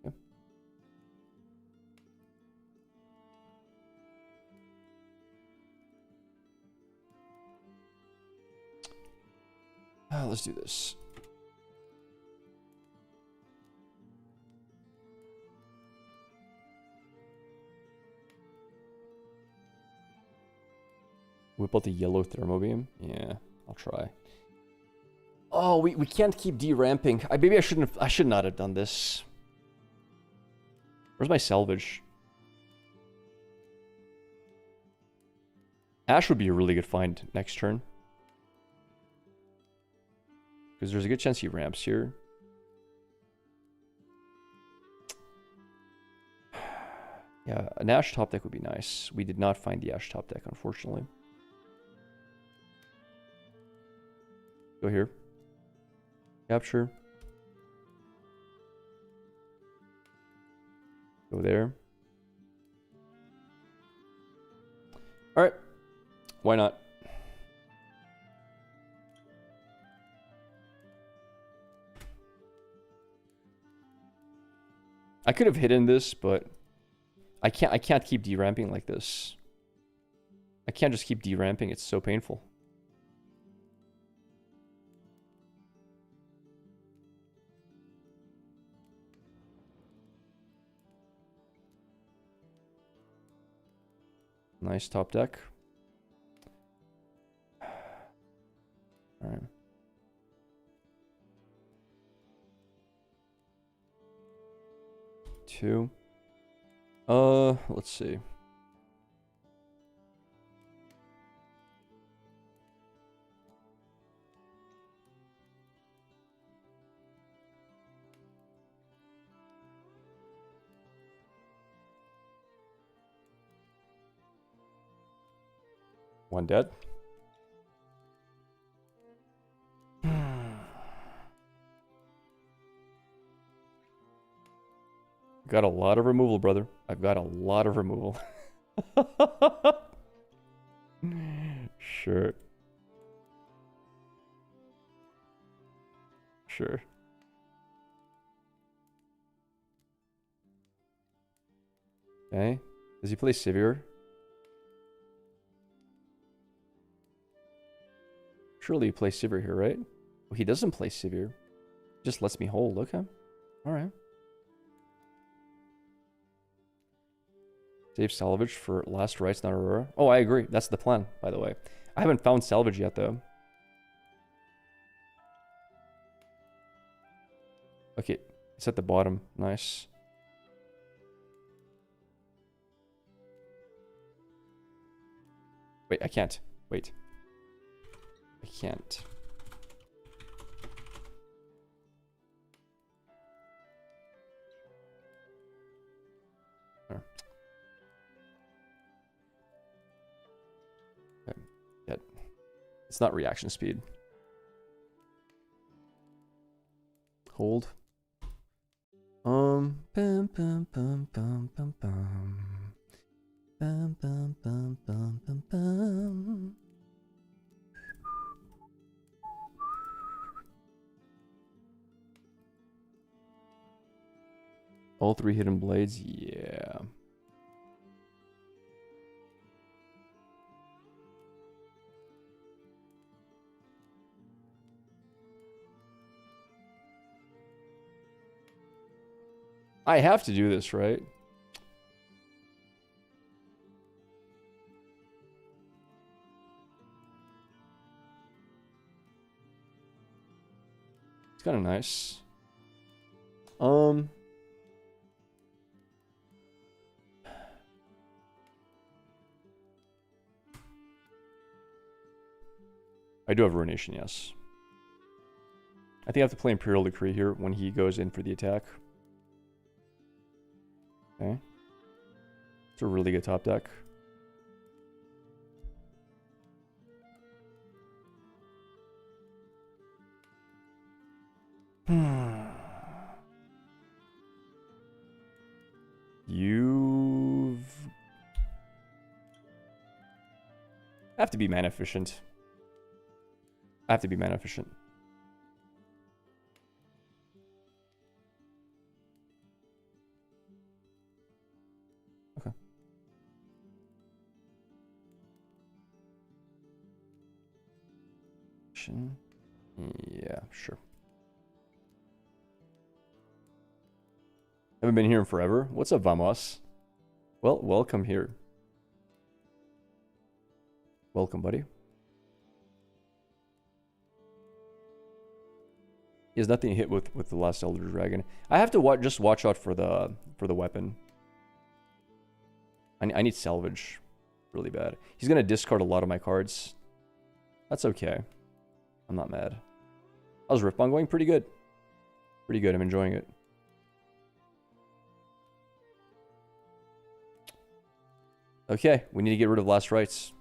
Okay. Let's do this. Whip out the yellow thermobeam? Yeah, I'll try. Oh, we can't keep deramping. Maybe I should not have done this. Where's my salvage? Ash would be a really good find next turn. Because there's a good chance he ramps here. Yeah, an Ash top deck would be nice. We did not find the Ash top deck, unfortunately. Go here. Capture. Go there. Alright. Why not? I could have hidden this, but I can't keep deramping like this. I can't just keep deramping, it's so painful. Nice top deck. All right. Two. Let's see. One dead. Got a lot of removal, brother. I've got a lot of removal. Sure. Sure. Okay. Does he play Sivir? Surely he plays Sivir here, right? Well, he doesn't play Sivir. Just lets me hold. Okay. Alright. Save salvage for last rites, not Aurora. Oh, I agree. That's the plan, by the way. I haven't found salvage yet, though. Okay, it's at the bottom. Nice. Wait, I can't. Wait. I can't. Okay. Yeah. It's not reaction speed. Hold. Bum bum bum bum bum bum. Bum bum bum bum bum bum. All 3 hidden blades, yeah. I have to do this, right? It's kind of nice. I do have Ruination, yes. I think I have to play Imperial Decree here when he goes in for the attack. Okay. It's a really good top deck. You've... I have to be mana efficient. I have to be mana efficient. Okay. Yeah, sure. Haven't been here in forever. What's up, Vamos? Well, welcome here. Welcome, buddy. He has nothing to hit with the last Elder Dragon. I have to just watch out for the weapon. I need salvage really bad. He's gonna discard a lot of my cards. That's okay. I'm not mad. How's Ripon going? Pretty good. Pretty good. I'm enjoying it. Okay, we need to get rid of last rites.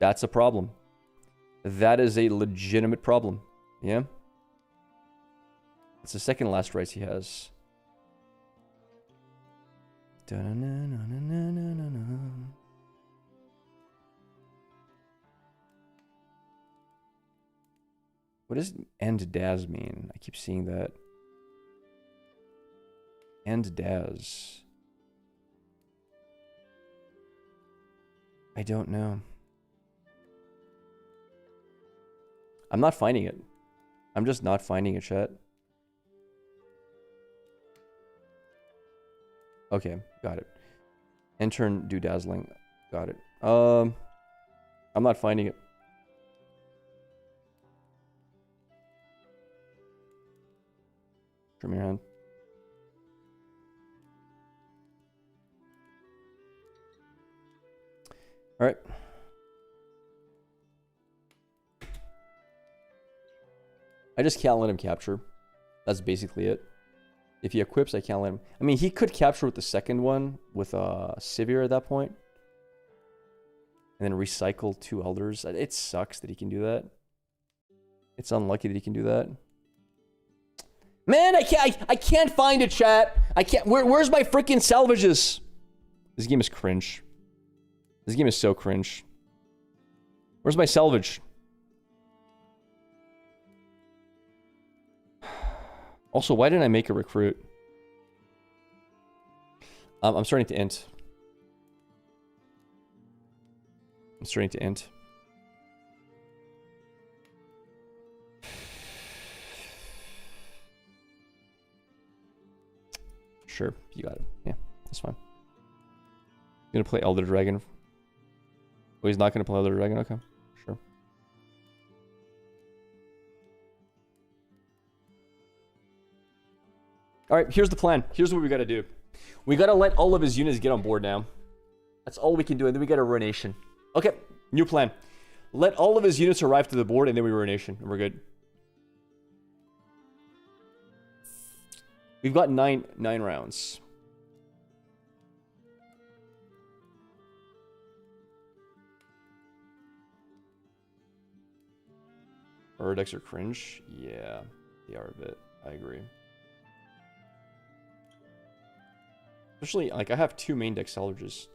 That's a problem. That is a legitimate problem. Yeah? It's the second last rites he has. What does end Daz mean? I keep seeing that. End Daz. I don't know. I'm not finding it. I'm just not finding it, chat. Okay, got it. Intern do dazzling. Got it. I'm not finding it. From your hand. All right. I just can't let him capture. That's basically it. If he equips, I can't let him. I mean, he could capture with the second one with Sivir at that point. And then recycle 2 Elders. It sucks that he can do that. It's unlucky that he can do that. Man, I can't find it, chat. I can't. Where's my freaking salvages? This game is cringe. This game is so cringe. Where's my salvage? Also, why didn't I make a recruit? I'm starting to int. I'm starting to int. Sure, you got it. Yeah, that's fine. Gonna play Elder Dragon. Oh, he's not gonna play Elder Dragon? Okay, sure. Alright, here's the plan. Here's what we gotta do. We gotta let all of his units get on board now. That's all we can do, and then we get a Ruination. Okay, New plan. Let all of his units arrive to the board, and then we ruination, and we're good. We've got nine rounds. Our decks are cringe. Yeah, they are a bit. I agree. Especially, like, I have 2 main deck salvages.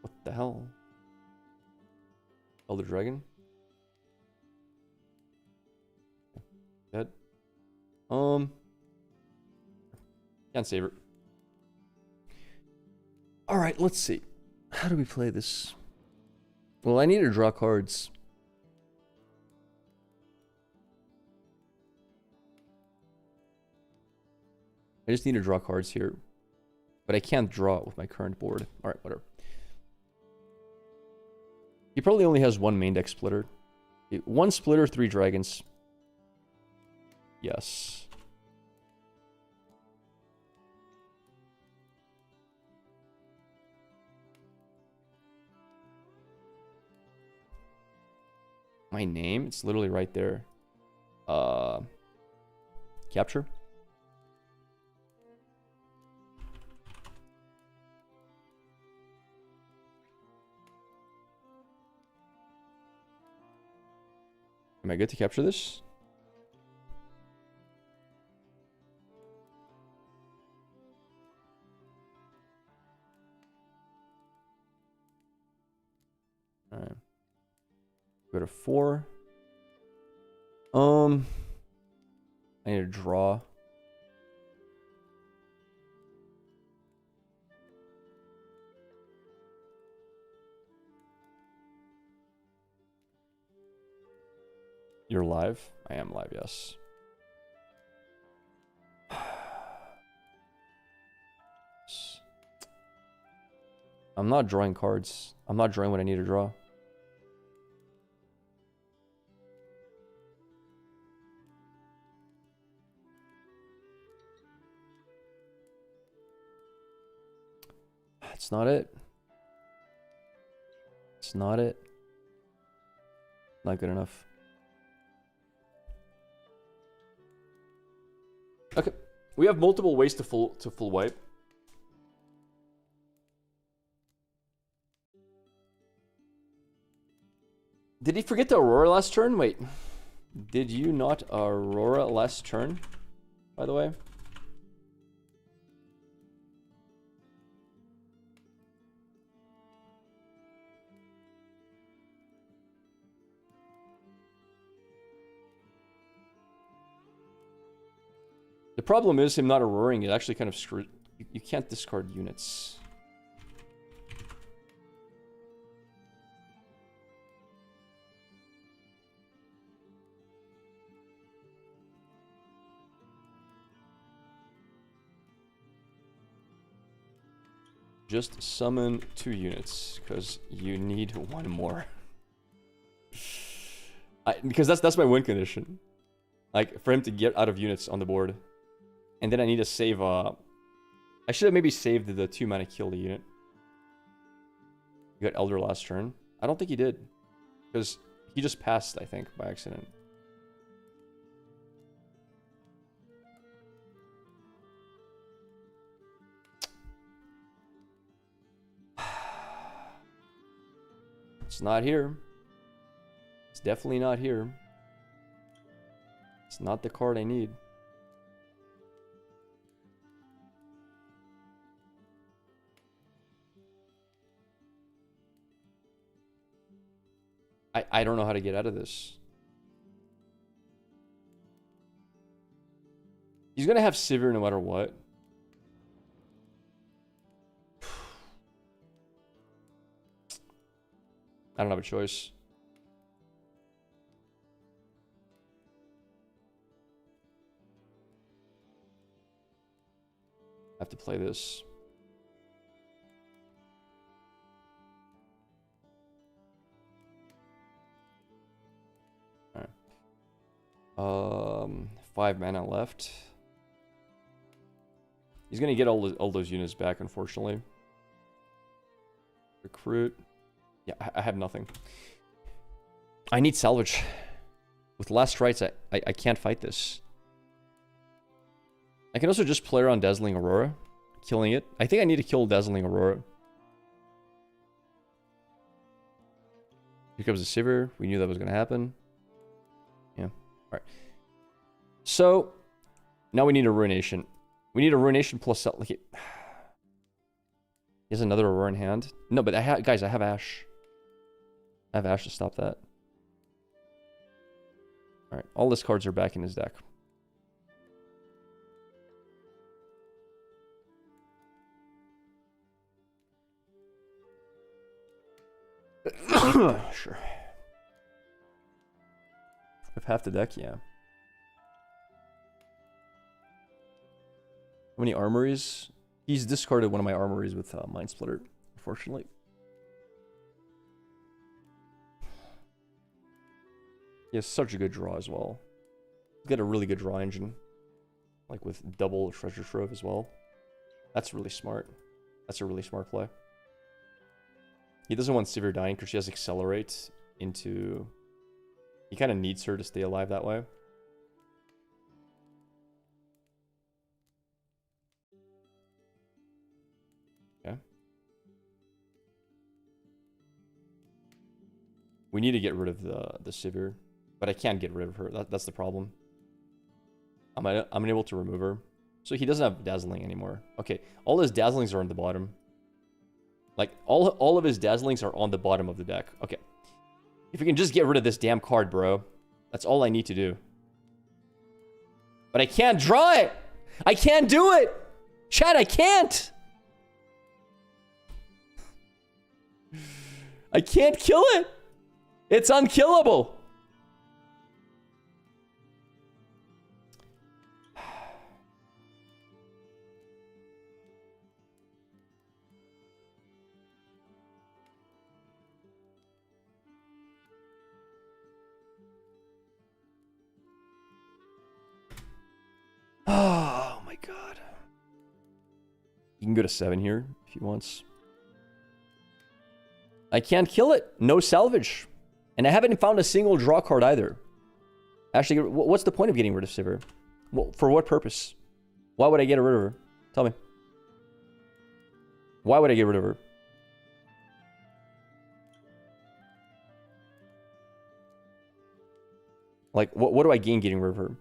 What the hell? Elder Dragon? Dead. Can't save her. Alright, let's see. How do we play this? Well, I need to draw cards. I just need to draw cards here. But I can't draw it with my current board. Alright, whatever. He probably only has 1 main deck splitter. 1 splitter, 3 dragons. Yes. My name? It's literally right there. Capture? Am I good to capture this? Alright. Go to 4. I need to draw. You're live? I am live, yes. I'm not drawing cards. I'm not drawing what I need to draw. It's not it. It's not it. Not good enough. Okay, we have multiple ways to full wipe. Did he forget the Aurora last turn? Wait, did you not Aurora last turn? By the way, the problem is him not Auroring. It actually kind of screwed. You can't discard units. Just summon 2 units, because you need 1 more. Because that's my win condition. Like, for him to get out of units on the board. And then I need to save, I should have maybe saved the 2 mana kill the unit. You got Elder last turn. I don't think he did. Because he just passed, I think, by accident. It's not here. It's definitely not here. It's not the card I need. I don't know how to get out of this. He's gonna have Sivir no matter what. I don't have a choice. I have to play this. Alright. 5 mana left. He's gonna get all those units back, unfortunately. Recruit. Yeah, I have nothing. I need salvage. With last rights, I can't fight this. I can also just play around Dazzling Aurora, killing it. I think I need to kill Dazzling Aurora. Here comes the Sivir. We knew that was going to happen. Yeah. Alright. So, now we need a Ruination. We need a Ruination plus... Like it... He has another Aurora in hand. No, but guys, I have Ash. I have Ash to stop that. Alright, all his cards are back in his deck. Sure. With half the deck, yeah. How many armories? He's discarded one of my armories with Mind Splitter, unfortunately. He has such a good draw as well. He's got a really good draw engine. Like with double Treasure Trove as well. That's really smart. That's a really smart play. He doesn't want Sivir dying because she has Accelerate into... He kind of needs her to stay alive that way. Okay. We need to get rid of the Sivir. But I can't get rid of her. That's the problem. I'm unable to remove her. So he doesn't have Dazzling anymore. Okay, all his Dazzlings are on the bottom. Like, all of his Dazzlings are on the bottom of the deck. Okay. If we can just get rid of this damn card, bro. That's all I need to do. But I can't draw it! I can't do it! Chat, I can't! I can't kill it! It's unkillable! Oh my god. He can go to 7 here if he wants. I can't kill it. No salvage. And I haven't found a single draw card either. Actually, what's the point of getting rid of Sivir? Well, for what purpose? Why would I get rid of her? Tell me. Why would I get rid of her? Like, what do I gain getting rid of her?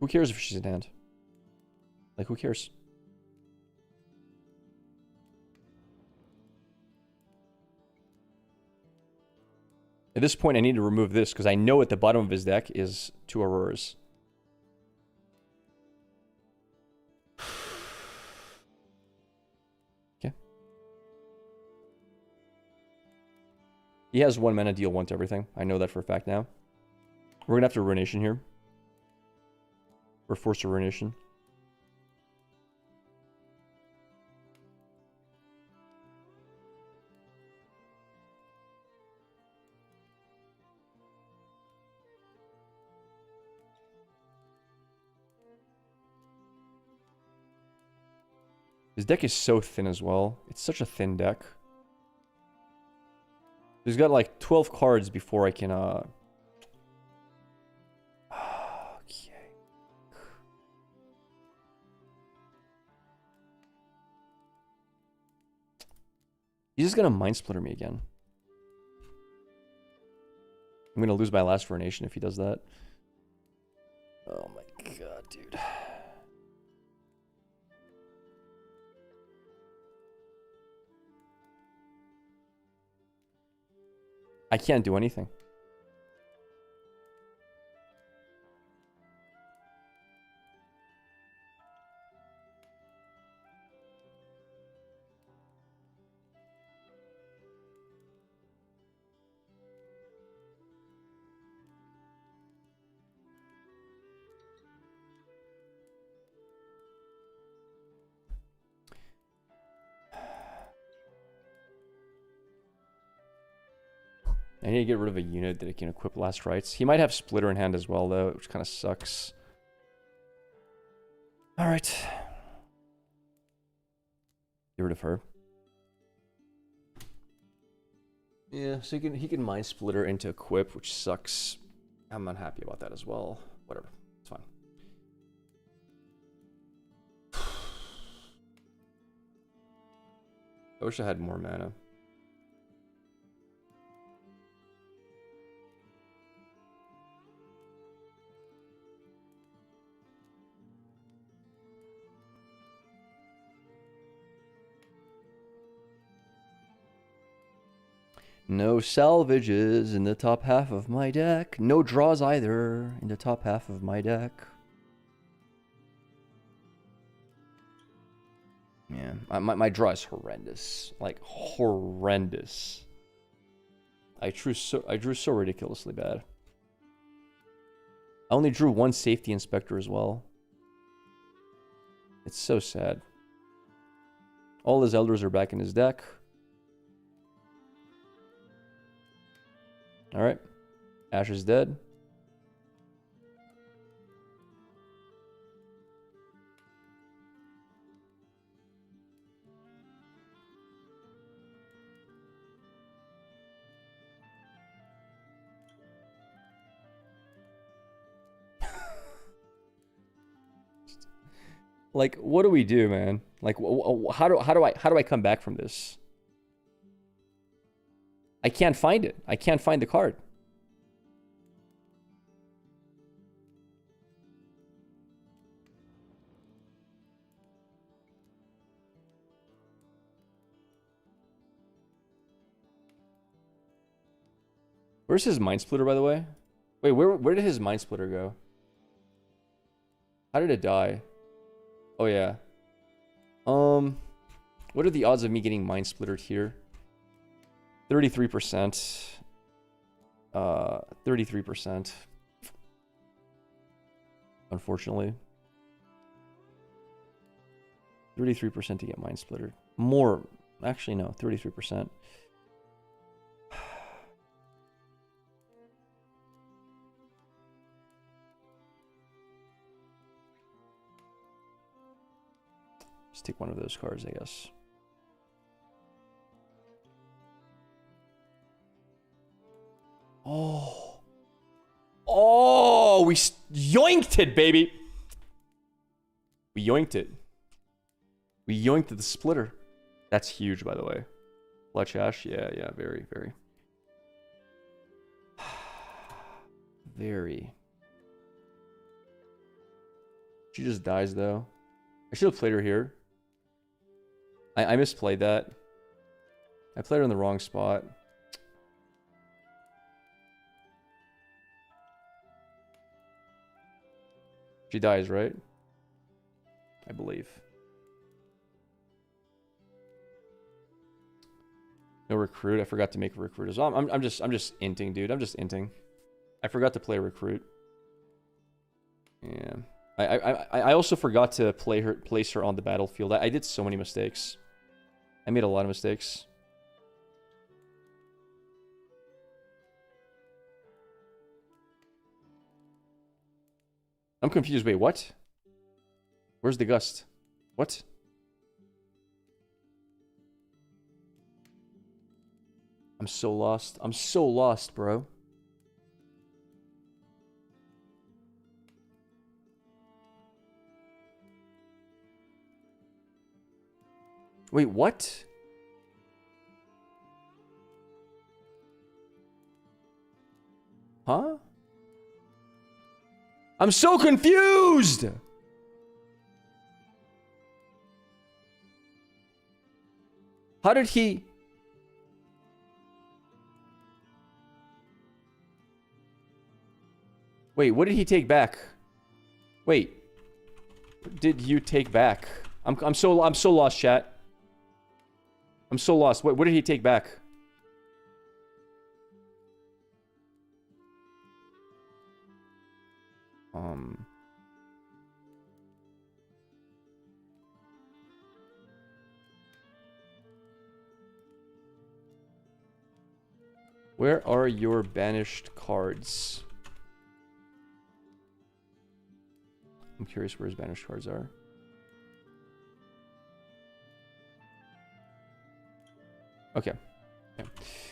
Who cares if she's in hand? Like, who cares? At this point, I need to remove this because I know at the bottom of his deck is 2 Auroras. Okay. He has 1 mana, deal 1 to everything. I know that for a fact now. We're going to have to Ruination here. Or Force of Ruination. His deck is so thin as well. It's such a thin deck. He's got like 12 cards before I can He's just gonna Mind Splitter me again. I'm gonna lose my last Ruination if he does that. Oh my god, dude. I can't do anything. I need to get rid of a unit that can equip last rights. He might have Splitter in hand as well, though, which kind of sucks. All right. Get rid of her. Yeah, so he can mind splitter into equip, which sucks. I'm unhappy about that as well. Whatever, it's fine. I wish I had more mana. No salvages in the top half of my deck. No draws either in the top half of my deck. Yeah, my draw is horrendous. Like, horrendous. I drew so ridiculously bad. I only drew one safety inspector as well. It's so sad. All his elders are back in his deck. Alright. Ash is dead. Like, what do we do, man? Like, how do I come back from this? I can't find it. I can't find the card. Where's his Mind Splitter, by the way? Wait, where did his Mind Splitter go? How did it die? Oh, yeah. What are the odds of me getting Mind Splittered here? 33%. 33%. Unfortunately. 33% to get Mind Splittered. More. Actually, no. 33%. Just take one of those cards, I guess. Oh. Oh, we yoinked it, baby. We yoinked it. We yoinked the splitter. That's huge, by the way. Fletch Ash, yeah, very, very. Very. She just dies, though. I should have played her here. I misplayed that. I played her in the wrong spot. She dies, right? I believe. No recruit. I forgot to make a recruit as well. I'm just inting, dude. I'm just inting. I forgot to play a recruit. Yeah. I also forgot to place her on the battlefield. I did so many mistakes. I made a lot of mistakes. I'm confused. Wait, what? Where's the gust? What? I'm so lost. I'm so lost, bro. Wait, what? Huh? I'm so confused! How did he... Wait, what did he take back? Wait. What did you take back? I'm so lost, chat. I'm so lost. What did he take back? Where are your banished cards? I'm curious where his banished cards are. Okay. Okay.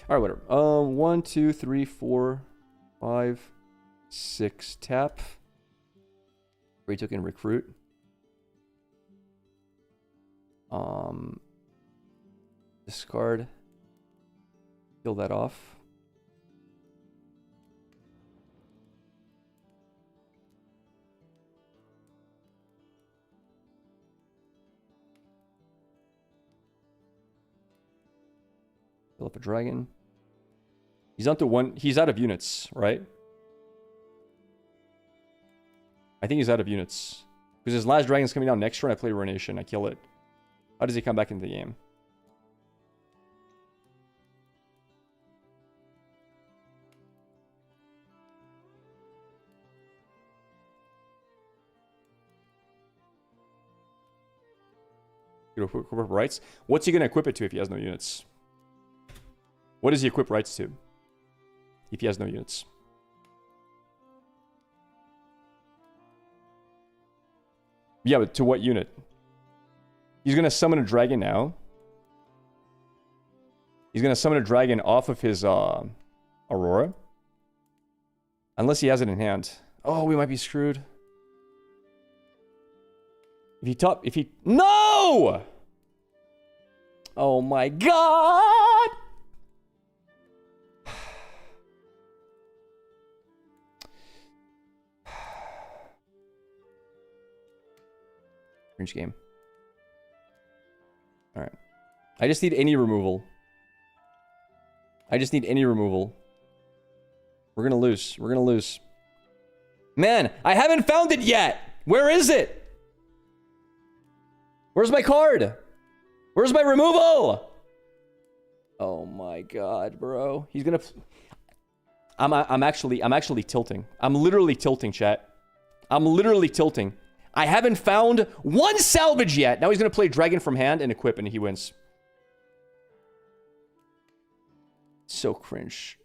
All right, whatever. 1, 2, 3, 4, 5, 6. Tap. Free token recruit. Discard. Kill that off. Kill up a dragon. He's down to 1. He's out of units, right? I think he's out of units. Because his last dragon's coming down next turn. I play Ruination. I kill it. How does he come back into the game? Equip rights. What's he going to equip it to if he has no units? What does he equip rights to if he has no units? Yeah, but to what unit? He's going to summon a dragon now. He's going to summon a dragon off of his Aurora. Unless he has it in hand. Oh, we might be screwed. If he... No! Oh my god! Cringe game. Alright. I just need any removal. I just need any removal. We're gonna lose. We're gonna lose. Man, I haven't found it yet! Where is it? Where's my card? Where's my removal? Oh my god, bro. He's gonna... I'm actually tilting. I'm literally tilting, chat. I'm literally tilting. I haven't found one salvage yet. Now he's gonna play dragon from hand and equip, and he wins. So cringe.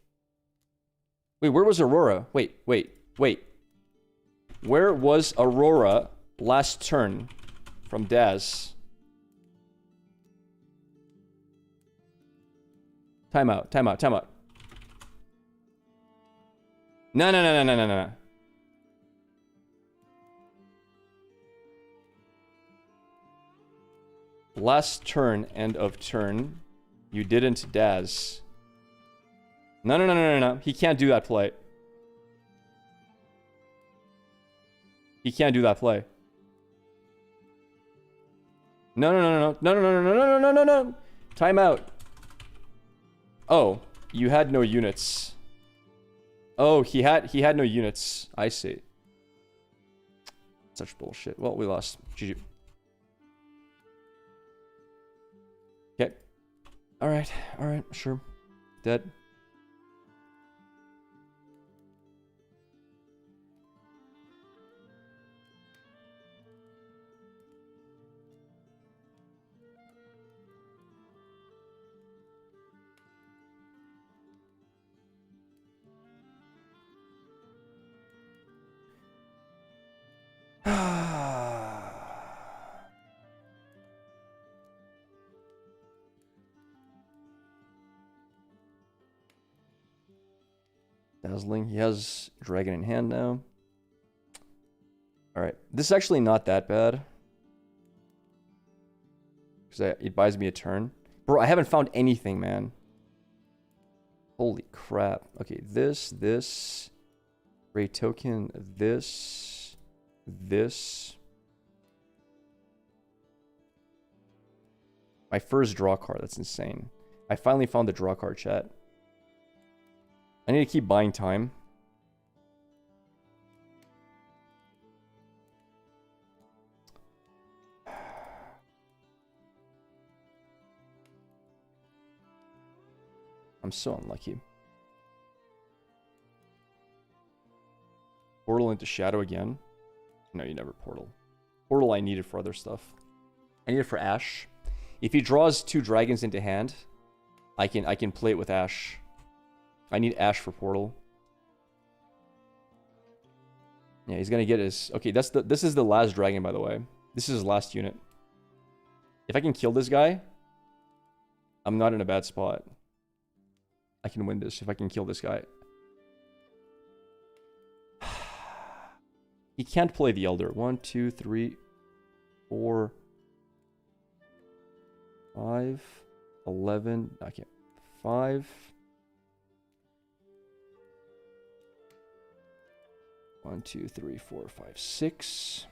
Wait, where was Aurora? Wait. Where was Aurora last turn from Daz? Timeout. No. Last turn, end of turn. You didn't Daz. No. He can't do that play. He can't do that play. No. Timeout. Oh, you had no units. Oh, he had no units. I see. Such bullshit. Well, we lost. GG. Okay. Alright, sure. Dead. Dazzling. He has dragon in hand now. Alright. This is actually not that bad. Because it buys me a turn. Bro, I haven't found anything, man. Holy crap. Okay, this. Ray token, this. My first draw card. That's insane. I finally found the draw card, chat. I need to keep buying time. I'm so unlucky. Portal into Shadow again? No, you never portal. Portal I needed for other stuff. I need it for Ash. If he draws 2 dragons into hand, I can play it with Ash. I need Ash for portal. Yeah, he's gonna get his... Okay, this is the last dragon, by the way. This is his last unit. If I can kill this guy... I'm not in a bad spot. I can win this if I can kill this guy. He can't play the Elder. 1, 2, 3, 4, 5, 11. I can't. 5. 1, 2, 3, 4, 5, 6.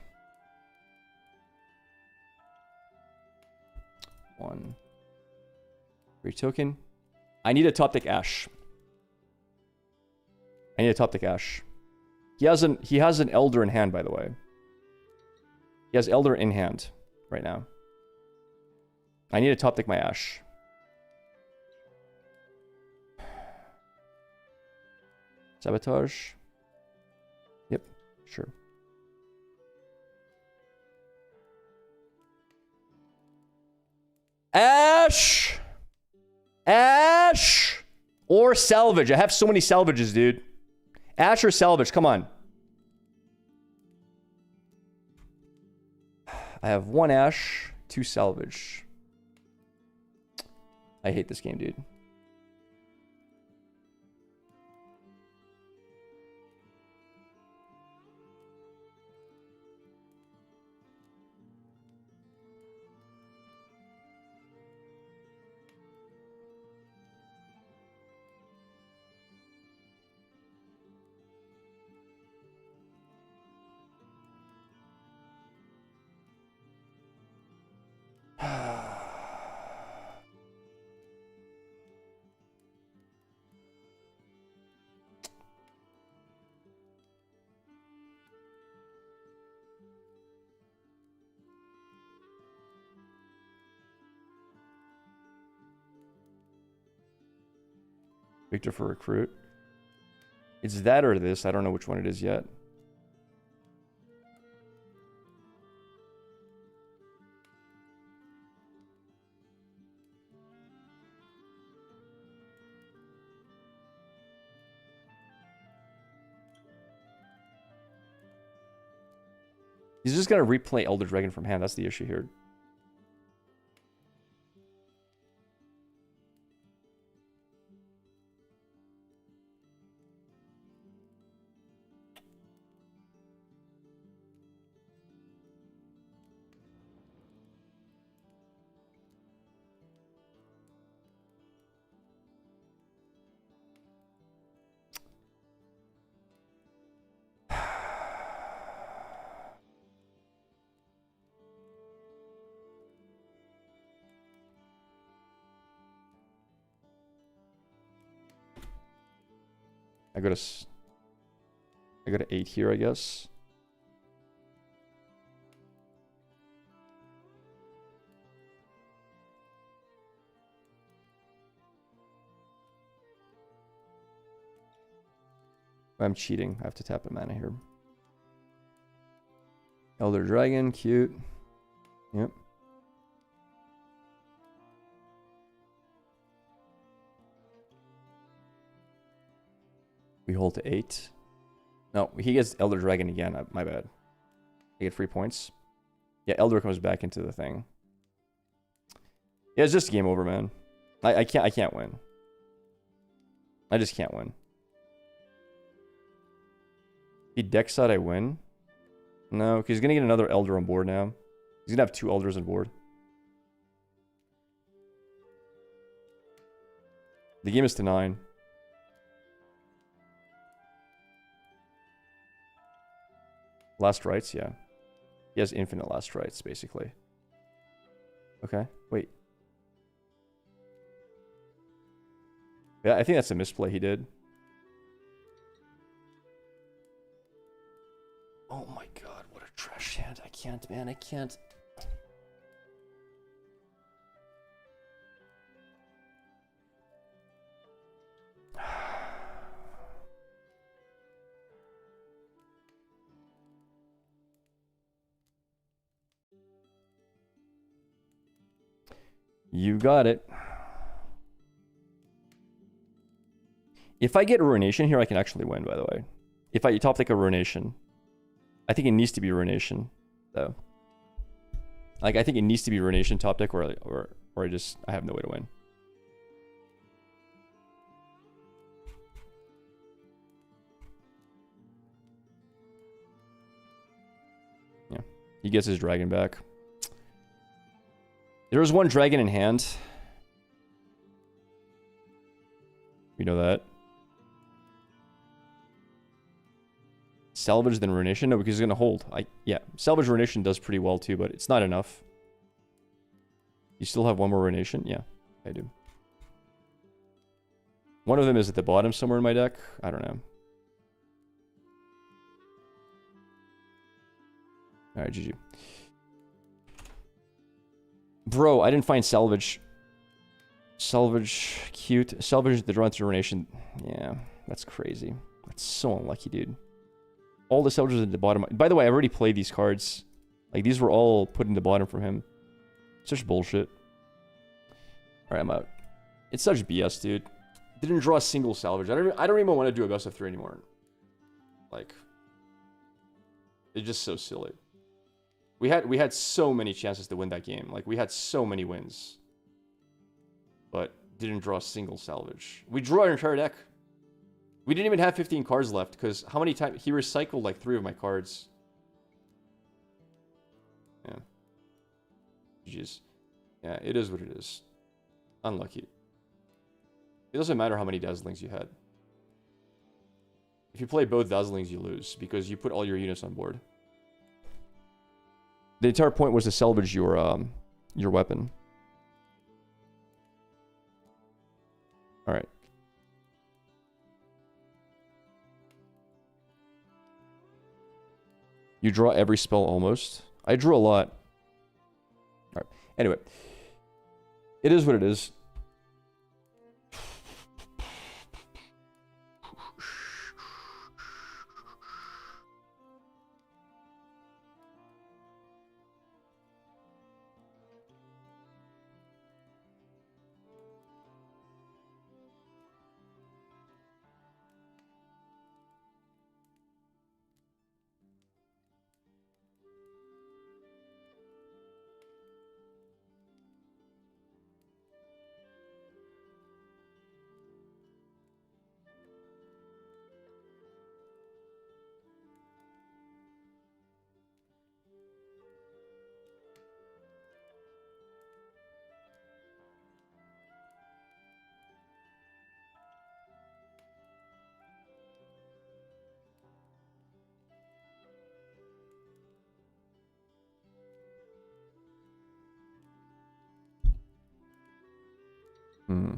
1. 3 token. I need a top deck Ash. I need a top deck Ash. He has an Elder in hand, by the way. He has Elder in hand right now. I need to top deck my Ash. Sabotage. Yep, sure. Ash! Ash! Or salvage. I have so many salvages, dude. Ash or salvage, come on. I have 1 Ash, 2 salvage. I hate this game, dude. Victor for recruit. It's that or this. I don't know which one it is yet. He's just gonna replay Elder Dragon from hand. That's the issue here. I got a 8 here, I guess. I'm cheating. I have to tap a mana here. Elder Dragon, cute. Yep. We hold to 8. No, he gets Elder Dragon again. My bad. I get 3 points. Yeah, Elder comes back into the thing. Yeah, it's just game over, man. I can't win. I just can't win. If he decks out, I win. No, because he's gonna get another Elder on board now. He's gonna have 2 Elders on board. The game is to 9. Last rights, yeah. He has infinite last rights, basically. Okay, wait. Yeah, I think that's a misplay he did. Oh my god, what a trash hand. I can't, man, I can't. You got it. If I get Ruination here, I can actually win, by the way. If I top deck a Ruination. I think it needs to be Ruination, though. Like, I think it needs to be Ruination top deck, or I have no way to win. He gets his dragon back. There was one dragon in hand. We know that. Salvage then Ruination? No, because he's gonna hold. Yeah, Salvage Ruination does pretty well too, but it's not enough. You still have one more Ruination? Yeah, I do. One of them is at the bottom somewhere in my deck. I don't know. Alright, GG. Bro, I didn't find Salvage. Salvage, cute. Salvage the draw into Ruination. Yeah, that's crazy. That's so unlucky, dude. All the Salvages at the bottom. By the way, I already played these cards. Like, these were all put in the bottom from him. Such bullshit. Alright, I'm out. It's such BS, dude. Didn't draw a single Salvage. I don't even want to do a best of 3 anymore. Like, it's just so silly. We had so many chances to win that game. Like, we had so many wins. But didn't draw a single Salvage. We drew our entire deck. We didn't even have 15 cards left, because how many times... He recycled like 3 of my cards. Yeah. GG's. Yeah, it is what it is. Unlucky. It doesn't matter how many Dazzlings you had. If you play both Dazzlings, you lose, because you put all your units on board. The entire point was to salvage your weapon. Alright. You draw every spell almost. I drew a lot. Alright. Anyway. It is what it is. Hmm.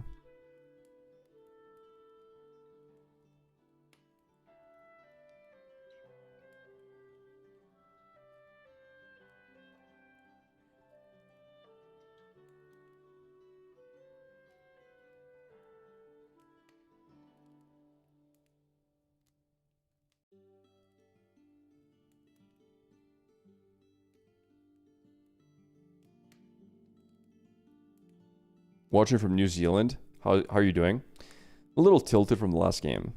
Watching from New Zealand. How are you doing? A little tilted from the last game.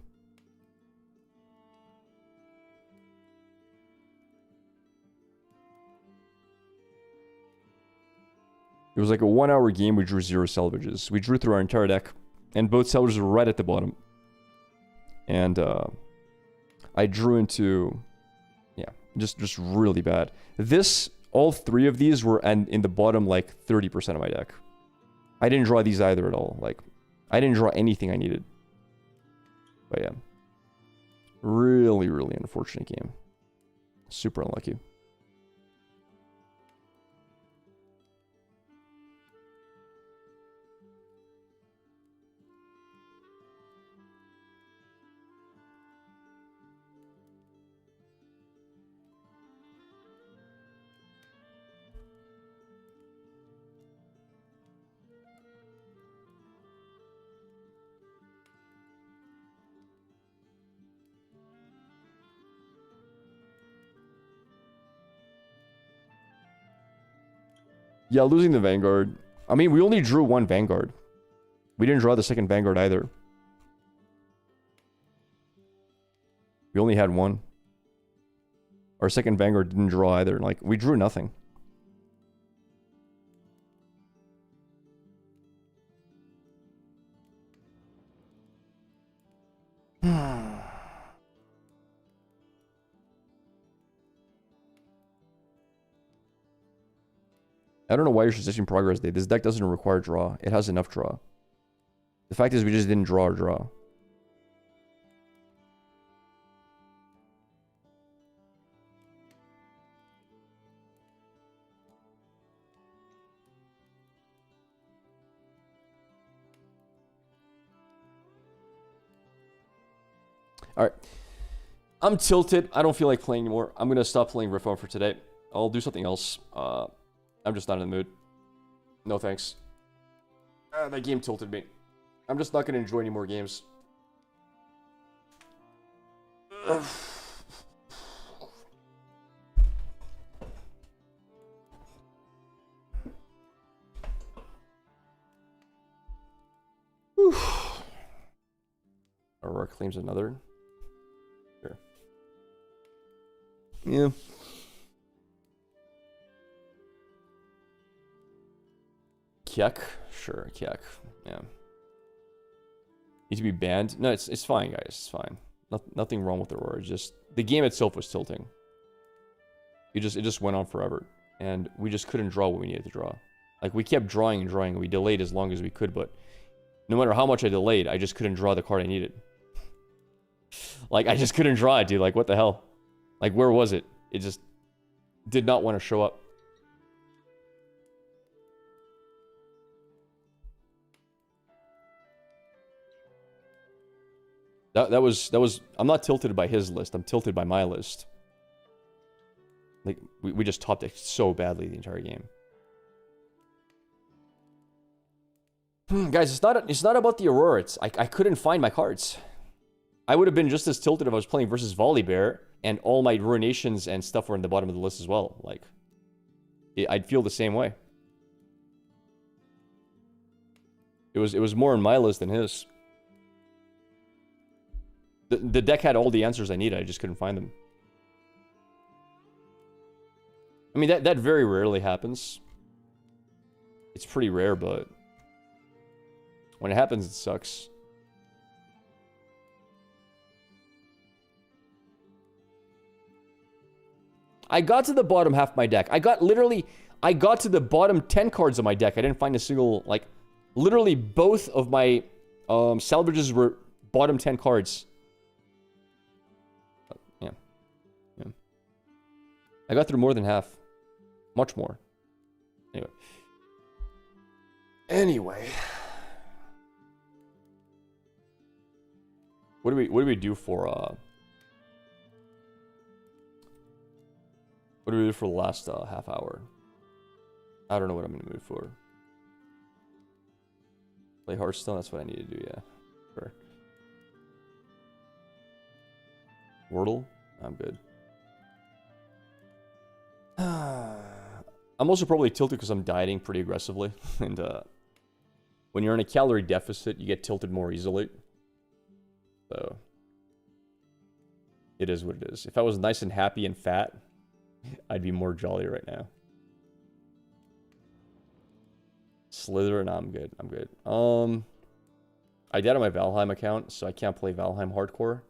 It was like a 1-hour game. We drew 0 salvages. We drew through our entire deck, and both salvages were right at the bottom. And I drew into, yeah, just really bad. All 3 of these were in the bottom like 30% of my deck. I didn't draw these either at all. Like, I didn't draw anything I needed. But yeah. Really, really unfortunate game. Super unlucky. Yeah, losing the Vanguard. I mean, we only drew 1 Vanguard. We didn't draw the second Vanguard either. We only had 1. Our second Vanguard didn't draw either. Like, we drew nothing. I don't know why you're resisting progress day. This deck doesn't require draw. It has enough draw. The fact is we just didn't draw or draw. Alright. I'm tilted. I don't feel like playing anymore. I'm going to stop playing Refinement for today. I'll do something else. I'm just not in the mood. No thanks. That game tilted me. I'm just not going to enjoy any more games. Aurora claims another. Sure. Yeah. Kiek? Sure, Kiek. Yeah. Need to be banned? No, it's fine, guys. It's fine. Nothing wrong with Aurora. Just the game itself was tilting. It just went on forever, and we just couldn't draw what we needed to draw. Like we kept drawing and drawing. And we delayed as long as we could, but no matter how much I delayed, I just couldn't draw the card I needed. Like I just couldn't draw it, dude. Like what the hell? Like where was it? It just did not want to show up. That was I'm not tilted by his list. I'm tilted by my list. Like we just topped it so badly the entire game. Guys, it's not about the Aurora. I couldn't find my cards. I would have been just as tilted if I was playing versus Volibear and all my Ruinations and stuff were in the bottom of the list as well. Like I'd feel the same way. It was more in my list than his. The deck had all the answers I needed. I just couldn't find them. I mean, that very rarely happens. It's pretty rare, but when it happens, it sucks. I got to the bottom half of my deck. I got to the bottom 10 cards of my deck. I didn't find a single, like, literally both of my salvages were bottom 10 cards. Yeah. I got through more than half. Much more. Anyway. What do we do for what do we do for the last half hour? I don't know what I'm gonna move for. Play Hearthstone, that's what I need to do, yeah. Sure. Wordle? I'm good. I'm also probably tilted because I'm dieting pretty aggressively. And when you're in a calorie deficit, you get tilted more easily. So it is what it is. If I was nice and happy and fat, I'd be more jolly right now. Slither, no, I'm good. I'm good. I did on my Valheim account, so I can't play Valheim hardcore.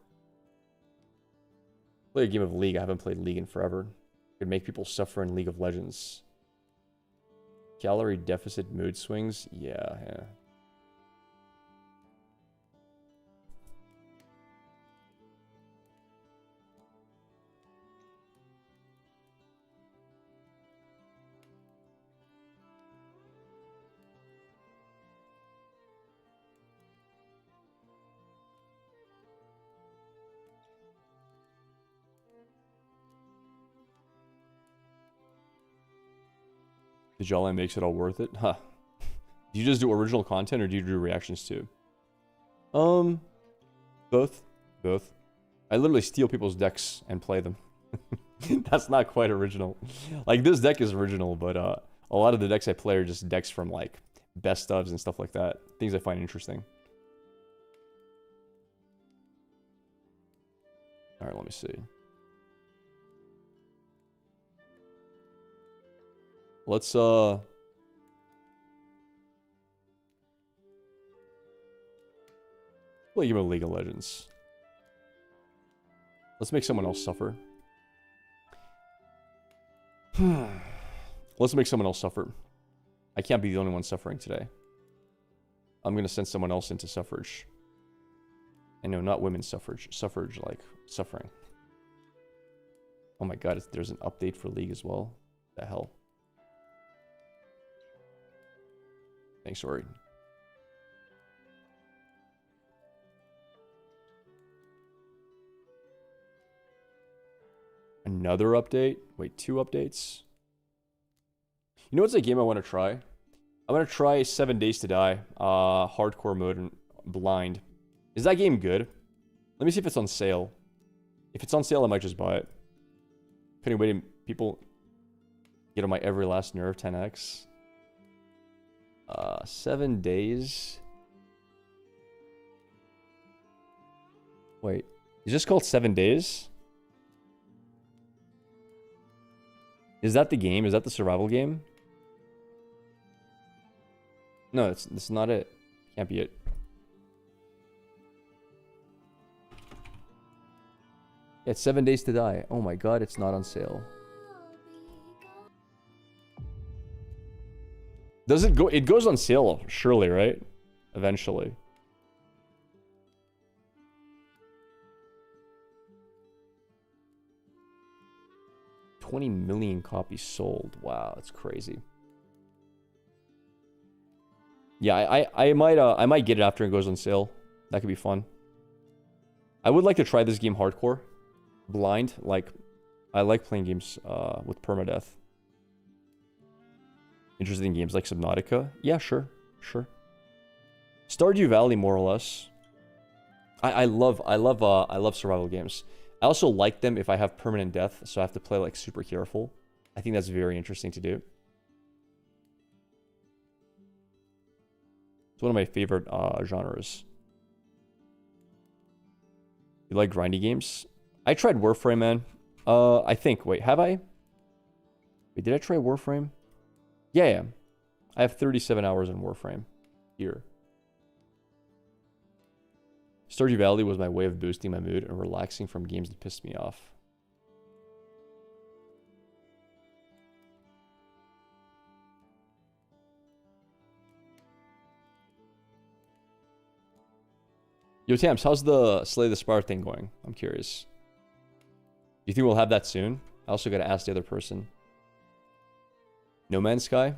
Play a game of League. I haven't played League in forever. Could make people suffer in League of Legends. Calorie deficit mood swings? Yeah. The jawline makes it all worth it? Huh. Do you just do original content or do you do reactions too? Both. Both. I literally steal people's decks and play them. That's not quite original. Like, this deck is original, but a lot of the decks I play are just decks from, like, best ofs and stuff like that. Things I find interesting. Alright, let me see. Let's, play a game of League of Legends. Let's make someone else suffer. Let's make someone else suffer. I can't be the only one suffering today. I'm gonna send someone else into suffrage. And no, not women's suffrage. Suffrage, like, suffering. Oh my god, there's an update for League as well. What the hell? Thanks, Ori. Another update? Wait, 2 updates? You know what's a game I want to try? I'm going to try 7 Days to Die, hardcore mode and blind. Is that game good? Let me see if it's on sale. If it's on sale, I might just buy it. Couldn't wait till people get on my every last nerve 10x. 7 days. Wait, is this called 7 Days? Is that the game? Is that the survival game? No, that's not it. Can't be it. Yeah, it's 7 Days to Die. Oh my god, it's not on sale. Does it go? It goes on sale, surely, right? Eventually. $20 million copies sold. Wow, that's crazy. Yeah, I might get it after it goes on sale. That could be fun. I would like to try this game hardcore, blind. Like, I like playing games with permadeath. Interested in games like Subnautica? Yeah, sure. Stardew Valley, more or less. I love survival games. I also like them if I have permanent death, so I have to play like super careful. I think that's very interesting to do. It's one of my favorite genres. You like grindy games? I tried Warframe, man. I think. Wait, have I? Wait, did I try Warframe? Yeah. I have 37 hours in Warframe here. Stardew Valley was my way of boosting my mood and relaxing from games that pissed me off. Yo, Tams, how's the Slay the Spire thing going? I'm curious. You think we'll have that soon? I also gotta ask the other person. No Man's Sky?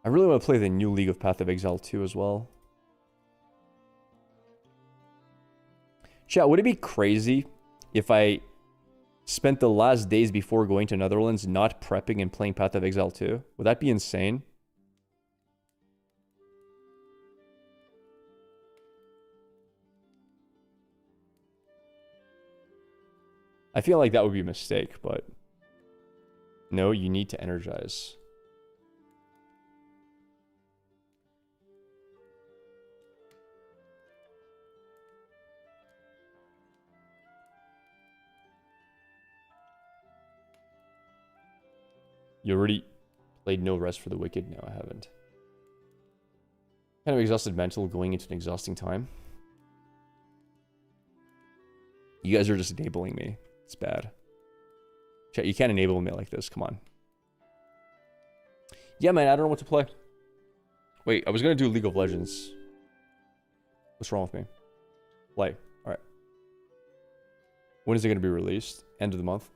I really want to play the new League of Path of Exile 2 as well. Chat, would it be crazy if I spent the last days before going to Netherlands not prepping and playing Path of Exile 2? Would that be insane? I feel like that would be a mistake, but no, you need to energize. You already played No Rest for the Wicked? No, I haven't. Kind of exhausted mental going into an exhausting time. You guys are just enabling me. It's bad. Chat, you can't enable me like this. Come on. Yeah, man, I don't know what to play. Wait, I was going to do League of Legends. What's wrong with me? Play. Alright. When is it going to be released? End of the month?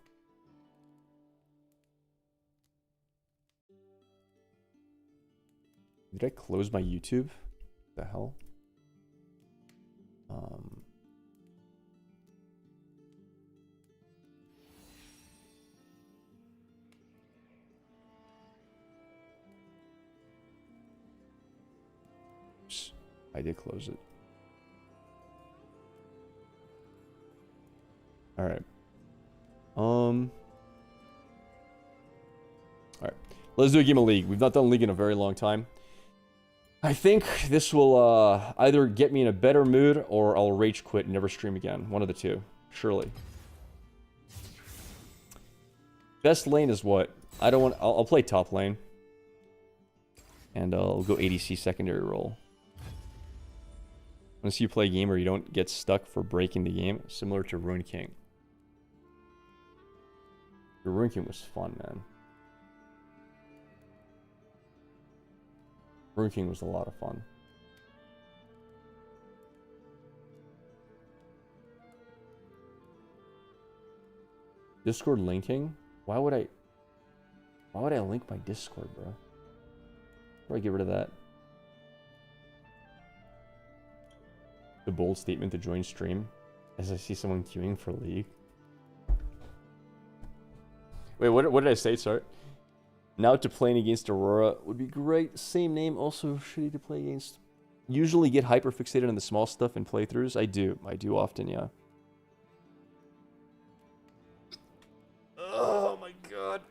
Did I close my YouTube? What the hell? Oops, I did close it. All right. All right. Let's do a game of League. We've not done League in a very long time. I think this will either get me in a better mood or I'll rage quit and never stream again. One of the two, surely. Best lane is what? I don't want. I'll play top lane, and I'll go ADC secondary role. Once you play a game where you don't get stuck for breaking the game, similar to Rune King. The Rune King was fun, man. Rune King was a lot of fun. Discord linking? Why would I link my Discord, bro? Why do I get rid of that? The bold statement to join stream as I see someone queuing for League. Wait, what did I say? Sorry. Now to playing against Aurora would be great. Same name, also shitty to play against. Usually get hyper fixated on the small stuff in playthroughs. I do often, yeah. Oh my god.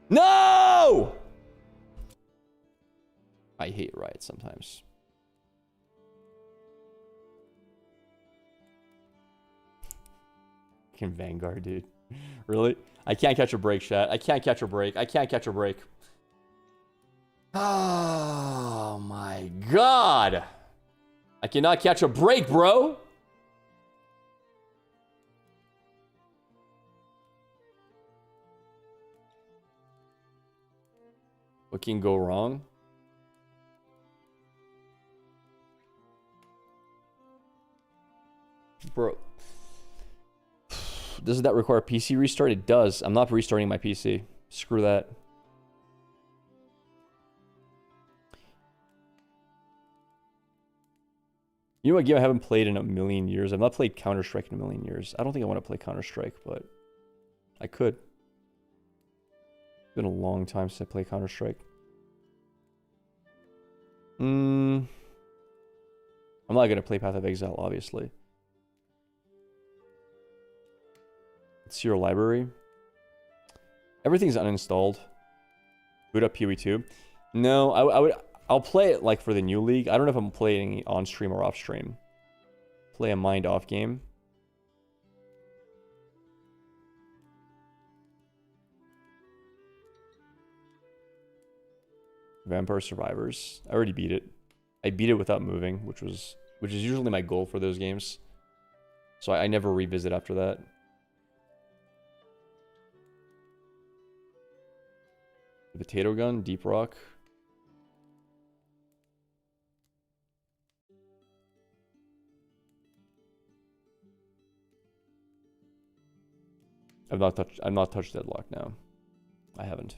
No! I hate Riot sometimes. Fucking Vanguard, dude. Really? I can't catch a break, chat. I can't catch a break. I can't catch a break. Oh my god. I cannot catch a break, bro. What can go wrong? Bro. Doesn't that require a PC restart? It does. I'm not restarting my PC. Screw that. You know what game I haven't played in a million years? I've not played Counter-Strike in a million years. I don't think I want to play Counter-Strike, but I could. It's been a long time since I played Counter-Strike. I'm not going to play Path of Exile, obviously. It's your library. Everything's uninstalled. Boot up PoE2. No, I'll play it like for the new league. I don't know if I'm playing on stream or off stream. Play a mind off game. Vampire Survivors. I already beat it. I beat it without moving, which is usually my goal for those games. So I never revisit after that. Potato Gun, Deep Rock. I've not touched Deadlock now. I haven't.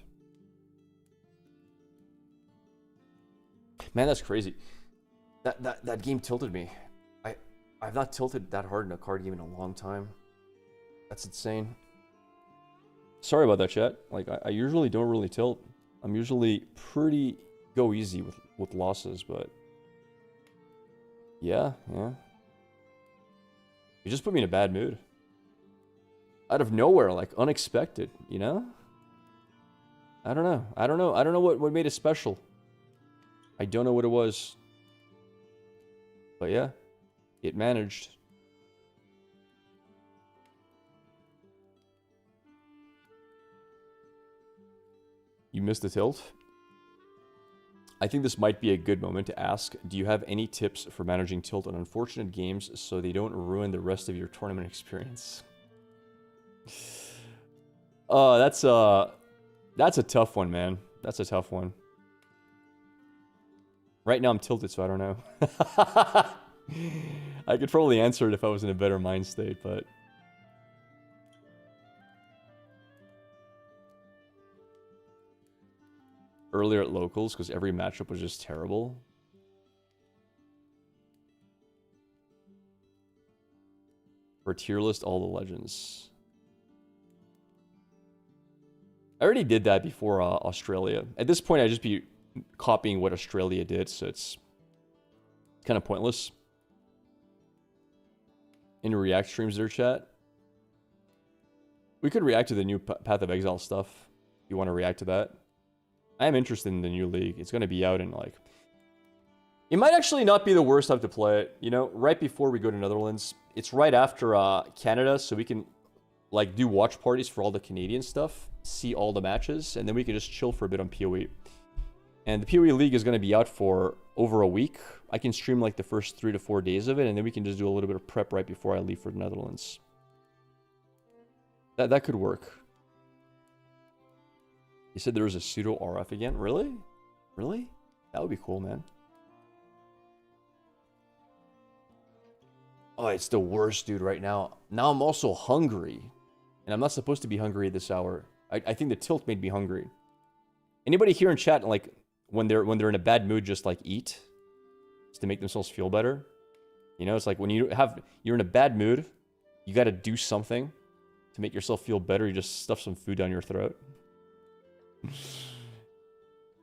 Man, that's crazy. That game tilted me. I've not tilted that hard in a card game in a long time. That's insane. Sorry about that, chat. Like, I usually don't really tilt. I'm usually pretty go easy with losses, but yeah. You just put me in a bad mood. Out of nowhere, like unexpected, you know? I don't know what made it special. I don't know what it was. But yeah, it managed. You missed the tilt? I think this might be a good moment to ask, do you have any tips for managing tilt on unfortunate games so they don't ruin the rest of your tournament experience? That's a tough one, man. That's a tough one. Right now I'm tilted, so I don't know. I could probably answer it if I was in a better mind state, but... Earlier at locals, because every matchup was just terrible. For tier list, all the legends. I already did that before Australia. At this point, I'd just be copying what Australia did, so it's kind of pointless. Any React streams there, chat? We could react to the new Path of Exile stuff. If you want to react to that. I am interested in the new league. It's going to be out in like... It might actually not be the worst time to play it. You know, right before we go to Netherlands. It's right after Canada, so we can like do watch parties for all the Canadian stuff. see all the matches, and then we can just chill for a bit on PoE. And the PoE League is going to be out for over a week. I can stream like the first 3 to 4 days of it, and then we can just do a little bit of prep right before I leave for the Netherlands. That could work. You said there was a pseudo RF again? Really? Really? That would be cool, man. Oh, it's the worst, dude, right now. Now I'm also hungry. And I'm not supposed to be hungry at this hour. I think the tilt made me hungry. Anybody here in chat, like, when they're in a bad mood, just, like, eat? Just to make themselves feel better? You know, it's like when you're in a bad mood, you gotta do something to make yourself feel better. You just stuff some food down your throat.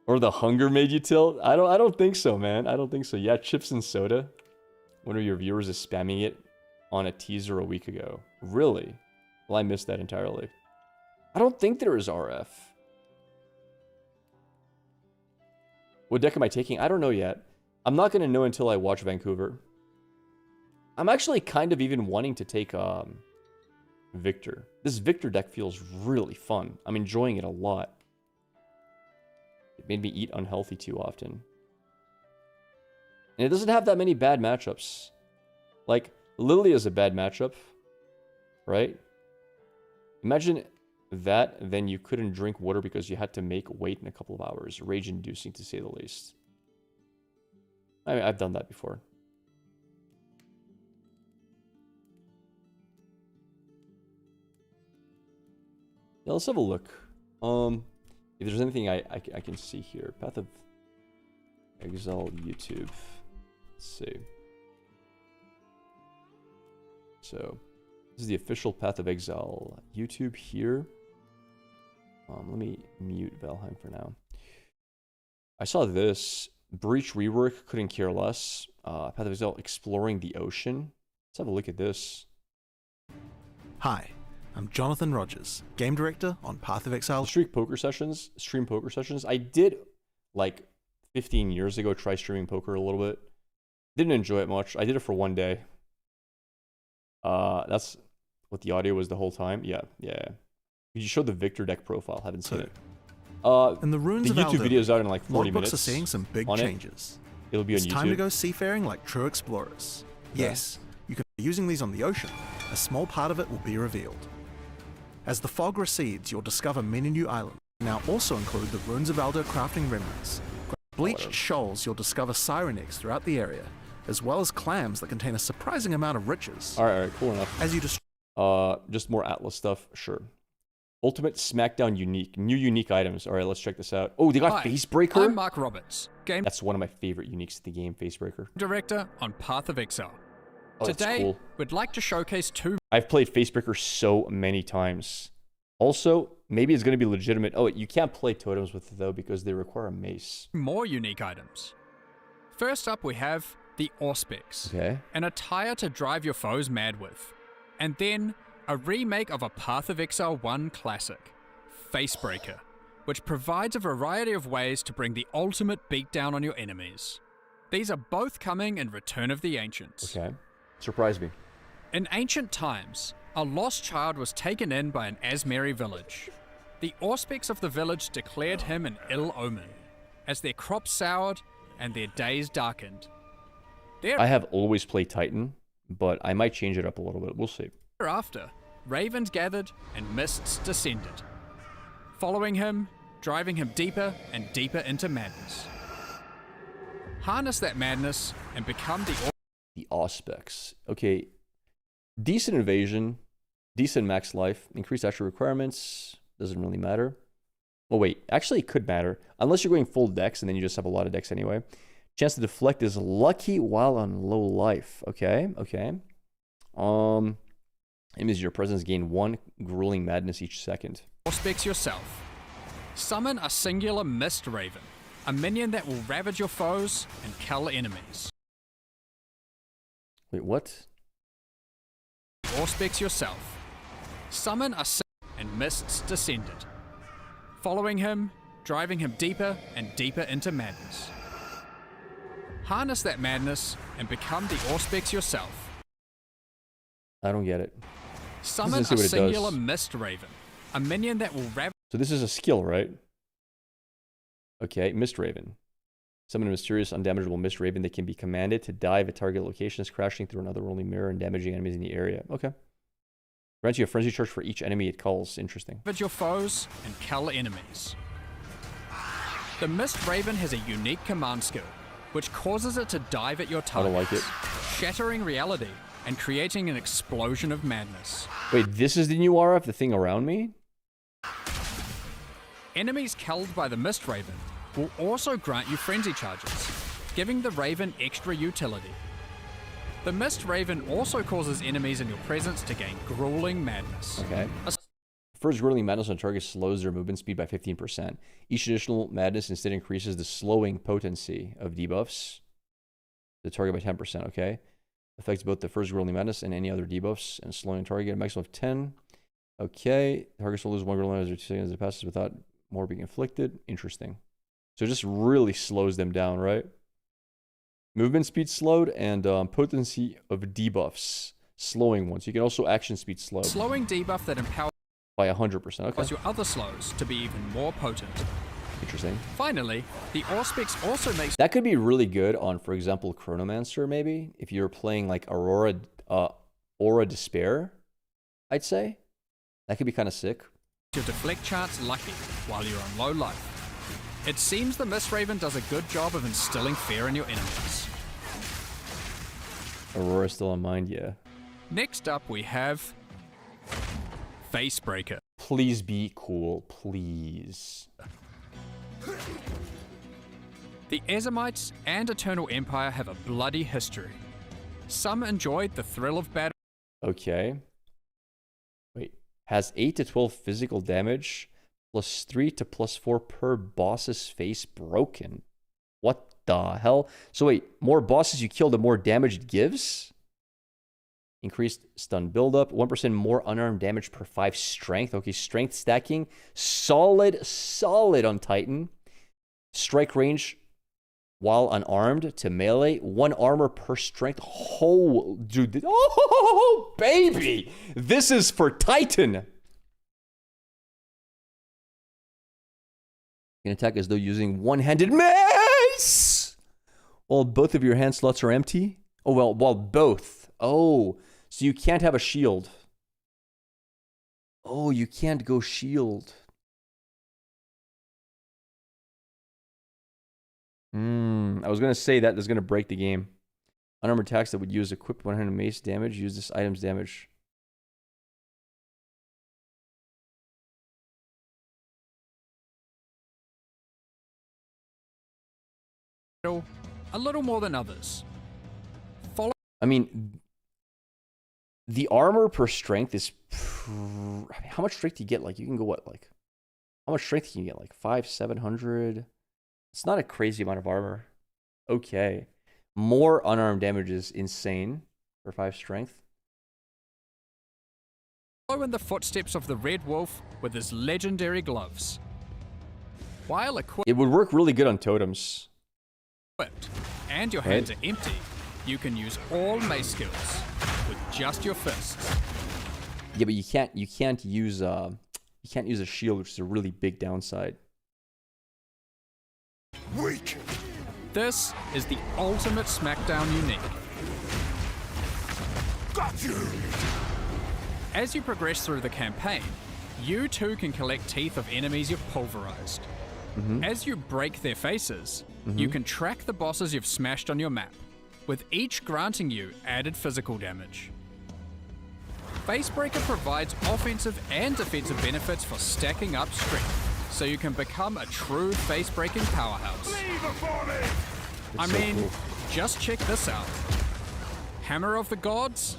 Or the hunger made you tilt? I don't think so, man. I don't think so. Yeah, chips and soda. One of your viewers is spamming it on a teaser a week ago. Really? Well, I missed that entirely. I don't think there is RF. What deck am I taking? I don't know yet. I'm not going to know until I watch Vancouver. I'm actually kind of even wanting to take Victor. This Victor deck feels really fun. I'm enjoying it a lot. It made me eat unhealthy too often. And it doesn't have that many bad matchups. Like, Lily is a bad matchup, right? Imagine that, then you couldn't drink water because you had to make weight in a couple of hours. Rage-inducing, to say the least. I mean, I've done that before. Yeah, let's have a look. If there's anything I can see here. Path of Exile YouTube. Let's see. So, this is the official Path of Exile YouTube here. Let me mute Valheim for now. I saw this. Breach rework, couldn't care less. Path of Exile exploring the ocean. Let's have a look at this. Hi, I'm Jonathan Rogers, game director on Path of Exile. Stream poker sessions. I did, like, 15 years ago, try streaming poker a little bit. Didn't enjoy it much. I did it for one day. That's what the audio was the whole time. Yeah. You showed the Victor deck profile. Haven't seen it. And the runes the of YouTube Alden, video is out in like 40 logbooks minutes. are seeing some big changes. It'll be on YouTube. It's time to go seafaring like true explorers. Yes, you can be using these on the ocean. A small part of it will be revealed. As the fog recedes, you'll discover many new islands. Now also include the runes of Alder crafting remnats. Bleached shoals, you'll discover siren eggs throughout the area, as well as clams that contain a surprising amount of riches. All right, cool enough. As you just more Atlas stuff, sure. Ultimate SmackDown unique, new unique items. All right, let's check this out. Oh, they got Facebreaker. I'm Mark Roberts, game That's one of my favorite uniques in the game, Facebreaker. director on Path of Exile. Oh, that's Today, cool. we'd like to showcase two I've played Facebreaker so many times. Also, maybe it's going to be legitimate. Oh, you can't play totems with it though because they require a mace. more unique items. First up, we have the Auspex, Okay. an attire to drive your foes mad with. And then, a remake of a Path of Exile 1 classic, Facebreaker, which provides a variety of ways to bring the ultimate beatdown on your enemies. These are both coming in Return of the Ancients. Okay. Surprise me. In ancient times, a lost child was taken in by an Asmeri village. The Auspex of the village declared him an ill omen, as their crops soured and their days darkened. I have always played Titan, but I might change it up a little bit. We'll see. Thereafter, ravens gathered and mists descended, following him, driving him deeper and deeper into madness. Harness that madness and become The Auspex. Okay. Decent invasion, decent max life, increased actual requirements, doesn't really matter. Oh wait, actually it could matter. Unless you're going full dex and then you just have a lot of dex anyway. Chance to deflect is lucky while on low life. Okay. Enemies your presence gain 1 grueling madness each second. Auspex yourself. Summon a singular Mist Raven, a minion that will ravage your foes and kill enemies. Wait, what? Auspex yourself. Summon a and mists descended, following him, driving him deeper and deeper into madness. Harness that madness and become the Auspex yourself. I don't get it. Summon a singular Mist Raven, a minion that will ravage So this is a skill, right? Okay, Mist Raven. Summon a mysterious, undamageable Mist Raven that can be commanded to dive at target locations, crashing through another rolling mirror and damaging enemies in the area. Okay. Grants you a frenzy charge for each enemy it calls. Interesting. Ravage your foes and kill enemies. The Mist Raven has a unique command skill, which causes it to dive at your I targets, don't like it. shattering reality and creating an explosion of madness. Wait, this is the new RF, the thing around me? Enemies killed by the Mist Raven will also grant you frenzy charges, giving the Raven extra utility. The Mist Raven also causes enemies in your presence to gain grueling madness. Okay. First grueling madness on target slows their movement speed by 15%. Each additional madness instead increases the slowing potency of debuffs. The target by 10%, okay. Affects both the first grueling madness and any other debuffs, and slowing target a maximum of 10. Okay. Targets will lose one grueling madness every 2 seconds as it passes without more being inflicted. Interesting. So it just really slows them down, right? Movement speed slowed and potency of debuffs. Slowing ones. You can also action speed slow. Slowing debuff that empowers By 100%. Okay. your other slows to be even more potent. Interesting. Finally, the Auspex also makes That could be really good on, for example, Chronomancer, maybe. If you're playing like Aura Despair, I'd say. That could be kind of sick. your deflect chance lucky while you're on low life. It seems the Mist Raven does a good job of instilling fear in your enemies. Aurora's still on mind, yeah. Next up we have Facebreaker. Please be cool, please. The Ezamites and Eternal Empire have a bloody history. Some enjoyed the thrill of battle. Okay. Wait. Has 8 to 12 physical damage, plus 3 to plus 4 per boss's face broken. What the hell? So wait, more bosses you kill, the more damage it gives? Increased stun buildup, 1% more unarmed damage per 5 strength. Okay, strength stacking. Solid on Titan. Strike range while unarmed to melee. 1 armor per strength. Oh, dude. Oh, baby. This is for Titan. You can attack as though using one-handed mace. While both of your hand slots are empty. Oh, well, while both. Oh, so you can't have a shield. Oh, you can't go shield. I was going to say that is going to break the game. Unarmored attacks that would use equipped 100 mace damage use this item's damage. A little more than others. I mean, the armor per strength is... I mean, how much strength do you get? Like, you can go what? Like, how much strength can you get? Like, 700? It's not a crazy amount of armor. Okay. More unarmed damage is insane for 5 strength. Follow in the footsteps of the Red Wolf with his legendary gloves. While equipped It would work really good on totems. and your hands are empty, you can use all mace skills with just your fists. Yeah, but you can't use a shield, which is a really big downside. Weak. This is the ultimate SmackDown unique. Got you. As you progress through the campaign, you too can collect teeth of enemies you've pulverized. As you break their faces, you can track the bosses you've smashed on your map, with each granting you added physical damage. Facebreaker provides offensive and defensive benefits for stacking up strength, so you can become a true face-breaking powerhouse. Leave it for me. I so mean, cool. just check this out. Hammer of the Gods?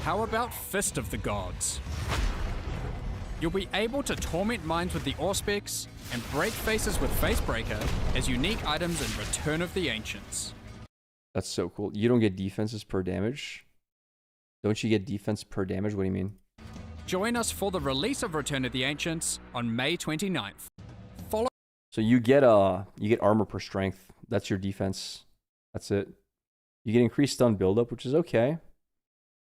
How about Fist of the Gods? You'll be able to torment minds with the Auspex and break faces with Facebreaker as unique items in Return of the Ancients. That's so cool. You don't get defenses per damage? Don't you get defense per damage? What do you mean? Join us for the release of Return of the Ancients on May 29th. Follow So you get armor per strength. That's your defense. That's it. You get increased stun buildup, which is okay.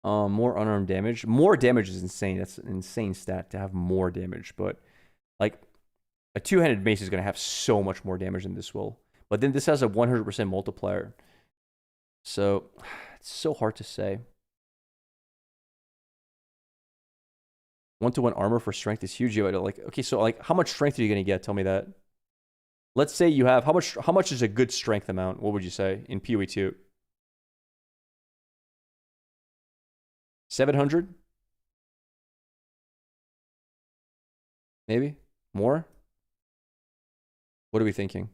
More unarmed damage. More damage is insane. That's an insane stat to have more damage. But like A two-handed mace is going to have so much more damage than this will. But then this has a 100% multiplier. So, it's so hard to say. 1-to-1 armor for strength is huge. Like, okay, so like, how much strength are you going to get? Tell me that. Let's say you have, how much is a good strength amount? What would you say in PoE 2? 700? Maybe? More? What are we thinking?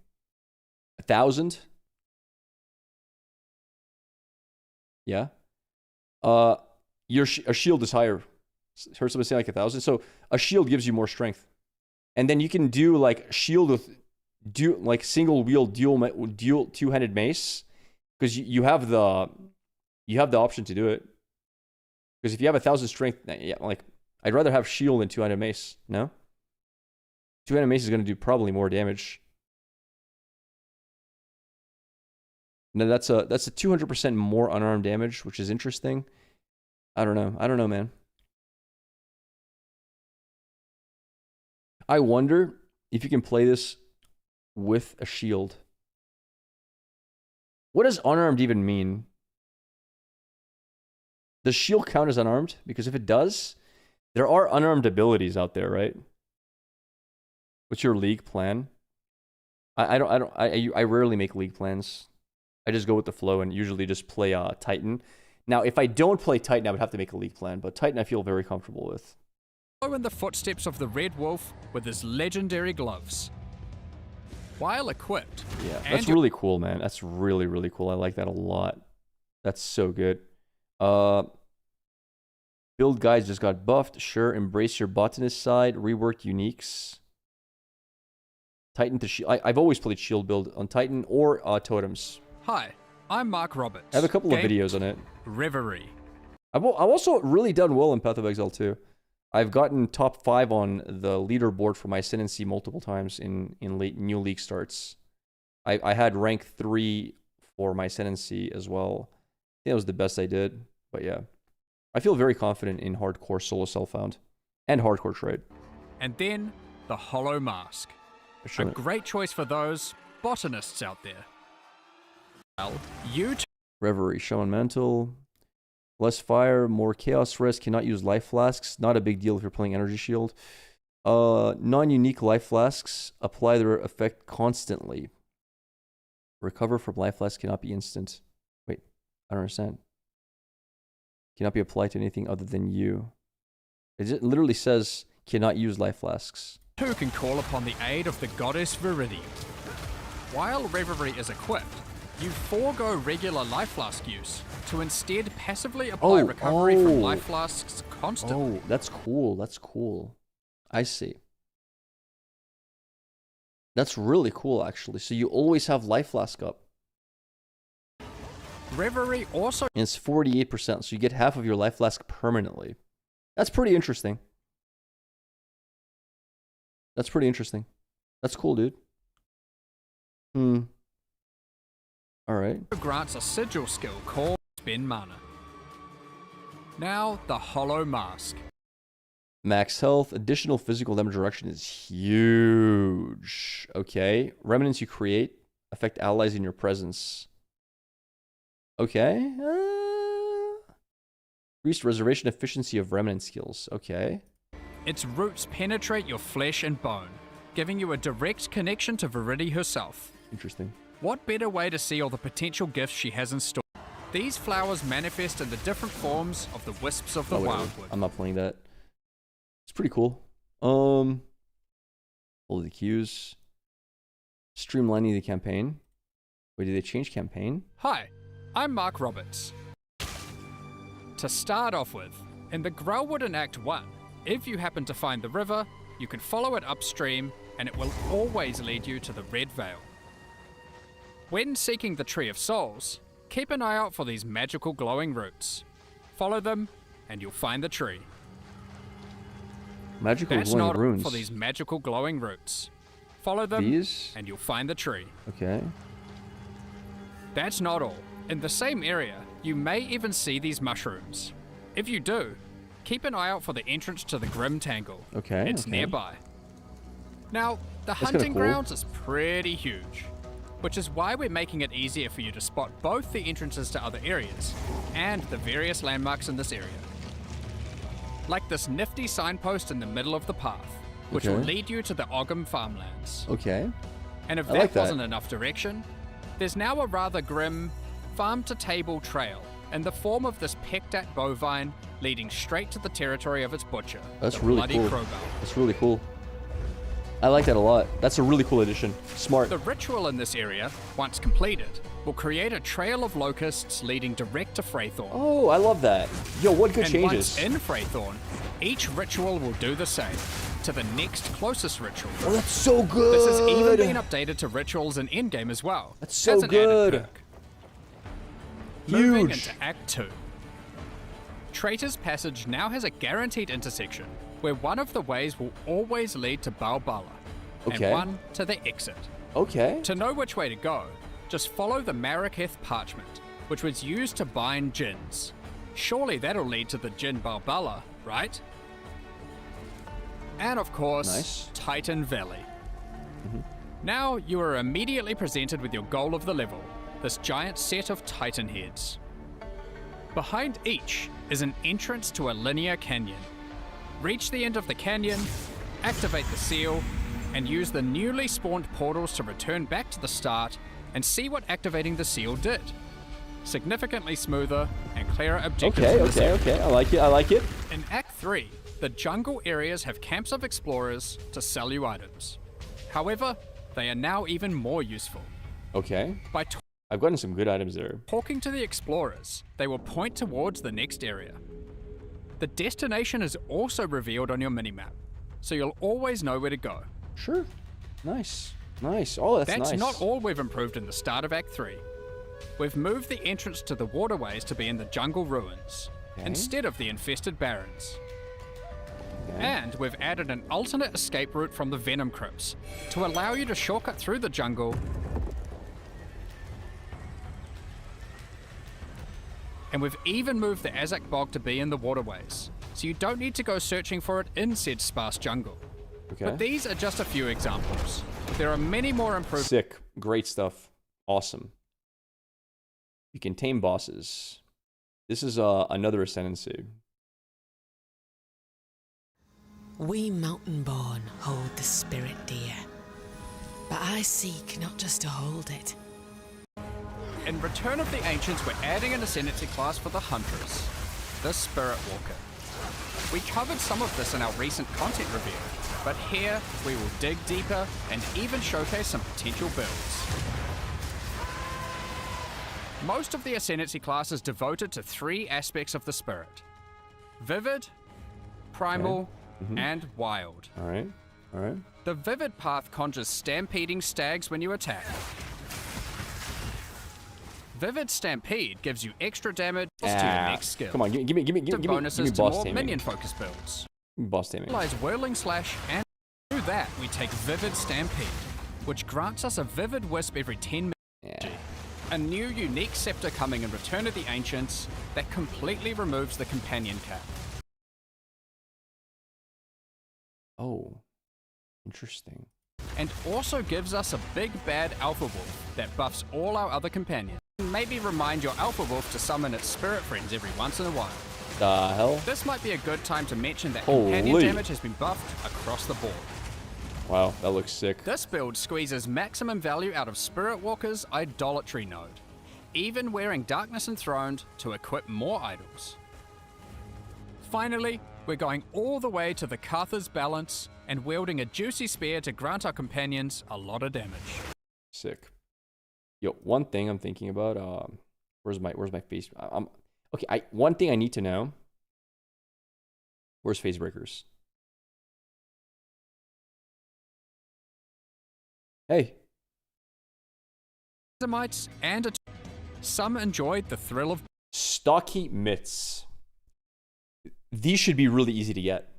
1,000? Yeah. A shield is higher. Heard somebody say like 1,000. So a shield gives you more strength, and then you can do like shield with like single wield dual two-handed mace, because you have the option to do it. Because if you have 1,000 strength, yeah, like I'd rather have shield than two-handed mace. No. Two-handed mace is going to do probably more damage. No, that's a 200% more unarmed damage, which is interesting. I don't know, man. I wonder if you can play this with a shield. What does unarmed even mean? Does shield count as unarmed? Because if it does, there are unarmed abilities out there, right? What's your league plan? I rarely make league plans. I just go with the flow and usually just play Titan. Now, if I don't play Titan, I would have to make a league plan, but Titan I feel very comfortable with. Follow in the footsteps of the Red Wolf with his legendary gloves. While equipped. Yeah, that's really cool, man. That's really, really cool. I like that a lot. That's so good. Build guides just got buffed. Sure, embrace your botanist side. Reworked uniques. Titan to shield. I've always played shield build on Titan or totems. Hi, I'm Mark Roberts. I have a couple of videos on it. Reverie. I've also really done well in Path of Exile too. I've gotten top 5 on the leaderboard for my Ascendancy multiple times in late new league starts. I had rank 3 for my Ascendancy as well. I think that was the best I did. But yeah, I feel very confident in hardcore solo self-found and hardcore trade. And then the Hollow Mask. A great choice for those botanists out there. Well, Reverie, Shaman Mantle. Less fire, more chaos risk, cannot use life flasks. Not a big deal if you're playing Energy Shield. Non-unique life flasks, apply their effect constantly. Recover from life flasks cannot be instant. Wait, I don't understand. Cannot be applied to anything other than you. It literally says cannot use life flasks. Who can call upon the aid of the goddess Viridian. While Reverie is equipped, you forego regular life flask use to instead passively apply recovery from life flasks constantly. Oh, that's cool. That's cool. I see. That's really cool, actually. So you always have life flask up. Reverie also... And it's 48%, so you get half of your life flask permanently. That's pretty interesting. That's pretty interesting. That's cool, dude. Alright. Grants a sigil skill called Spend Mana. Now, the Hollow Mask. Max health, additional physical damage reduction is huge. Okay. Remnants you create affect allies in your presence. Okay. Increased reservation efficiency of remnant skills. Okay. Its roots penetrate your flesh and bone, giving you a direct connection to Viridian herself. Interesting. What better way to see all the potential gifts she has in store? These flowers manifest in the different forms of the wisps of the wildwood. I'm not playing that. It's pretty cool. All the queues. Streamlining the campaign. Wait, did they change campaign? Hi, I'm Mark Roberts. To start off with, in the Growlwood in Act 1, if you happen to find the river, you can follow it upstream and it will always lead you to the Red Vale. When seeking the Tree of Souls, keep an eye out for these magical glowing roots. Follow them and you'll find the tree. Magical glowing runes. For these magical glowing roots. Follow them and you'll find the tree. Okay. That's not all. In the same area, you may even see these mushrooms. If you do, keep an eye out for the entrance to the Grim Tangle. Okay. It's nearby. Now, The kinda hunting cool. grounds is pretty huge, which is why we're making it easier for you to spot both the entrances to other areas and the various landmarks in this area. Like this nifty signpost in the middle of the path, which will Okay. lead you to the Ogham farmlands. Okay. And if I that like that. wasn't enough direction, there's now a rather grim farm-to-table trail in the form of this pecked-at bovine leading straight to the territory of its butcher, That's the really Bloody cool. Crowbar. That's really cool. I like that a lot. That's a really cool addition. Smart. The ritual in this area, once completed, will create a trail of locusts leading direct to Freythorn. Oh, I love that. Yo, what good And changes. once in Freythorn, each ritual will do the same to the next closest ritual. Oh, that's so good. This has even been updated to rituals in endgame as well. That's so as an good. added perk. Moving Huge. into Act 2. Traitor's Passage now has a guaranteed intersection where one of the ways will always lead to Balbala Okay. and one to the exit. Okay. To know which way to go, just follow the Maraketh parchment, which was used to bind djinns. Surely that'll lead to the Djinn Balbala, right? And of course, Nice. Titan Valley. Now you are immediately presented with your goal of the level, this giant set of Titan heads. Behind each is an entrance to a linear canyon. Reach the end of the canyon, activate the seal, and use the newly spawned portals to return back to the start and see what activating the seal did. Significantly smoother and clearer objectives Okay, in this area. okay. I like it. I like it. In Act 3, the jungle areas have camps of explorers to sell you items. However, they are now even more useful. Okay. By I've gotten some good items there. talking to the explorers, they will point towards the next area. The destination is also revealed on your minimap, so you'll always know where to go. Sure. Nice. Nice. Oh, that's That's nice. not all we've improved in the start of Act 3. We've moved the entrance to the waterways to be in the jungle ruins, Okay. instead of the infested barrens. Okay. And we've added an alternate escape route from the Venom Crypts to allow you to shortcut through the jungle. And we've even moved the Azak Bog to be in the waterways, so you don't need to go searching for it in said sparse jungle. Okay. But these are just a few examples. There are many more improvements. Sick. Great stuff. Awesome. You can tame bosses. This is another ascendancy. We mountain-born hold the spirit dear, but I seek not just to hold it. In Return of the Ancients, we're adding an ascendancy class for the Huntress, the Spirit Walker. We covered some of this in our recent content review, but here we will dig deeper and even showcase some potential builds. Most of the ascendancy class is devoted to three aspects of the spirit: vivid, primal, and wild. All right. All right. The vivid path conjures stampeding stags when you attack. Vivid Stampede gives you extra damage to your next skill. Come on, give me Bonuses to boss more taming. minion focus builds. Give me boss taming. Utilize Whirling Slash, and through that we take Vivid Stampede, which grants us a Vivid Wisp every 10 minutes. Yeah. A new unique scepter coming in Return of the Ancients that completely removes the companion cap. Oh, interesting. And also gives us a big bad Alpha Wolf that buffs all our other companions. Maybe remind your Alpha Wolf to summon its spirit friends every once in a while. The hell? This might be a good time to mention that Holy. companion damage has been buffed across the board. Wow, that looks sick. This build squeezes maximum value out of Spirit Walker's Idolatry node, even wearing Darkness Enthroned to equip more idols. Finally, we're going all the way to the Cartha's Balance and wielding a juicy spear to grant our companions a lot of damage. Sick. Yo, one thing I'm thinking about. Where's my face? Okay. One thing I need to know. Where's phase breakers? Hey. Mites and some enjoyed the thrill of Stocky mitts. These should be really easy to get.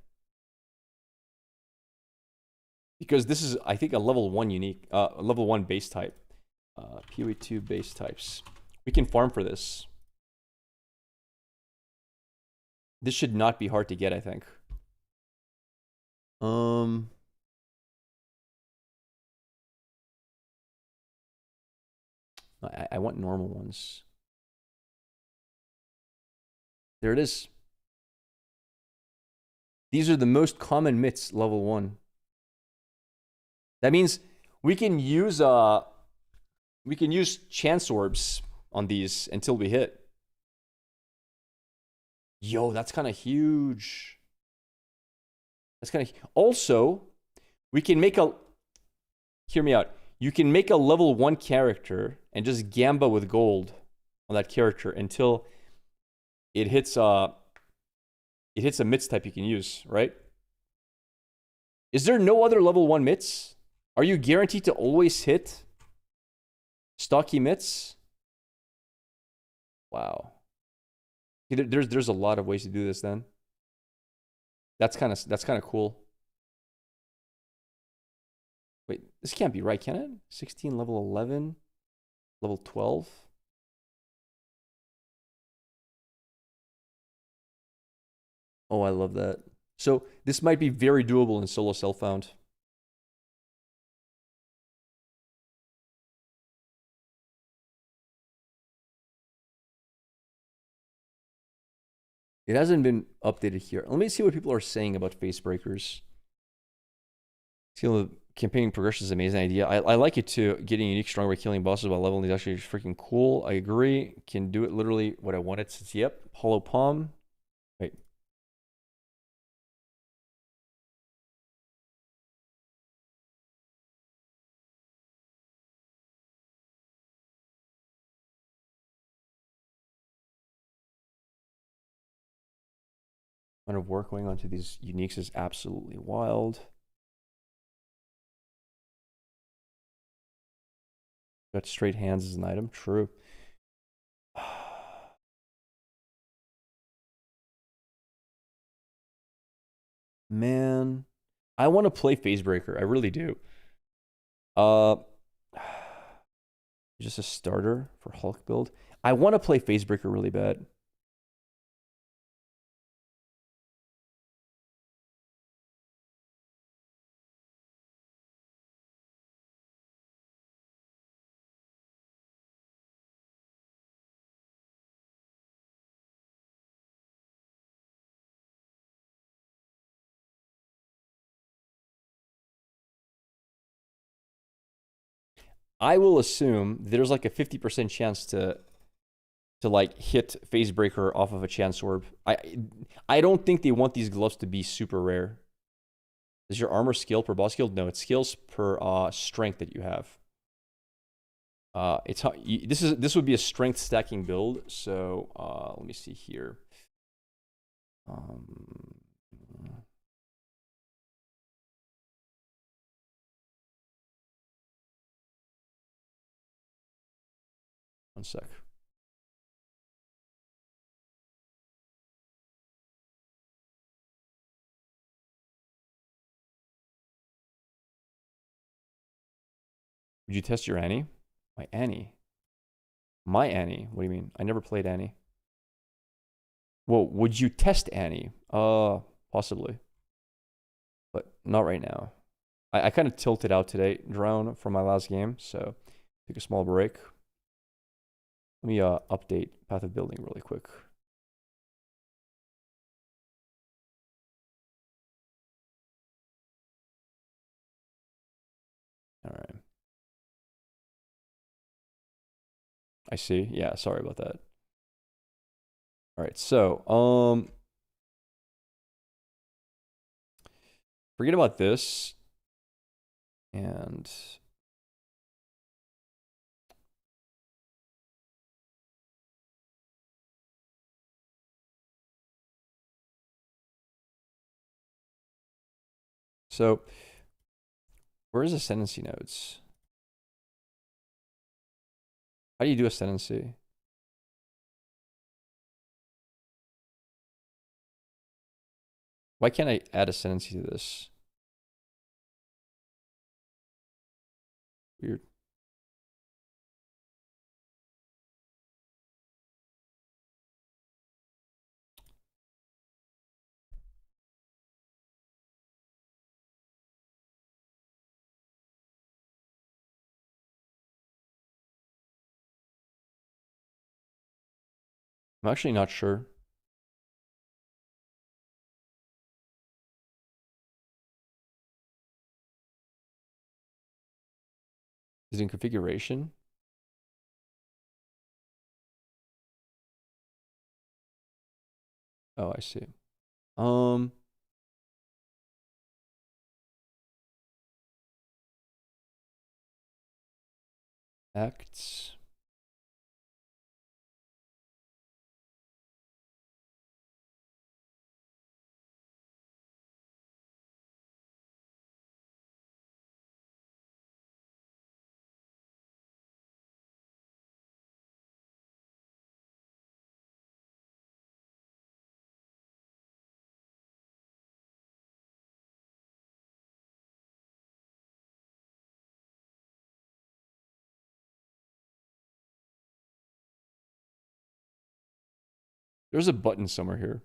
Because this is, I think, a level 1 unique, level 1 base type. PoE2 base types. We can farm for this. This should not be hard to get, I think. I want normal ones. There it is. These are the most common myths, level 1. That means we can use chance orbs on these until we hit. Yo, that's kind of huge. That's kind of also, we can make a, hear me out. You can make a level 1 character and just gamba with gold on that character until it hits a myths type you can use, right? Is there no other level 1 myths? Are you guaranteed to always hit stocky myths? Wow. There's a lot of ways to do this then. That's kind of cool. Wait, this can't be right, can it? 16, level 11, level 12. Oh, I love that. So this might be very doable in solo self-found. It hasn't been updated here. Let me see what people are saying about face breakers. The campaign progression is an amazing idea. I like it too. Getting unique, strong by killing bosses while leveling is actually freaking cool. I agree. Can do it literally what I wanted since, yep. Hollow Palm. Wait. Amount of work going on to these uniques is absolutely wild. Got straight hands as an item. True. Man, I want to play Phasebreaker. I really do. Just a starter for Hulk build. I want to play Phasebreaker really bad. I will assume there's like a 50% chance to like hit Phasebreaker off of a chance orb. I don't think they want these gloves to be super rare. Is your armor skill per boss skill? No, it's skills per strength that you have. It's how this would be a strength stacking build. So let me see here. 1 sec. Would you test your Annie? My Annie? My Annie? What do you mean? I never played Annie. Well, would you test Annie? Possibly. But not right now. I kind of tilted out today, Drone, from my last game, so take a small break. Let me update Path of Building really quick. All right. I see. Yeah, sorry about that. All right, so forget about this. And so where's ascendancy nodes? How do you do ascendancy? Why can't I add ascendancy to this? Weird. I'm actually not sure. Is it in configuration? Oh, I see. Acts. There's a button somewhere here.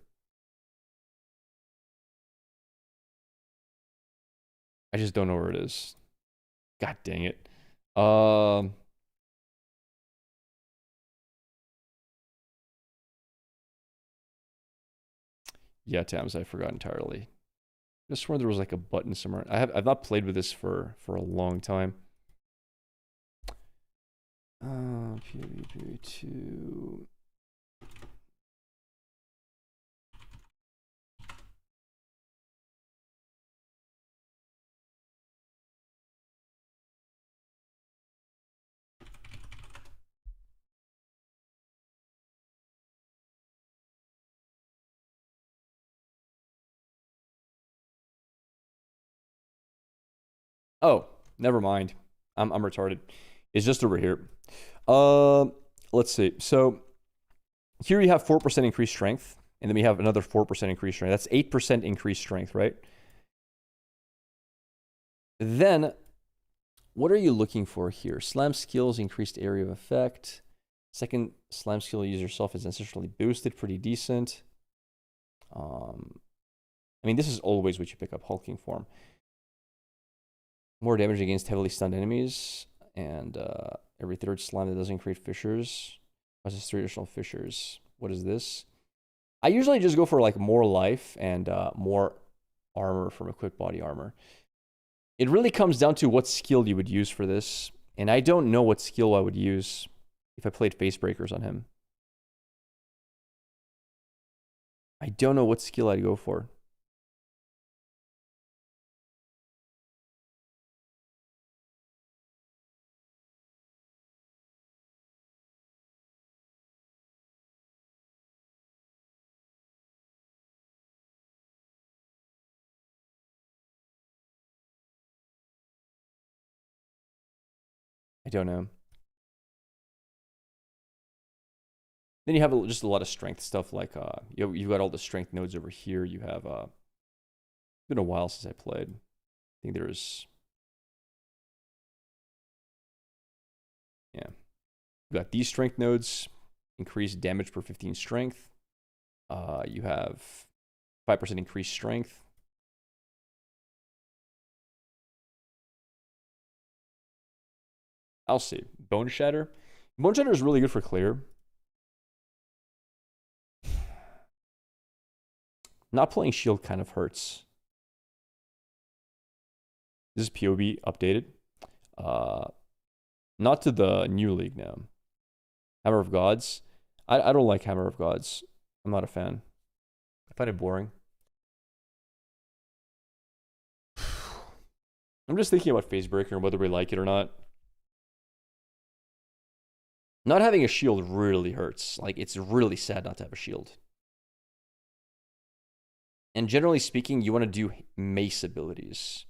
I just don't know where it is. God dang it. Yeah, Tams, I forgot entirely. I just sworn there was like a button somewhere. I've not played with this for a long time. PvP 2. Oh, never mind. I'm retarded. It's just over here. Let's see. So here you have 4% increased strength, and then we have another 4% increased strength. That's 8% increased strength, right? Then, what are you looking for here? Slam skills, increased area of effect. Second slam skill, use yourself is ancestrally boosted, pretty decent. I mean, this is always what you pick up, hulking form. More damage against heavily stunned enemies, and every third slime that doesn't create fissures causes 3 additional fissures. What is this? I usually just go for like more life and more armor from equipped body armor. It really comes down to what skill you would use for this, and I don't know what skill I would use if I played face breakers on him. I don't know what skill I'd go for. I don't know. Then you have just a lot of strength stuff like you've got all the strength nodes over here. You have it's been a while since I played. I think there's you got these strength nodes, increased damage per 15 strength. You have 5% increased strength. I'll see. Bone Shatter. Bone Shatter is really good for clear. Not playing shield kind of hurts. This is POB updated. Not to the new league now. Hammer of Gods. I don't like Hammer of Gods. I'm not a fan. I find it boring. I'm just thinking about Facebreaker and whether we like it or not. Not having a shield really hurts. Like, it's really sad not to have a shield. And generally speaking, you want to do mace abilities.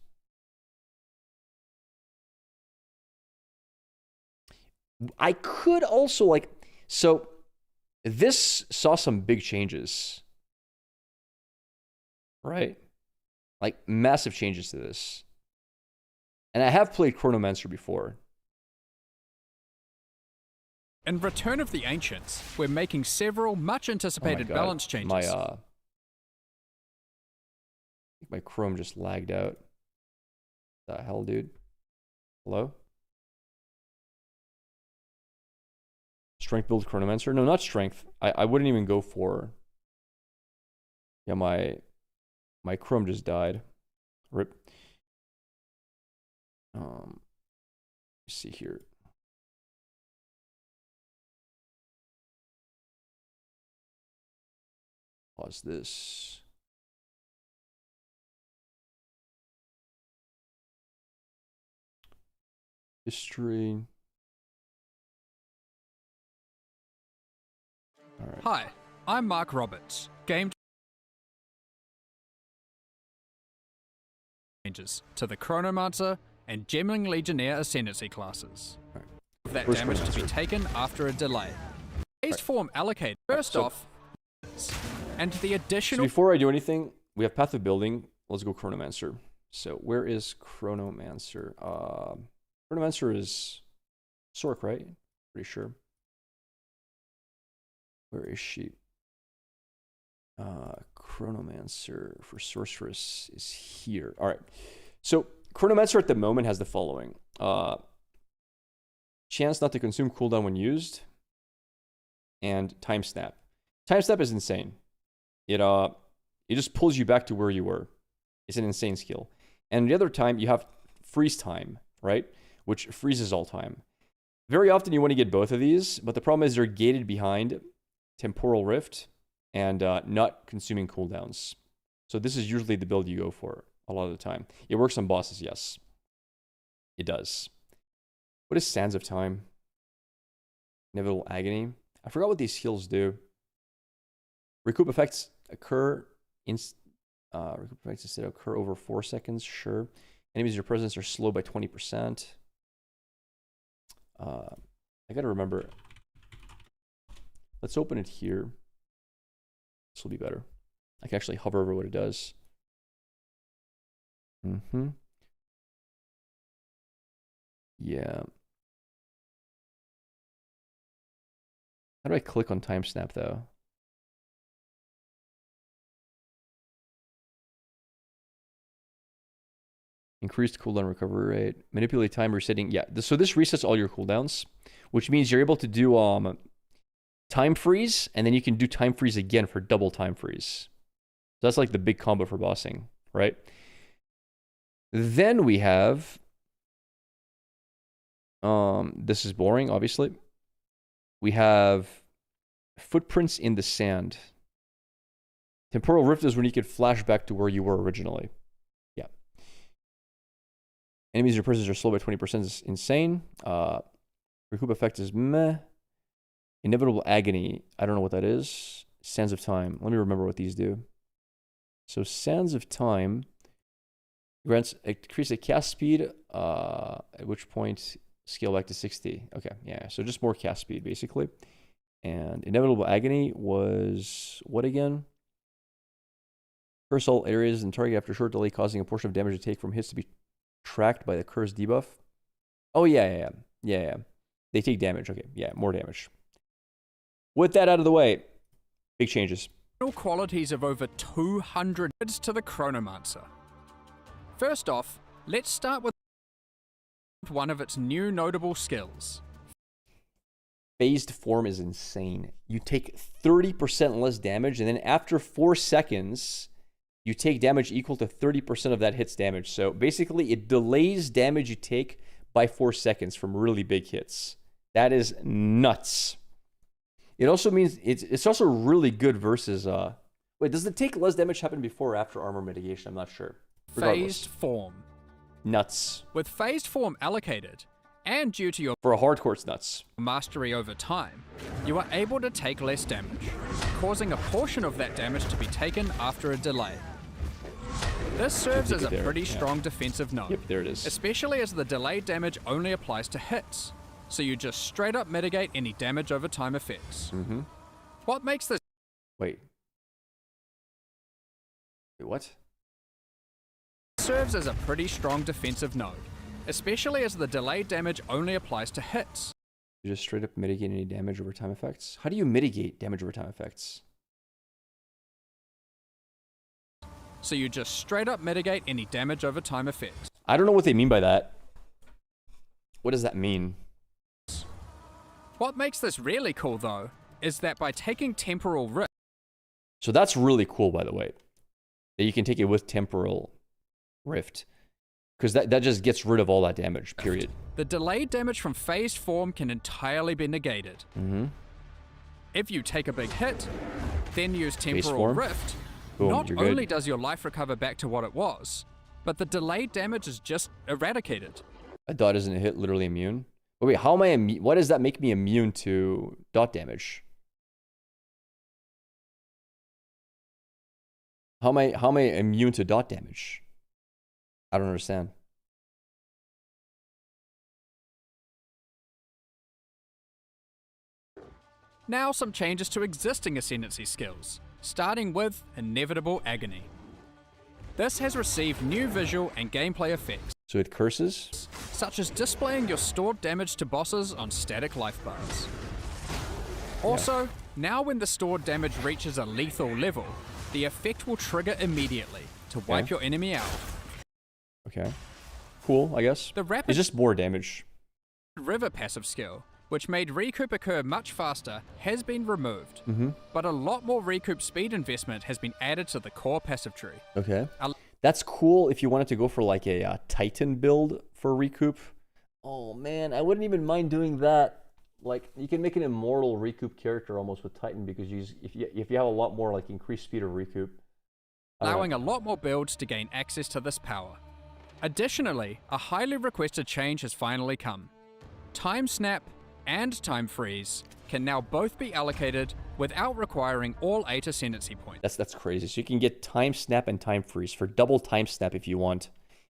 I could also, like... So, this saw some big changes. Right? Like, massive changes to this. And I have played Chronomancer before. In Return of the Ancients, we're making several much anticipated balance changes. My Chrome just lagged out. The hell, dude? Hello? Strength build Chronomancer. No, not strength. I wouldn't even go for... Yeah, my Chrome just died. Rip. Let's see here. Pause this. History. All right. Hi, I'm Mark Roberts, game changes to the Chronomancer and Gemling Legionnaire Ascendancy classes. Right. That Where's damage to be Chronomancer? taken after a delay. Phased form allocated. First so- off, and the So additional before I do anything, we have Path of Building. Let's go Chronomancer. So where is Chronomancer? Chronomancer is Sork, right? Pretty sure. Where is she? Chronomancer for Sorceress is here. All right. So Chronomancer at the moment has the following. Chance not to consume cooldown when used. And Time Snap. Time Snap is insane. It just pulls you back to where you were. It's an insane skill. And the other time, you have Freeze Time, right? Which freezes all time. Very often you want to get both of these, but the problem is they're gated behind Temporal Rift and not consuming cooldowns. So this is usually the build you go for a lot of the time. It works on bosses, yes. It does. What is Sands of Time? Inevitable Agony. I forgot what these heals do. Recoup effects occur recoup effects instead occur over 4 seconds. Sure. Enemies in your presence are slow by 20%. I gotta remember. Let's open it here. This will be better. I can actually hover over what it does. Yeah. How do I click on Time Snap though? Increased cooldown recovery rate. Manipulate time resetting. Yeah, so this resets all your cooldowns, which means you're able to do time freeze, and then you can do time freeze again for double time freeze. So that's like the big combo for bossing, right? Then we have... this is boring, obviously. We have Footprints in the Sand. Temporal Rift is when you could flash back to where you were originally. Yeah. Enemies in your presence are slow by 20% is insane. Recoup effect is meh. Inevitable Agony. I don't know what that is. Sands of Time. Let me remember what these do. So Sands of Time grants increase the cast speed, at which point scale back to 60. Okay, yeah. So just more cast speed, basically. And Inevitable Agony was what again? Curse all areas and target after short delay, causing a portion of damage to take from hits to be tracked by the curse debuff. Oh, yeah. They take damage. Okay, yeah, more damage. With that out of the way, big changes. qualities of over 200 to the Chronomancer. First off, let's start with one of its new notable skills. Phased form is insane. You take 30% less damage, and then after 4 seconds, you take damage equal to 30% of that hit's damage. So basically, it delays damage you take by 4 seconds from really big hits. That is nuts. It also means it's also really good versus... Wait, does the take less damage happen before or after armor mitigation? I'm not sure. Regardless. Phased form. Nuts. With phased form allocated, and due to your For a hardcore, it's nuts. mastery over time, you are able to take less damage, causing a portion of that damage to be taken after a delay. This serves as a pretty strong defensive node, Yep, there it is. especially as the delayed damage only applies to hits, so you just straight up mitigate any damage over time effects. What makes this Wait, what? serves as a pretty strong defensive node, especially as the delayed damage only applies to hits. You just straight up mitigate any damage over time effects? How do you mitigate damage over time effects? So you just straight up mitigate any damage over time effects. I don't know what they mean by that. What does that mean? What makes this really cool though, is that by taking Temporal Rift, So that's really cool, by the way, that you can take it with Temporal Rift, because that just gets rid of all that damage, period. the delayed damage from phased form can entirely be negated. If you take a big hit, then use Temporal form? Rift, Boom, not you're good. only does your life recover back to what it was, but the delayed damage is just eradicated. A dot isn't a hit, literally immune. But wait, how am I why does that make me immune to dot damage? How am I immune to dot damage? I don't understand. Now some changes to existing Ascendancy skills, starting with Inevitable Agony. This has received new visual and gameplay effects, So it curses? such as displaying your stored damage to bosses on static life bars. Also, now when the stored damage reaches a lethal level, the effect will trigger immediately to wipe your enemy out. Okay. Cool, I guess. The rapid It's just more damage. River passive skill, which made recoup occur much faster, has been removed, but a lot more recoup speed investment has been added to the core passive tree. Okay. That's cool if you wanted to go for like a Titan build for recoup. Oh man, I wouldn't even mind doing that. Like, you can make an immortal recoup character almost with Titan, because if you have a lot more like increased speed of recoup. Allowing a lot more builds to gain access to this power. Additionally, a highly requested change has finally come. Time Snap and Time Freeze can now both be allocated without requiring all 8 Ascendancy points. That's crazy. So you can get Time Snap and Time Freeze for double Time Snap if you want,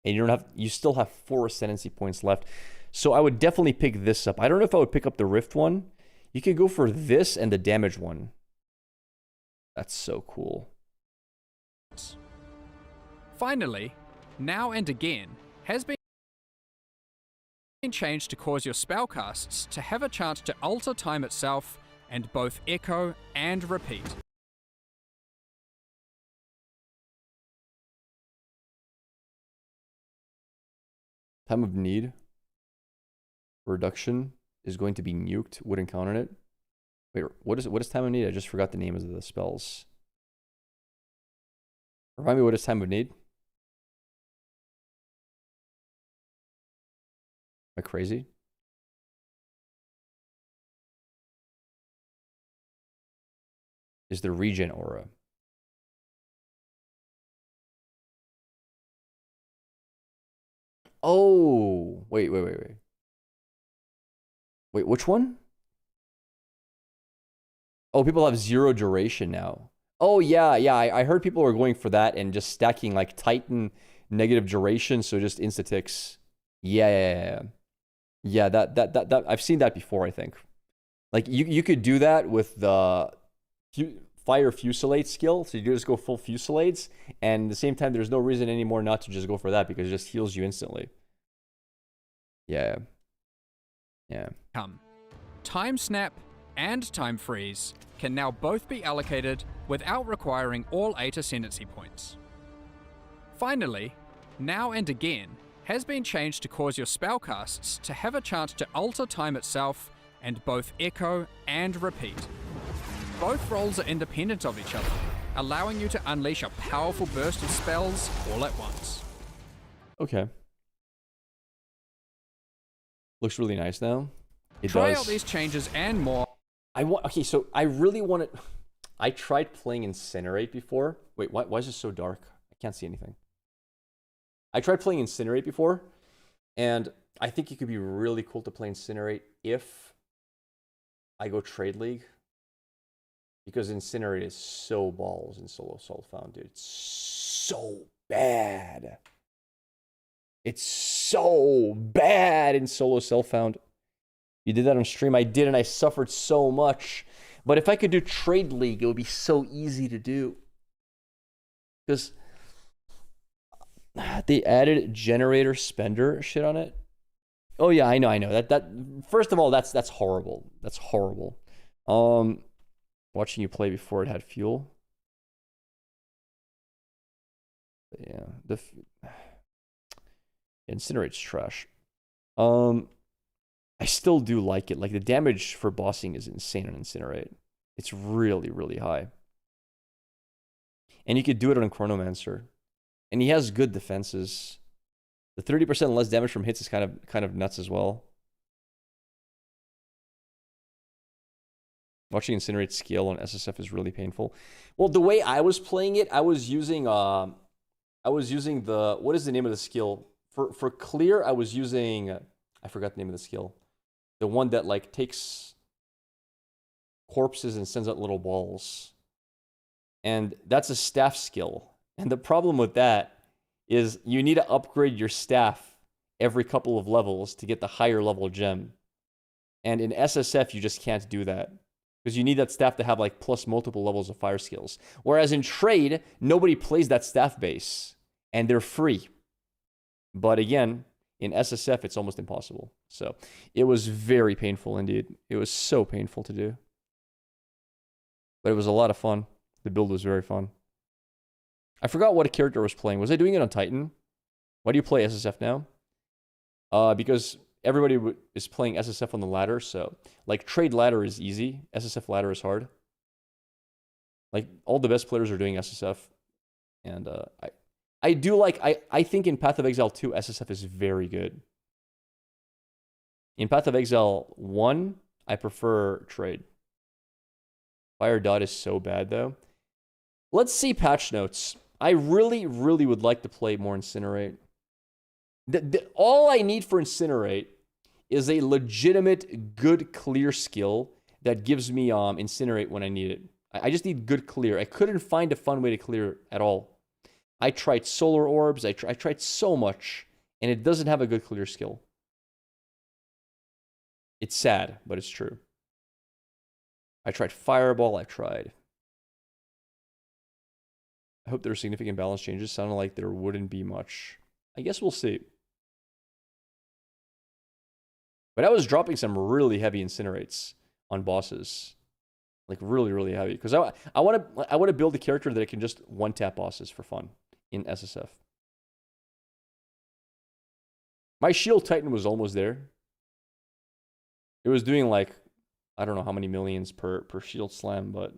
and you still have 4 Ascendancy points left. So I would definitely pick this up. I don't know if I would pick up the Rift one. You could go for this and the damage one. That's so cool. Finally, Now and Again has been changed to cause your spellcasts to have a chance to alter time itself and both echo and repeat. Time of Need reduction is going to be nuked. Wouldn't count on it. Wait, what is Time of Need? I just forgot the names of the spells. Remind me, what is Time of Need? Am I crazy? Is the regen aura. Oh, wait. Wait, which one? Oh, people have 0 duration now. Oh, yeah. I heard people were going for that and just stacking like Titan negative duration, so just insta-ticks. Yeah. Yeah, that I've seen that before, I think. Like, you could do that with the Fire Fusillade skill, so you just go full Fusillades, and at the same time, there's no reason anymore not to just go for that, because it just heals you instantly. Yeah. Time Snap and Time Freeze can now both be allocated without requiring all 8 Ascendancy points. Finally, Now and Again has been changed to cause your spellcasts to have a chance to alter time itself and both echo and repeat. Both roles are independent of each other, allowing you to unleash a powerful burst of spells all at once. Okay. Looks really nice now. It Try does. out these changes and more. Okay, so I really want to. I tried playing Incinerate before. Wait, why is this so dark? I can't see anything. I tried playing Incinerate before, and I think it could be really cool to play Incinerate if I go Trade League. Because Incinerate is so balls in Solo Soulfound, dude. It's so bad. It's so bad in Solo Soulfound. You did that on stream. I did, and I suffered so much. But if I could do Trade League, it would be so easy to do. Because they added generator spender shit on it. Oh yeah, I know. That first of all, that's horrible. That's horrible. Watching you play before it had fuel. But yeah, Incinerate's trash. I still do like it. Like, the damage for bossing is insane on Incinerate. It's really, really high. And you could do it on Chronomancer. And he has good defenses. The 30% less damage from hits is kind of nuts as well. Watching Incinerate scale on SSF is really painful. Well, the way I was playing it, I was using the, what is the name of the skill? For clear, I was using, I forgot the name of the skill. The one that like takes corpses and sends out little balls. And that's a staff skill. And the problem with that is you need to upgrade your staff every couple of levels to get the higher level gem. And in SSF, you just can't do that. Because you need that staff to have like plus multiple levels of fire skills. Whereas in trade, nobody plays that staff base. And they're free. But again, in SSF, it's almost impossible. So it was very painful indeed. It was so painful to do. But it was a lot of fun. The build was very fun. I forgot what a character I was playing. Was I doing it on Titan? Why do you play SSF now? Because everybody is playing SSF on the ladder. So, like, trade ladder is easy. SSF ladder is hard. Like, all the best players are doing SSF. And I do like... I think in Path of Exile 2, SSF is very good. In Path of Exile 1, I prefer trade. Fire Dot is so bad, though. Let's see patch notes. I really, really would like to play more Incinerate. All I need for Incinerate is a legitimate, good, clear skill that gives me Incinerate when I need it. I just need good clear. I couldn't find a fun way to clear at all. I tried Solar Orbs. I tried so much, and it doesn't have a good clear skill. It's sad, but it's true. I tried Fireball. I tried... I hope there are significant balance changes. Sounded like there wouldn't be much. I guess we'll see. But I was dropping some really heavy Incinerates on bosses. Like really, really heavy. Because I want to build a character that can just one-tap bosses for fun in SSF. My Shield Titan was almost there. It was doing like, I don't know how many millions per Shield Slam, but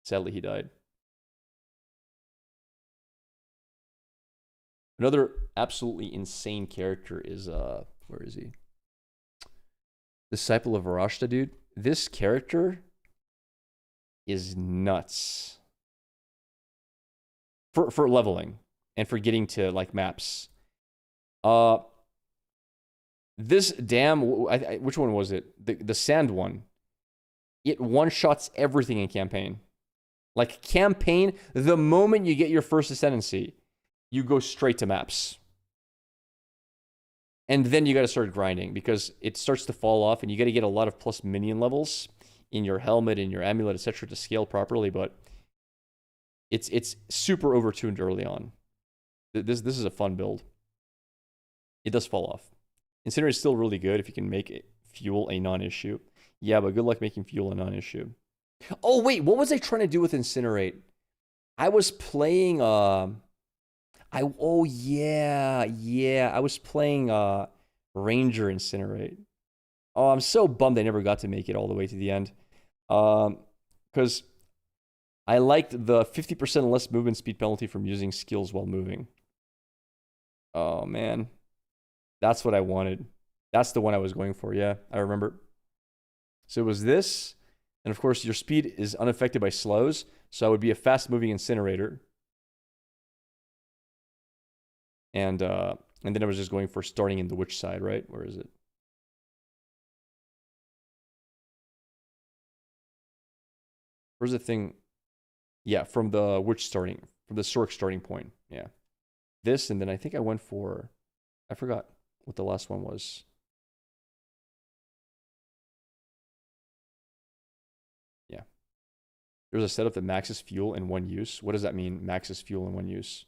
sadly he died. Another absolutely insane character is, where is he? Disciple of Varashta, dude. This character is nuts. For leveling and for getting to, like, maps. This damn, which one was it? The sand one. It one-shots everything in campaign. Like, campaign, the moment you get your first ascendancy, you go straight to maps. And then you got to start grinding because it starts to fall off and you got to get a lot of plus minion levels in your helmet, in your amulet, etc. to scale properly, but it's super overtuned early on. This is a fun build. It does fall off. Incinerate is still really good if you can make fuel a non-issue. Yeah, but good luck making fuel a non-issue. Oh, wait, what was I trying to do with Incinerate? I was playing... Oh yeah, I was playing Ranger Incinerate. Oh, I'm so bummed I never got to make it all the way to the end. Because I liked the 50% less movement speed penalty from using skills while moving. Oh man. That's what I wanted. That's the one I was going for, yeah, I remember. So it was this, and of course your speed is unaffected by slows, so I would be a fast-moving Incinerator. And then I was just going for starting in the witch side, right? Where is it? Where's the thing? Yeah, from the witch starting, from the Sork starting point. Yeah. This, and then I think I went for, I forgot what the last one was. Yeah. There's a setup that maxes fuel in one use. What does that mean, maxes fuel in one use?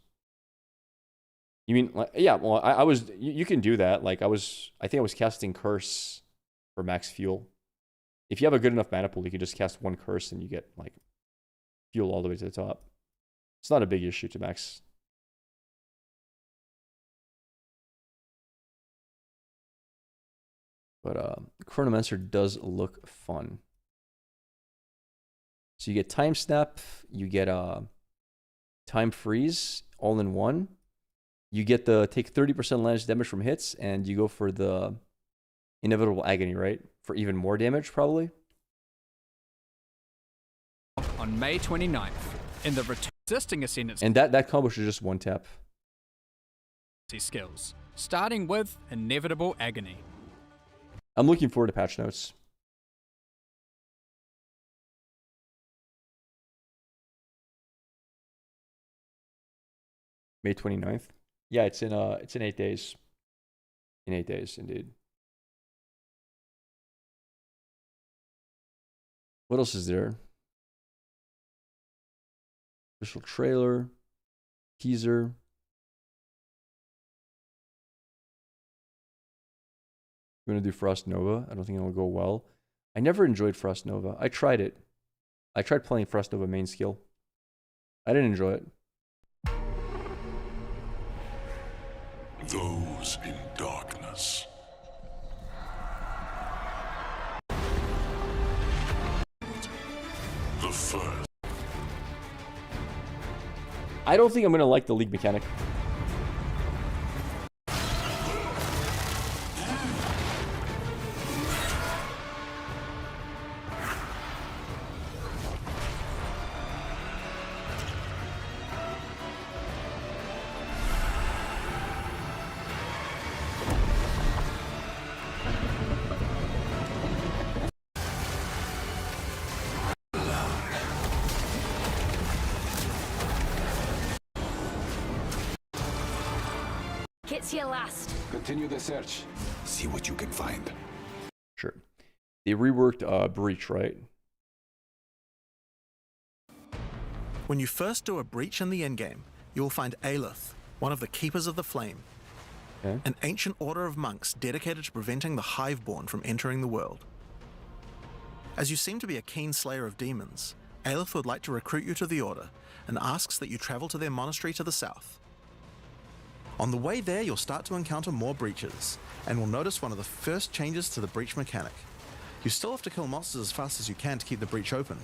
You mean, like, yeah, well, I was, you can do that. Like, I think I was casting Curse for max fuel. If you have a good enough mana pool, you can just cast one Curse and you get, like, fuel all the way to the top. It's not a big issue to max. But Chronomancer does look fun. So you get Time Snap, you get Time Freeze all in one. You get the take 30% less damage from hits, and you go for the Inevitable Agony, right? For even more damage, probably. On May 29th, in the existing Ascendancy And that combo should just one tap. skills, starting with Inevitable Agony. I'm looking forward to patch notes. May 29th. Yeah, it's in 8 days. In 8 days, indeed. What else is there? Official trailer, teaser. We're gonna do Frost Nova. I don't think it'll go well. I never enjoyed Frost Nova. I tried it. I tried playing Frost Nova main skill. I didn't enjoy it. Those in darkness. The first. I don't think I'm gonna like the League mechanic. Kit's your last. Continue the search. See what you can find. Sure. They reworked Breach, right? When you first do a breach in the endgame, you will find Aelith, one of the Keepers of the Flame, Okay. an ancient order of monks dedicated to preventing the Hiveborn from entering the world. As you seem to be a keen slayer of demons, Aelith would like to recruit you to the order and asks that you travel to their monastery to the south. On the way there, you'll start to encounter more breaches, and will notice one of the first changes to the breach mechanic. You still have to kill monsters as fast as you can to keep the breach open,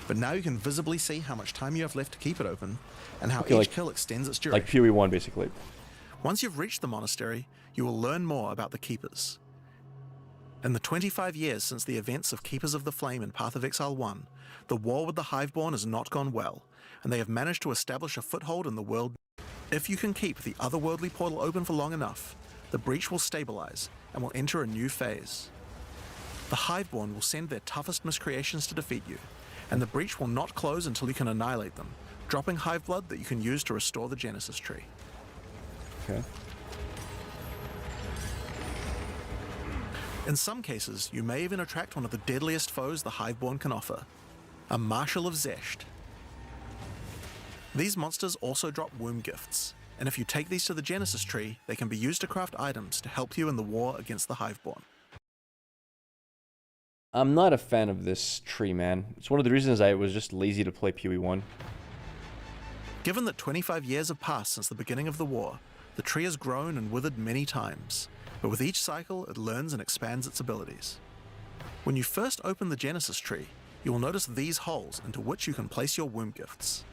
but now you can visibly see how much time you have left to keep it open, and how Okay, each like- kill extends its duration. Like PoE1, basically. Once you've reached the monastery, you will learn more about the Keepers. In the 25 years since the events of Keepers of the Flame in Path of Exile 1, the war with the Hiveborn has not gone well, and they have managed to establish a foothold in the world. If you can keep the otherworldly portal open for long enough, the breach will stabilize and will enter a new phase. The Hiveborn will send their toughest miscreations to defeat you, and the breach will not close until you can annihilate them, dropping Hive blood that you can use to restore the Genesis tree. Okay. In some cases, you may even attract one of the deadliest foes the Hiveborn can offer, a Marshal of Zesht. These monsters also drop womb gifts, and if you take these to the Genesis tree, they can be used to craft items to help you in the war against the Hiveborn. I'm not a fan of this tree, man. It's one of the reasons I was just lazy to play PoE1. Given that 25 years have passed since the beginning of the war, the tree has grown and withered many times, but with each cycle it learns and expands its abilities. When you first open the Genesis tree, you will notice these holes into which you can place your womb gifts.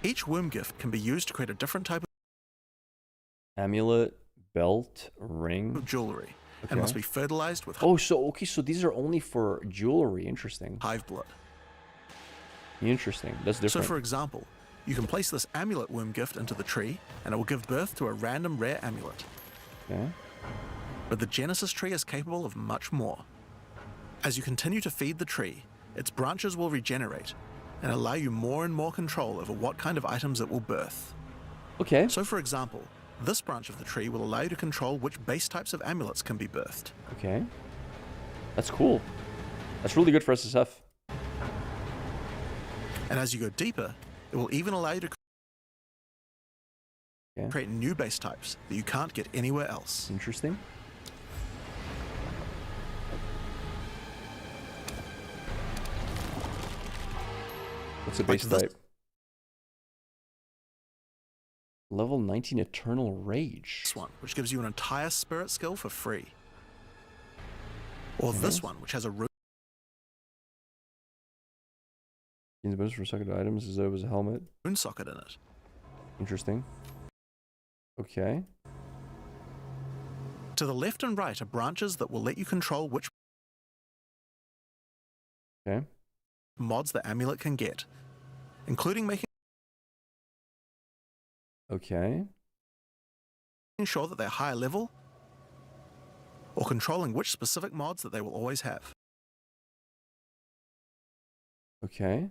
Each womb gift can be used to create a different type Amulet, belt, ring. of jewelry, Okay. and must be fertilized with Oh, so these are only for jewelry. Interesting. hive blood. Interesting. That's So different. for example, you can place this amulet womb gift into the tree, and it will give birth to a random rare amulet. Okay. But the Genesis tree is capable of much more. As you continue to feed the tree, its branches will regenerate and allow you more and more control over what kind of items it will birth. Okay. So for example, this branch of the tree will allow you to control which base types of amulets can be birthed. Okay. That's cool. That's really good for SSF. And as you go deeper, it will even allow you to Okay. create new base types that you can't get anywhere else. Interesting. What's the Like base this- type? Level 19 Eternal Rage. This one, which gives you an entire spirit skill for free. Or this one, which has a rune Gains bonus for second items as though it was a helmet. socket in it. Interesting. Okay. To the left and right are branches that will let you control which Okay. mods the amulet can get, including making Okay. sure that they're higher level, or controlling which specific mods that they will always have. Okay.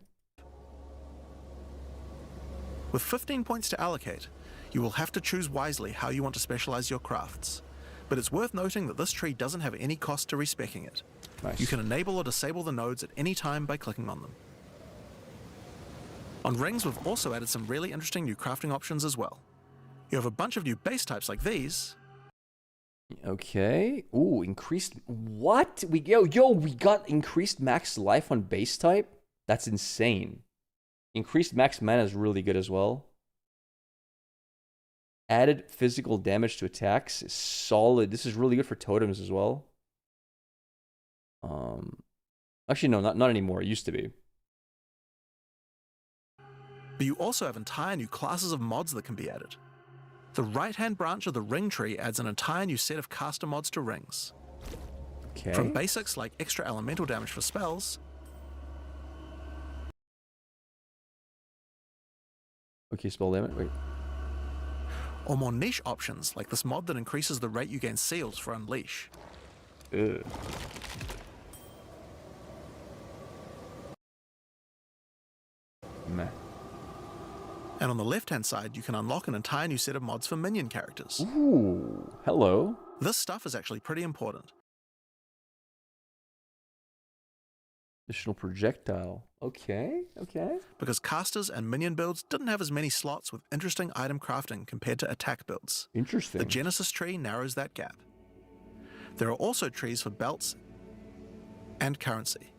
With 15 points to allocate, you will have to choose wisely how you want to specialize your crafts. But it's worth noting that this tree doesn't have any cost to respecing it. Nice. You can enable or disable the nodes at any time by clicking on them. On rings, we've also added some really interesting new crafting options as well. You have a bunch of new base types like these, Okay. Ooh, increased. What? We we got increased max life on base type. That's insane. Increased max mana is really good as well. Added physical damage to attacks is solid. This is really good for totems as well. Actually no, not anymore. It used to be. but you also have entire new classes of mods that can be added. The right-hand branch of the ring tree adds an entire new set of caster mods to rings. Okay. From basics like extra elemental damage for spells, Okay, spell damage. Wait. or more niche options like this mod that increases the rate you gain seals for Unleash. Ugh. Meh. And on the left-hand side, you can unlock an entire new set of mods for minion characters. Ooh, hello. This stuff is actually pretty important. Additional projectile. Okay, okay. Because casters and minion builds didn't have as many slots with interesting item crafting compared to attack builds. Interesting. The Genesis tree narrows that gap. There are also trees for belts and currency.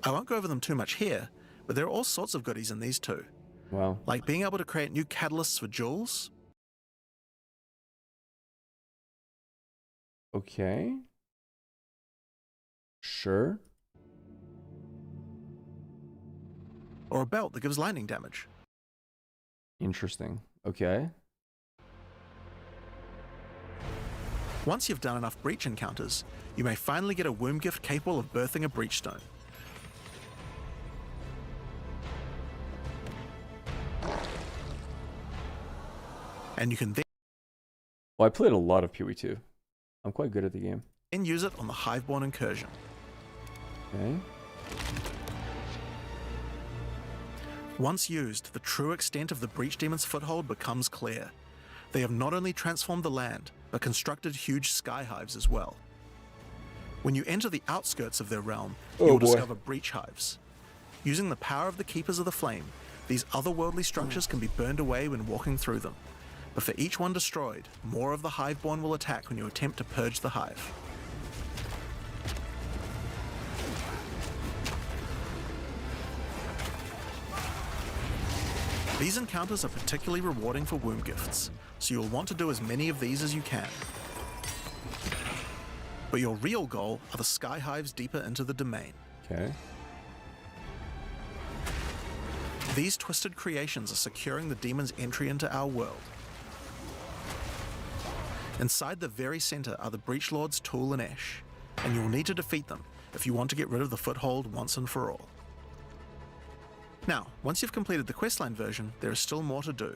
I won't go over them too much here, but there are all sorts of goodies in these too, Wow. like being able to create new catalysts for jewels, Okay. Sure. or a belt that gives lightning damage. Interesting. Okay. Once you've done enough breach encounters, you may finally get a womb gift capable of birthing a breach stone. And you can Well, I played a lot of PoE2. I'm quite good at the game. then use it on the Hiveborn incursion. Okay. Once used, the true extent of the Breach Demon's foothold becomes clear. They have not only transformed the land, but constructed huge sky hives as well. When you enter the outskirts of their realm, you will discover breach hives. Using the power of the Keepers of the Flame, these otherworldly structures can be burned away when walking through them. But for each one destroyed, more of the Hiveborn will attack when you attempt to purge the hive. These encounters are particularly rewarding for womb gifts, so you'll want to do as many of these as you can. But your real goal are the sky hives deeper into the domain. Okay. These twisted creations are securing the demon's entry into our world. Inside the very center are the Breach Lords Tool and Ash, and you will need to defeat them if you want to get rid of the foothold once and for all. Now, once you've completed the questline version, there is still more to do.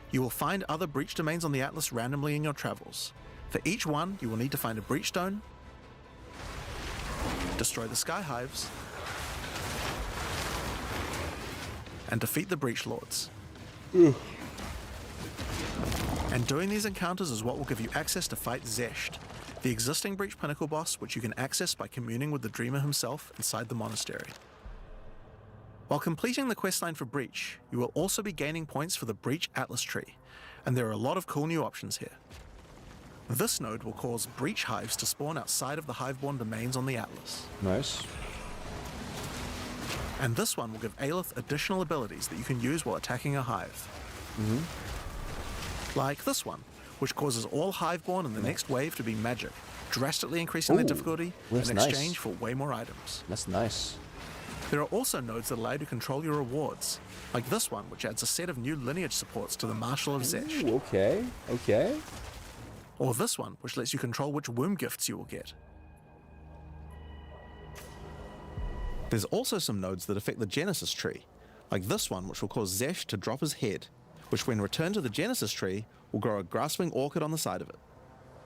You will find other breach domains on the Atlas randomly in your travels. For each one, you will need to find a breach stone, destroy the sky hives, and defeat the Breach Lords. And doing these encounters is what will give you access to fight Zesht, the existing Breach Pinnacle boss, which you can access by communing with the Dreamer himself inside the monastery. While completing the questline for Breach, you will also be gaining points for the Breach Atlas tree, and there are a lot of cool new options here. This node will cause breach hives to spawn outside of the Hiveborn domains on the Atlas. Nice. And this one will give Aelith additional abilities that you can use while attacking a hive. Like this one, which causes all Hiveborn in the next wave to be magic, drastically increasing their Ooh, difficulty that's in nice. exchange for way more items. That's nice. There are also nodes that allow you to control your rewards, like this one, which adds a set of new lineage supports to the Marshal of Zesh, Ooh, okay, okay. or this one, which lets you control which womb gifts you will get. There's also some nodes that affect the Genesis tree, like this one, which will cause Zesh to drop his head, which when returned to the Genesis tree, will grow a grasping orchid on the side of it.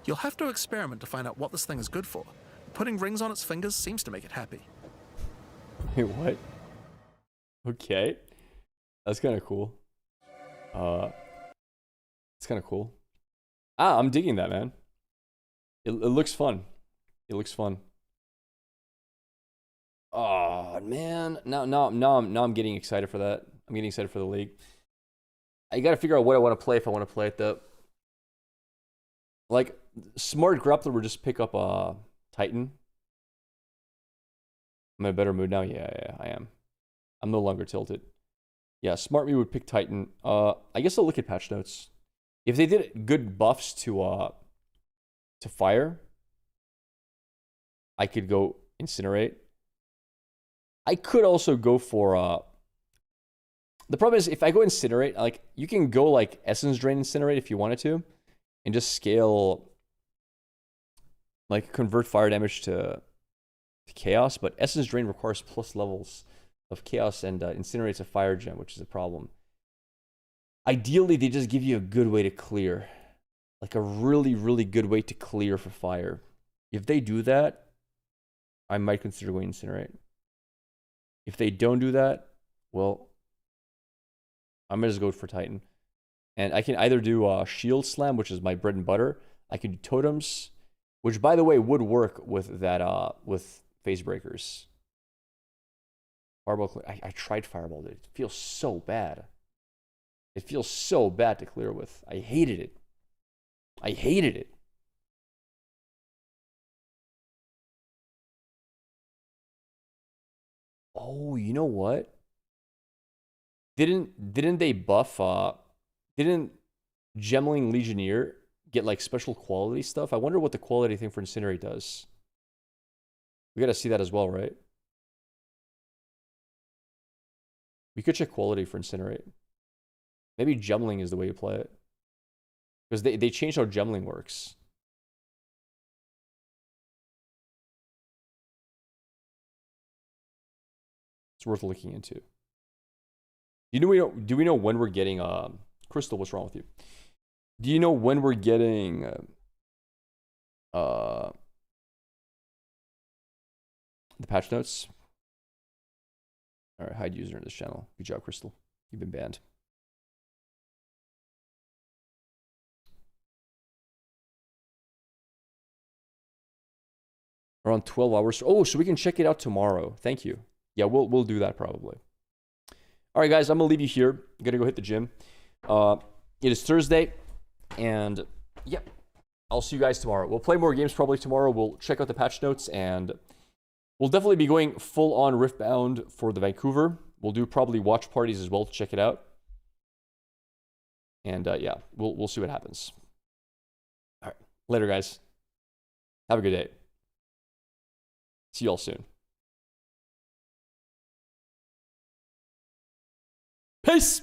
You'll have to experiment to find out what this thing is good for. Putting rings on its fingers seems to make it happy. Wait, what? Okay. That's kind of cool. It's kind of cool. Ah, I'm digging that, man. It looks fun. It looks fun. Oh, man. Now I'm getting excited for that. I'm getting excited for the league. I got to figure out what I want to play if I want to play it, though. Like, smart Grappler would just pick up Titan. I'm in a better mood now? Yeah, I am. I'm no longer tilted. Yeah, smart me would pick Titan. I guess I'll look at patch notes. If they did good buffs to fire, I could go Incinerate. I could also go for the problem is if I go Incinerate, like you can go like Essence Drain Incinerate if you wanted to, and just scale like convert fire damage to Chaos, but Essence Drain requires plus levels of Chaos and Incinerate's a fire gem, which is a problem. Ideally, they just give you a good way to clear. Like a really, really good way to clear for fire. If they do that, I might consider going Incinerate. If they don't do that, well, I'm going to just go for Titan. And I can either do Shield Slam, which is my bread and butter. I can do Totems, which, by the way, would work with that, with Phase Breakers. Fireball, I tried Fireball, dude. It feels so bad. It feels so bad to clear with. I hated it. I hated it. Oh, you know what? Didn't they buff didn't Gemling Legionnaire get like special quality stuff? I wonder what the quality thing for Incinerate does. We gotta see that as well, right? We could check quality for Incinerate. Maybe Gemling is the way you play it. Because they changed how Gemling works. It's worth looking into. Do we know when we're getting Crystal, what's wrong with you? Do you know when we're getting the patch notes? All right, hide user in this channel. Good job, Crystal. You've been banned. Around 12 hours. Oh, so we can check it out tomorrow. Thank you. Yeah, we'll do that probably. All right, guys, I'm gonna leave you here. I'm gonna go hit the gym. It is Thursday, and yep, I'll see you guys tomorrow. We'll play more games probably tomorrow. We'll check out the patch notes, and we'll definitely be going full on Riftbound for the Vancouver. We'll do probably watch parties as well to check it out. And yeah, we'll see what happens. All right, later, guys. Have a good day. See you all soon. Peace.